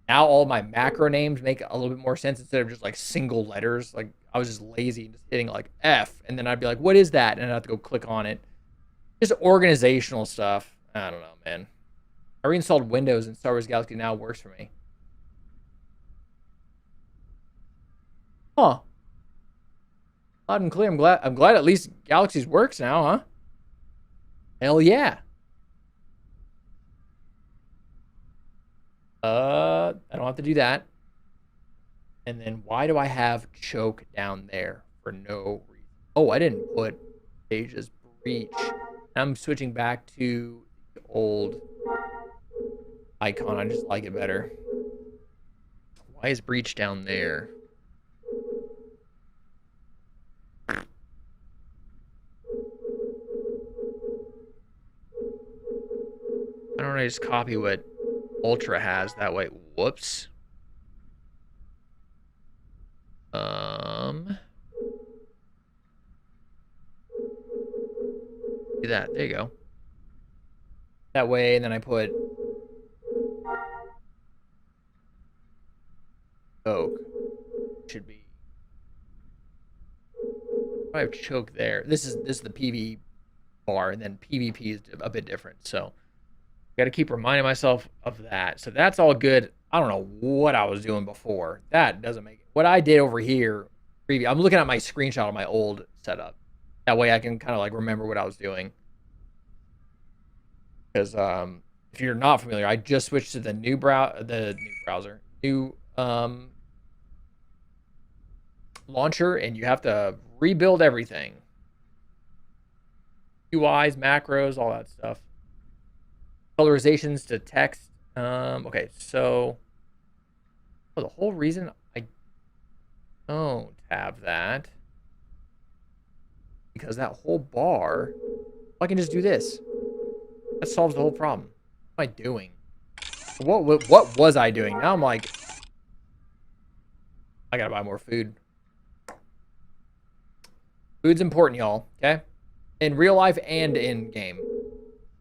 macro names make a little bit more sense instead of just like single letters. Like I was just lazy, just hitting like F, and then I'd be like, "What is that?" And I'd have to go click on it. Just organizational stuff. I don't know, man. I reinstalled Windows and Star Wars Galaxy now works for me. Huh. Loud and clear. I'm glad at least Galaxies works now, huh? Hell yeah. I don't have to do that. And then why do I have choke down there for no reason? Oh, I didn't put Deja's breach. I'm switching back to the old icon. I just like it better. Why is breach down there? Why don't I just copy what Ultra has that way? Whoops. Do that. There you go. That way, and then I put choke. Should be. I have choke there. This is the PV bar, and then PvP is a bit different. So got to keep reminding myself of that. So that's all good. I don't know what I was doing before. That doesn't make it. What I did over here, I'm looking at my screenshot of my old setup. That way I can kind of like remember what I was doing. Because if you're not familiar, I just switched to the new browser, launcher, and you have to rebuild everything. UIs, macros, all that stuff. Colorizations to text. Okay, so the whole reason I don't have that because that whole bar, I can just do this. That solves the whole problem. What am I doing? What was I doing? Now I'm like, I gotta buy more food. Food's important, y'all. Okay, in real life and in game.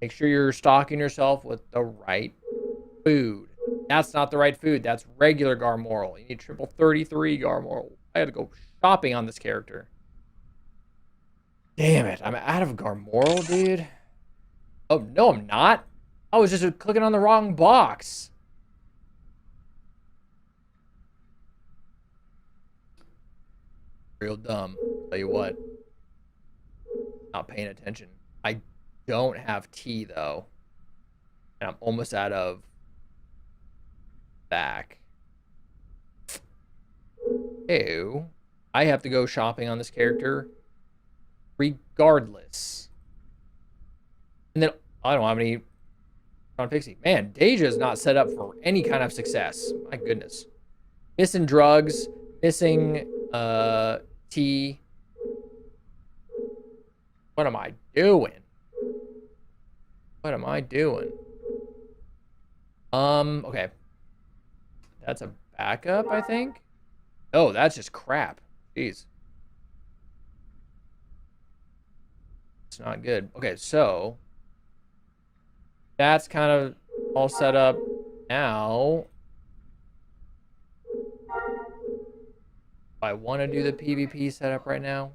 Make sure you're stocking yourself with the right food. That's not the right food. That's regular Garmoral. You need triple 33 Garmoral. I gotta go shopping on this character. Damn it. I'm out of Garmoral, dude. Oh, no, I'm not. I was just clicking on the wrong box. Real dumb. Tell you what. Not paying attention. I don't have tea though. And I'm almost out of back. Ew. I have to go shopping on this character regardless. And then I don't have any on Pixie. Man, Deja's not set up for any kind of success. My goodness. Missing drugs, missing tea. What am I doing? What am I doing? Okay. That's a backup, I think. Oh, that's just crap. Jeez. It's not good. Okay, so that's kind of all set up now. I want to do the PvP setup right now.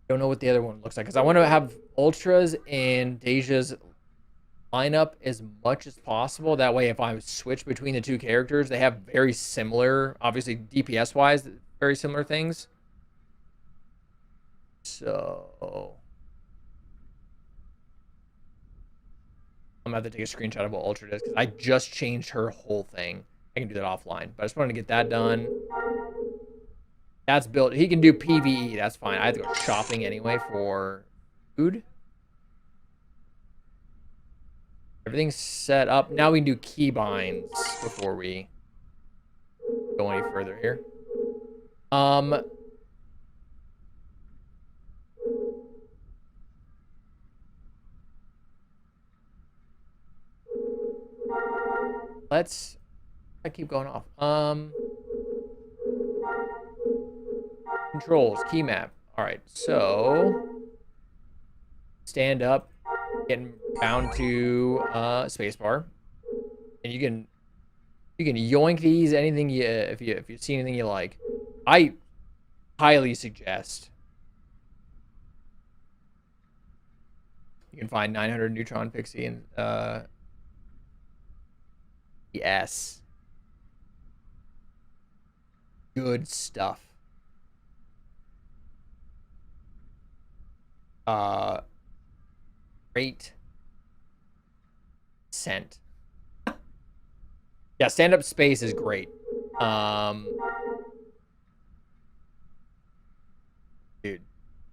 Don't know what the other one looks like because I want to have ultras in Deja's lineup as much as possible. That way, if I switch between the two characters, they have very similar, obviously DPS wise, very similar things. So I'm gonna have to take a screenshot of what Ultra does because I just changed her whole thing. I can do that offline, but I just wanted to get that done. That's built. He can do PvE. That's fine. I have to go shopping anyway for food. Everything's set up. Now we can do keybinds before we go any further here. I keep going off. Controls, key map. All right, so stand up, getting bound to spacebar, and you can yoink these anything you if you see anything you like. I highly suggest you can find 900 neutron pixie and yes, good stuff. Great scent. Yeah, stand up space is great. Dude,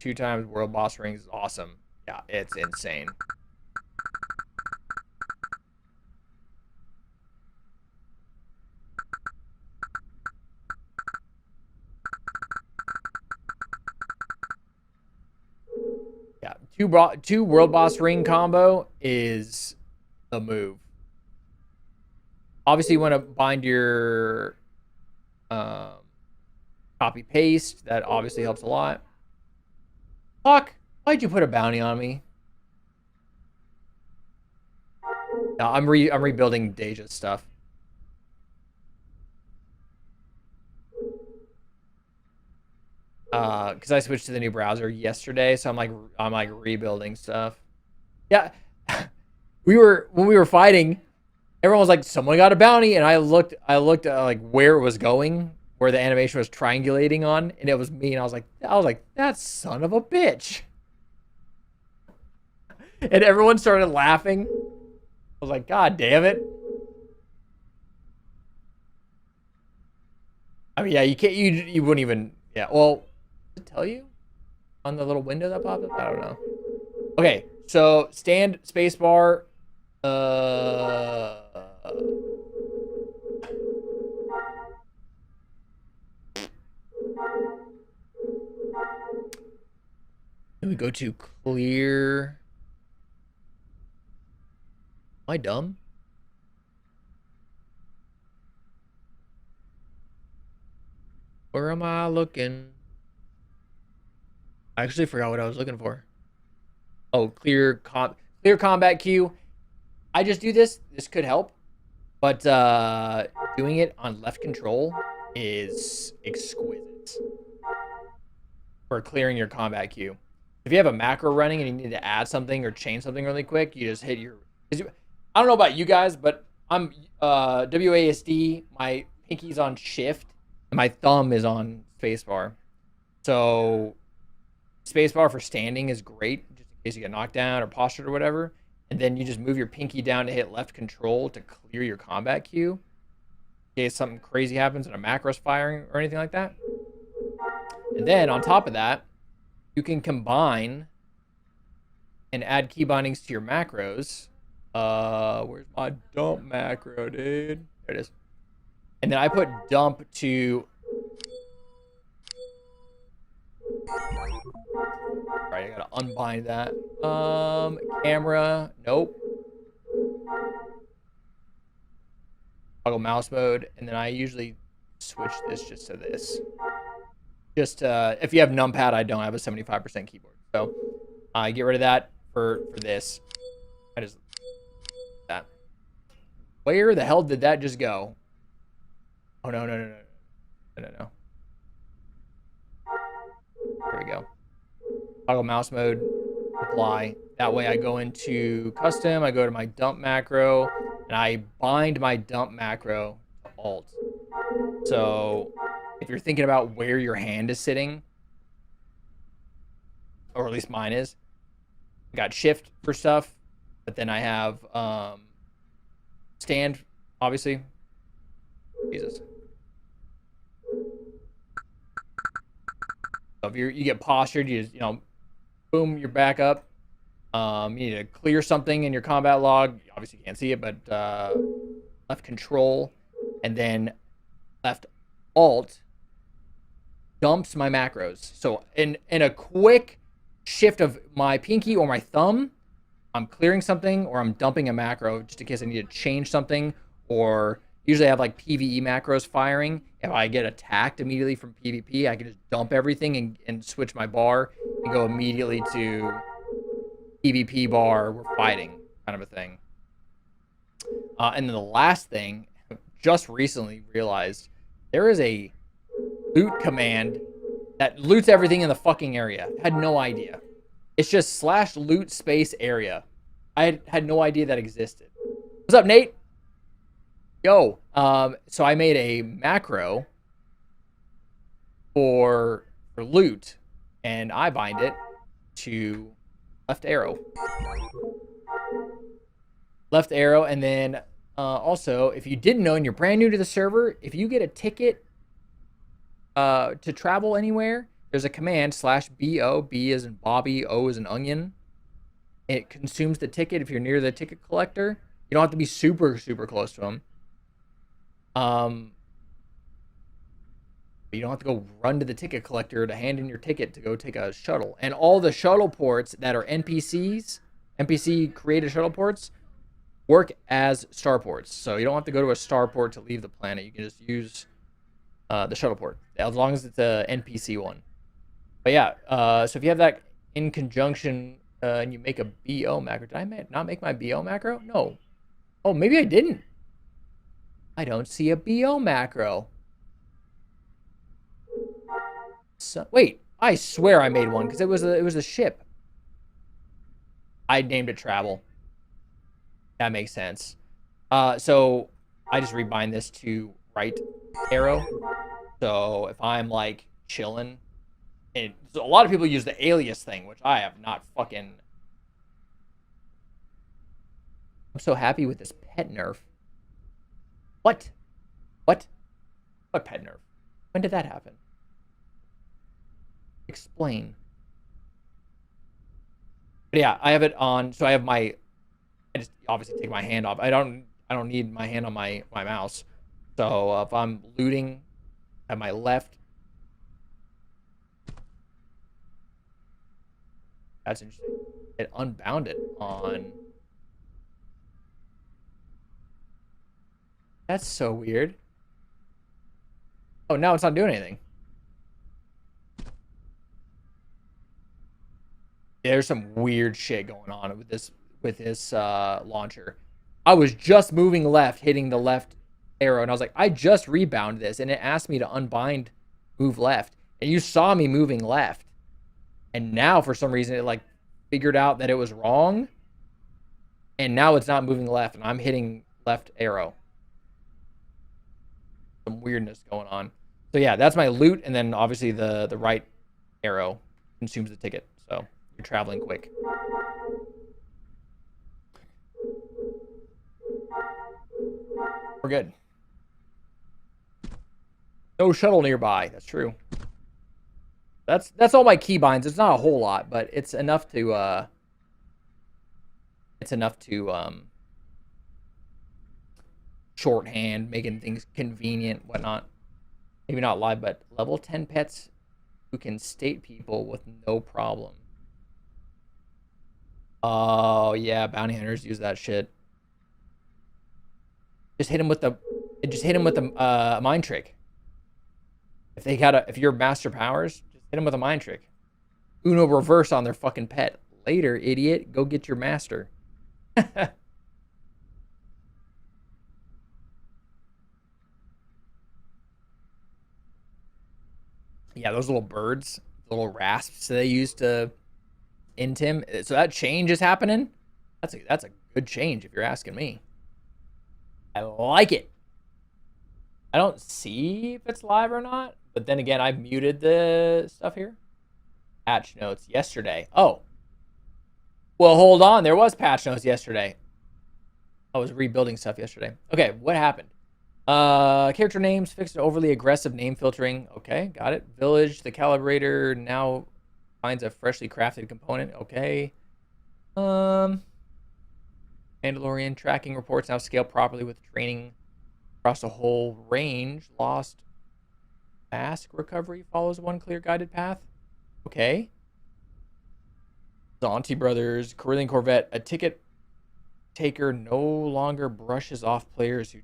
2 times world boss rings is awesome. Yeah, it's insane. Yeah, two world boss ring combo is the move. Obviously, you want to bind your copy paste. That obviously helps a lot. Fuck! Why'd you put a bounty on me? No, I'm rebuilding Deja's stuff. Because I switched to the new browser yesterday, so I'm like rebuilding stuff. Yeah, when we were fighting, everyone was like, "Someone got a bounty," and I looked at like where it was going, where the animation was triangulating on, and it was me, and I was like, "That son of a bitch!" And everyone started laughing. I was like, "God damn it!" I mean, yeah, you can't, you wouldn't even, yeah. Well, does it tell you on the little window that popped up? I don't know. Okay, so stand spacebar. Then we go to clear. Am I dumb? Where am I looking? I actually forgot what I was looking for. Oh, clear combat queue. I just do this. This could help. But doing it on left control is exquisite for clearing your combat queue. If you have a macro running and you need to add something or change something really quick, you just hit your. I don't know about you guys, but I'm WASD. My pinky's on shift and my thumb is on spacebar. So spacebar for standing is great, just in case you get knocked down or postured or whatever. And then you just move your pinky down to hit left control to clear your combat queue in case something crazy happens and a macro's firing or anything like that. And then on top of that, you can combine and add key bindings to your macros. Where's my dump macro, dude? There it is. And then I put dump to... Alright, I gotta unbind that. Camera, nope. Toggle mouse mode, and then I usually switch this just to this. Just if you have numpad, I don't have a 75% keyboard, so I get rid of that for this. I just that. Where the hell did that just go? Oh no. There we go. Toggle mouse mode, apply. That way I go into custom, I go to my dump macro, and I bind my dump macro to alt. So if you're thinking about where your hand is sitting, or at least mine is, I got shift for stuff, but then I have stand, obviously. Jesus. So if you get postured, you just, boom, you're back up. You need to clear something in your combat log. You obviously can't see it, but left control and then left alt dumps my macros. So in a quick shift of my pinky or my thumb, I'm clearing something or I'm dumping a macro just in case I need to change something, or usually I have like PvE macros firing. If I get attacked immediately from PvP, I can just dump everything and switch my bar and go immediately to PvP bar, we're fighting kind of a thing. And then the last thing, just recently realized, there is a loot command that loots everything in the fucking area. I had no idea. It's just /loot space area. I had no idea that existed. What's up, Nate? Yo. So I made a macro for loot, and I bind it to left arrow. Left arrow, and then also, if you didn't know and you're brand new to the server, if you get a ticket to travel anywhere, there's a command /BO. B as in Bobby, O as in onion. It consumes the ticket if you're near the ticket collector. You don't have to be super close to him. You don't have to go run to the ticket collector to hand in your ticket to go take a shuttle. And all the shuttle ports that are NPC created shuttle ports, work as starports. So you don't have to go to a starport to leave the planet. You can just use the shuttle port, as long as it's a NPC one. But yeah, so if you have that in conjunction and you make a BO macro. Did I not make my BO macro? No. Oh, maybe I didn't. I don't see a BO macro. So, wait, I swear I made one because it was a ship. I named it travel. That makes sense. So I just rebind this to right arrow. So if I'm like chilling, and so a lot of people use the alias thing, which I have not fucking. I'm so happy with this pet nerf. What? What pet nerf? When did that happen? Explain. But yeah, I have it on. So I have my. I just obviously take my hand off. I don't need my hand on my mouse. So if I'm looting, at my left. That's interesting. It unbounded on. That's so weird. Oh, now it's not doing anything. There's some weird shit going on with this launcher. I was just moving left, hitting the left arrow, and I was like, I just rebound this, and it asked me to unbind, move left, and you saw me moving left. And now for some reason it like figured out that it was wrong. And now it's not moving left, and I'm hitting left arrow. Some weirdness going on. So yeah, that's my loot, and then obviously the right arrow consumes the ticket. So you're traveling quick. We're good. No shuttle nearby. That's true. That's all my keybinds. It's not a whole lot, but it's enough to shorthand, making things convenient, whatnot. Maybe not live, but level 10 pets who can state people with no problem. Oh yeah, bounty hunters use that shit. Just hit him with the mind trick. If you're master powers, just hit him with a mind trick. Uno reverse on their fucking pet. Later, idiot. Go get your master. Yeah, those little birds, little rasps they use to int him. So that change is happening. That's a good change if you're asking me. I like it. I don't see if it's live or not, but then again, I muted the stuff here. Patch notes yesterday. Oh. Well, hold on. There was patch notes yesterday. I was rebuilding stuff yesterday. Okay, what happened? Character names fixed overly aggressive name filtering. Okay, got it. Village, the calibrator now finds a freshly crafted component. Okay. Mandalorian tracking reports now scale properly with training across a whole range. Lost mask recovery follows one clear guided path. Okay. Zonti Brothers, Carillion Corvette, a ticket taker no longer brushes off players who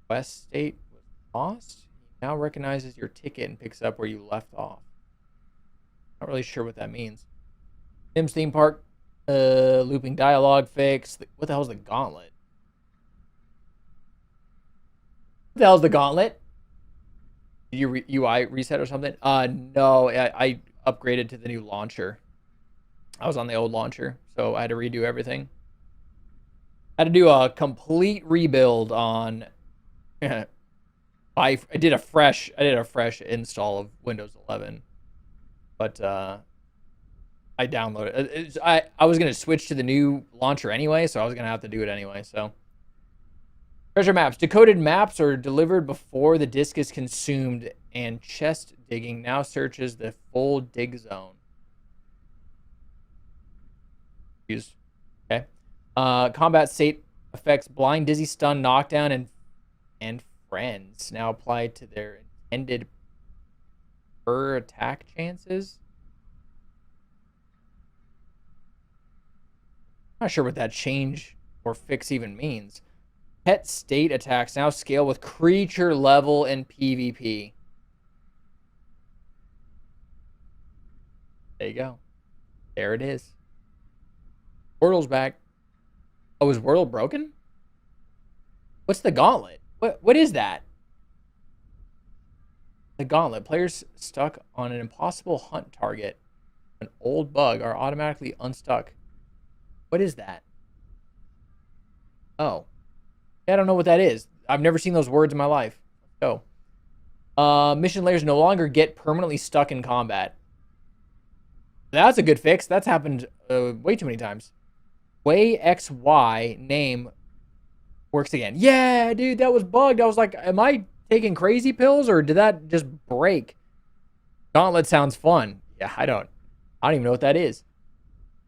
West State was lost. He now recognizes your ticket and picks up where you left off. Not really sure what that means. Tim's theme park, looping dialogue fix. What the hell's the gauntlet? What the hell's the gauntlet? Did you UI reset or something? No, I upgraded to the new launcher. I was on the old launcher, so I had to redo everything. I had to do a complete rebuild on. I did a fresh install of Windows 11, but I downloaded. I was gonna switch to the new launcher anyway, so I was gonna have to do it anyway. So treasure maps, decoded maps are delivered before the disk is consumed, and chest digging now searches the full dig zone. Okay. Combat state effects blind, dizzy, stun, knockdown, and friends now applied to their intended per attack chances. I'm not sure what that change or fix even means. Pet state attacks now scale with creature level in PvP. There you go. There it is. Wordle's back. Oh, is Wordle broken? What's the gauntlet? What is that? The gauntlet. Players stuck on an impossible hunt target, an old bug, are automatically unstuck. What is that? Oh. I don't know what that is. I've never seen those words in my life. Let's go. Mission layers no longer get permanently stuck in combat. That's a good fix. That's happened way too many times. Way XY name works again. Yeah, dude, that was bugged. I was like, am I taking crazy pills or did that just break? Gauntlet sounds fun. Yeah, I don't even know what that is.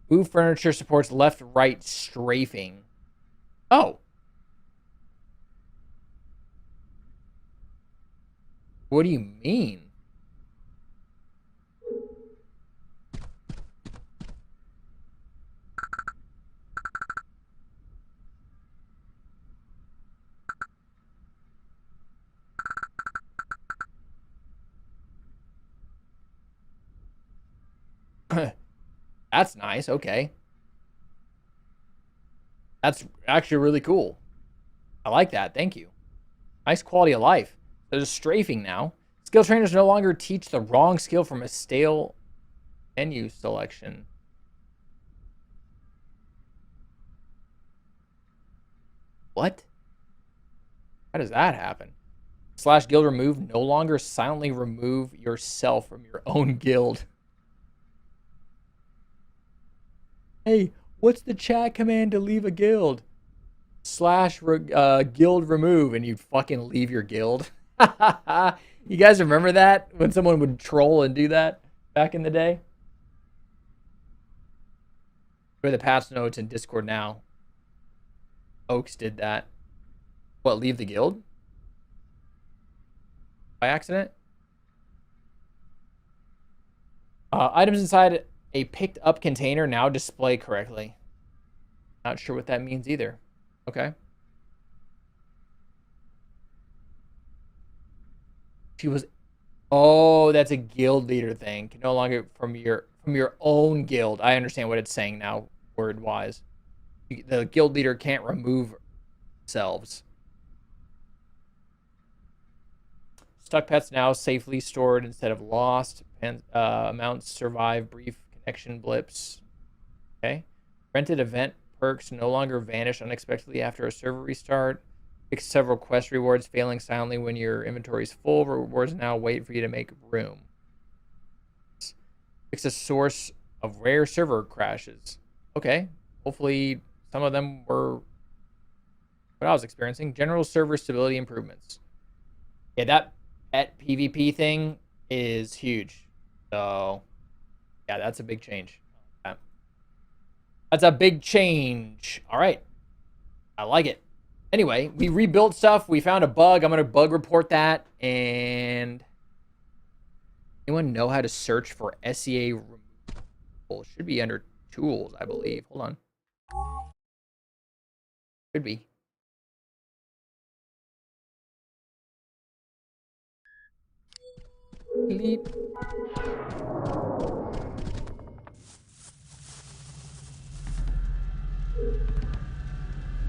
Move furniture supports left-right strafing. Oh. What do you mean? That's nice. Okay. That's actually really cool. I like that. Thank you. Nice quality of life. There's strafing now. Skill trainers no longer teach the wrong skill from a stale Menu selection. What? How does that happen? Slash guild remove. No longer silently remove yourself from your own guild. Hey, what's the chat command to leave a guild? Slash guild remove, and you fucking leave your guild. You guys remember that? When someone would troll and do that back in the day? Or the patch notes in Discord now. Oaks did that. What, leave the guild? By accident? Items inside a picked up container now display correctly. Not sure what that means either. Okay. She was. Oh, that's a guild leader thing. Can no longer from your own guild. I understand what it's saying now, word wise. The guild leader can't remove themselves. Stuck pets now safely stored instead of lost. Amounts survive brief connection blips. Okay. Rented event perks no longer vanish unexpectedly after a server restart. Fix several quest rewards failing silently when your inventory is full. Rewards now wait for you to make room. Fix a source of rare server crashes. Okay. Hopefully some of them were what I was experiencing. General server stability improvements. Yeah, that pet PvP thing is huge. So, yeah, that's a big change. That's a big change. All right. I like it. Anyway, we rebuilt stuff. We found a bug. I'm going to bug report that. And anyone know how to search for SEA removal? Should be under tools, I believe. Hold on. Should be. Delete.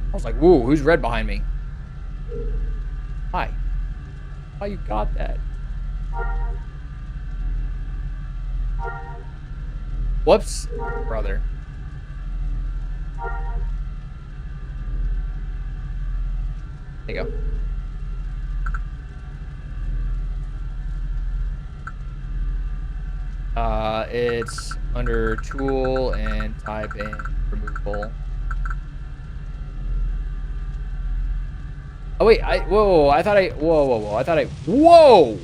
I was like, whoa, who's red behind me? Hi. How you got that? Whoops, brother. There you go. It's under tool and type in removable. Oh wait, whoa, I thought whoa.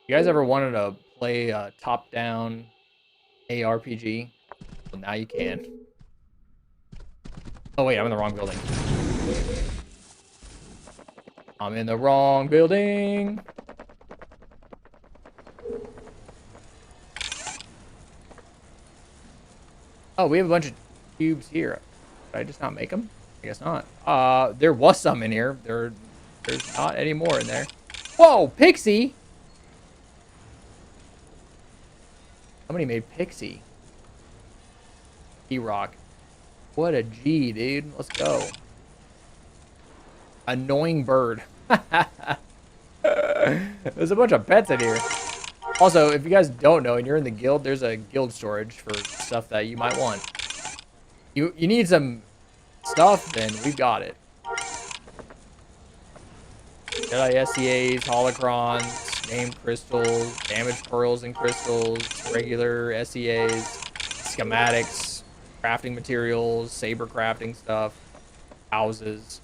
You guys ever wanted to play a top-down ARPG? Well, now you can. Oh wait, I'm in the wrong building. I'm in the wrong building. Oh, we have a bunch of cubes here. Did I just not make them? I guess not. There was some in here. There's not any more in there. Whoa, Pixie! Somebody made Pixie. E-Rock. What a G, dude. Let's go. Annoying bird. There's a bunch of pets in here. Also, if you guys don't know and you're in the guild, there's a guild storage for stuff that you might want. You need some stuff, then we've got it. Jedi SEAs, holocrons, named crystals, damaged pearls and crystals, regular SEAs, schematics, crafting materials, saber crafting stuff, houses.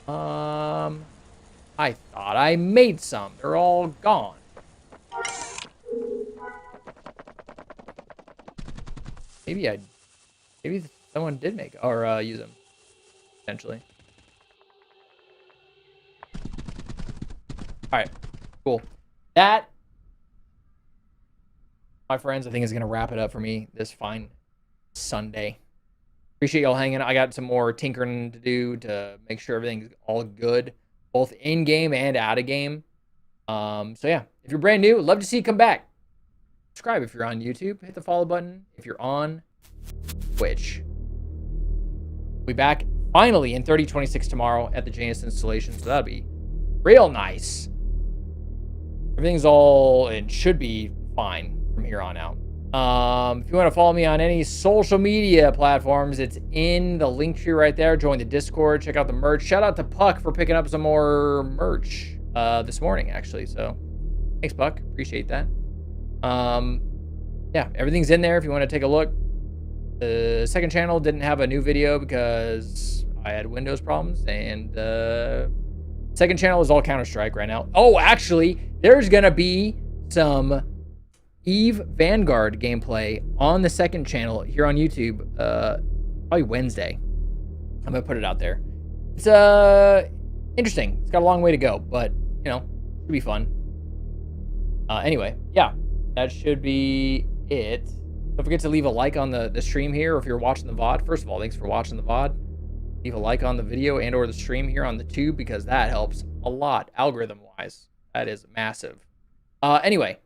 I thought I made some. They're all gone. Maybe someone did make or use them potentially. All right, cool. That, my friends, I think is gonna wrap it up for me this fine Sunday. Appreciate y'all hanging out. I got some more tinkering to do to make sure everything's all good, both in game and out of game. So yeah, if you're brand new, love to see you come back. subscribe if you're on YouTube. Hit the follow button if you're on Twitch. We'll be back finally in 3026 tomorrow at the Janus installation, so that'll be real nice. Everything's all and should be fine from here on out. If you want to follow me on any social media platforms, it's in the link tree right there. Join the Discord, check out the merch. Shout out to Puck for picking up some more merch this morning, actually. So thanks, Puck. Appreciate that. Yeah, everything's in there if you want to take a look. The second channel didn't have a new video because I had Windows problems, and second channel is all Counter-Strike right now. Oh, actually, there's gonna be some Eve Vanguard gameplay on the second channel here on YouTube, probably Wednesday. I'm gonna put it out there. It's interesting. It's got a long way to go, but you know, should be fun. Anyway, yeah, that should be it. Don't forget to leave a like on the stream here, or if you're watching the VOD. First of all, thanks for watching the VOD. Leave a like on the video and or the stream here on the tube, because that helps a lot algorithm-wise. That is massive. Anyway,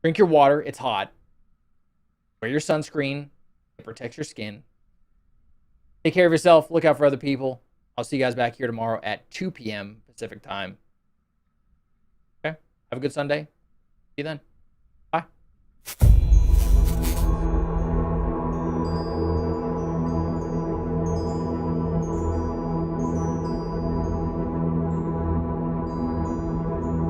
drink your water. It's hot. Wear your sunscreen. It protects your skin. Take care of yourself. Look out for other people. I'll see you guys back here tomorrow at 2 p.m. Pacific time. Okay? Have a good Sunday. See you then. Bye.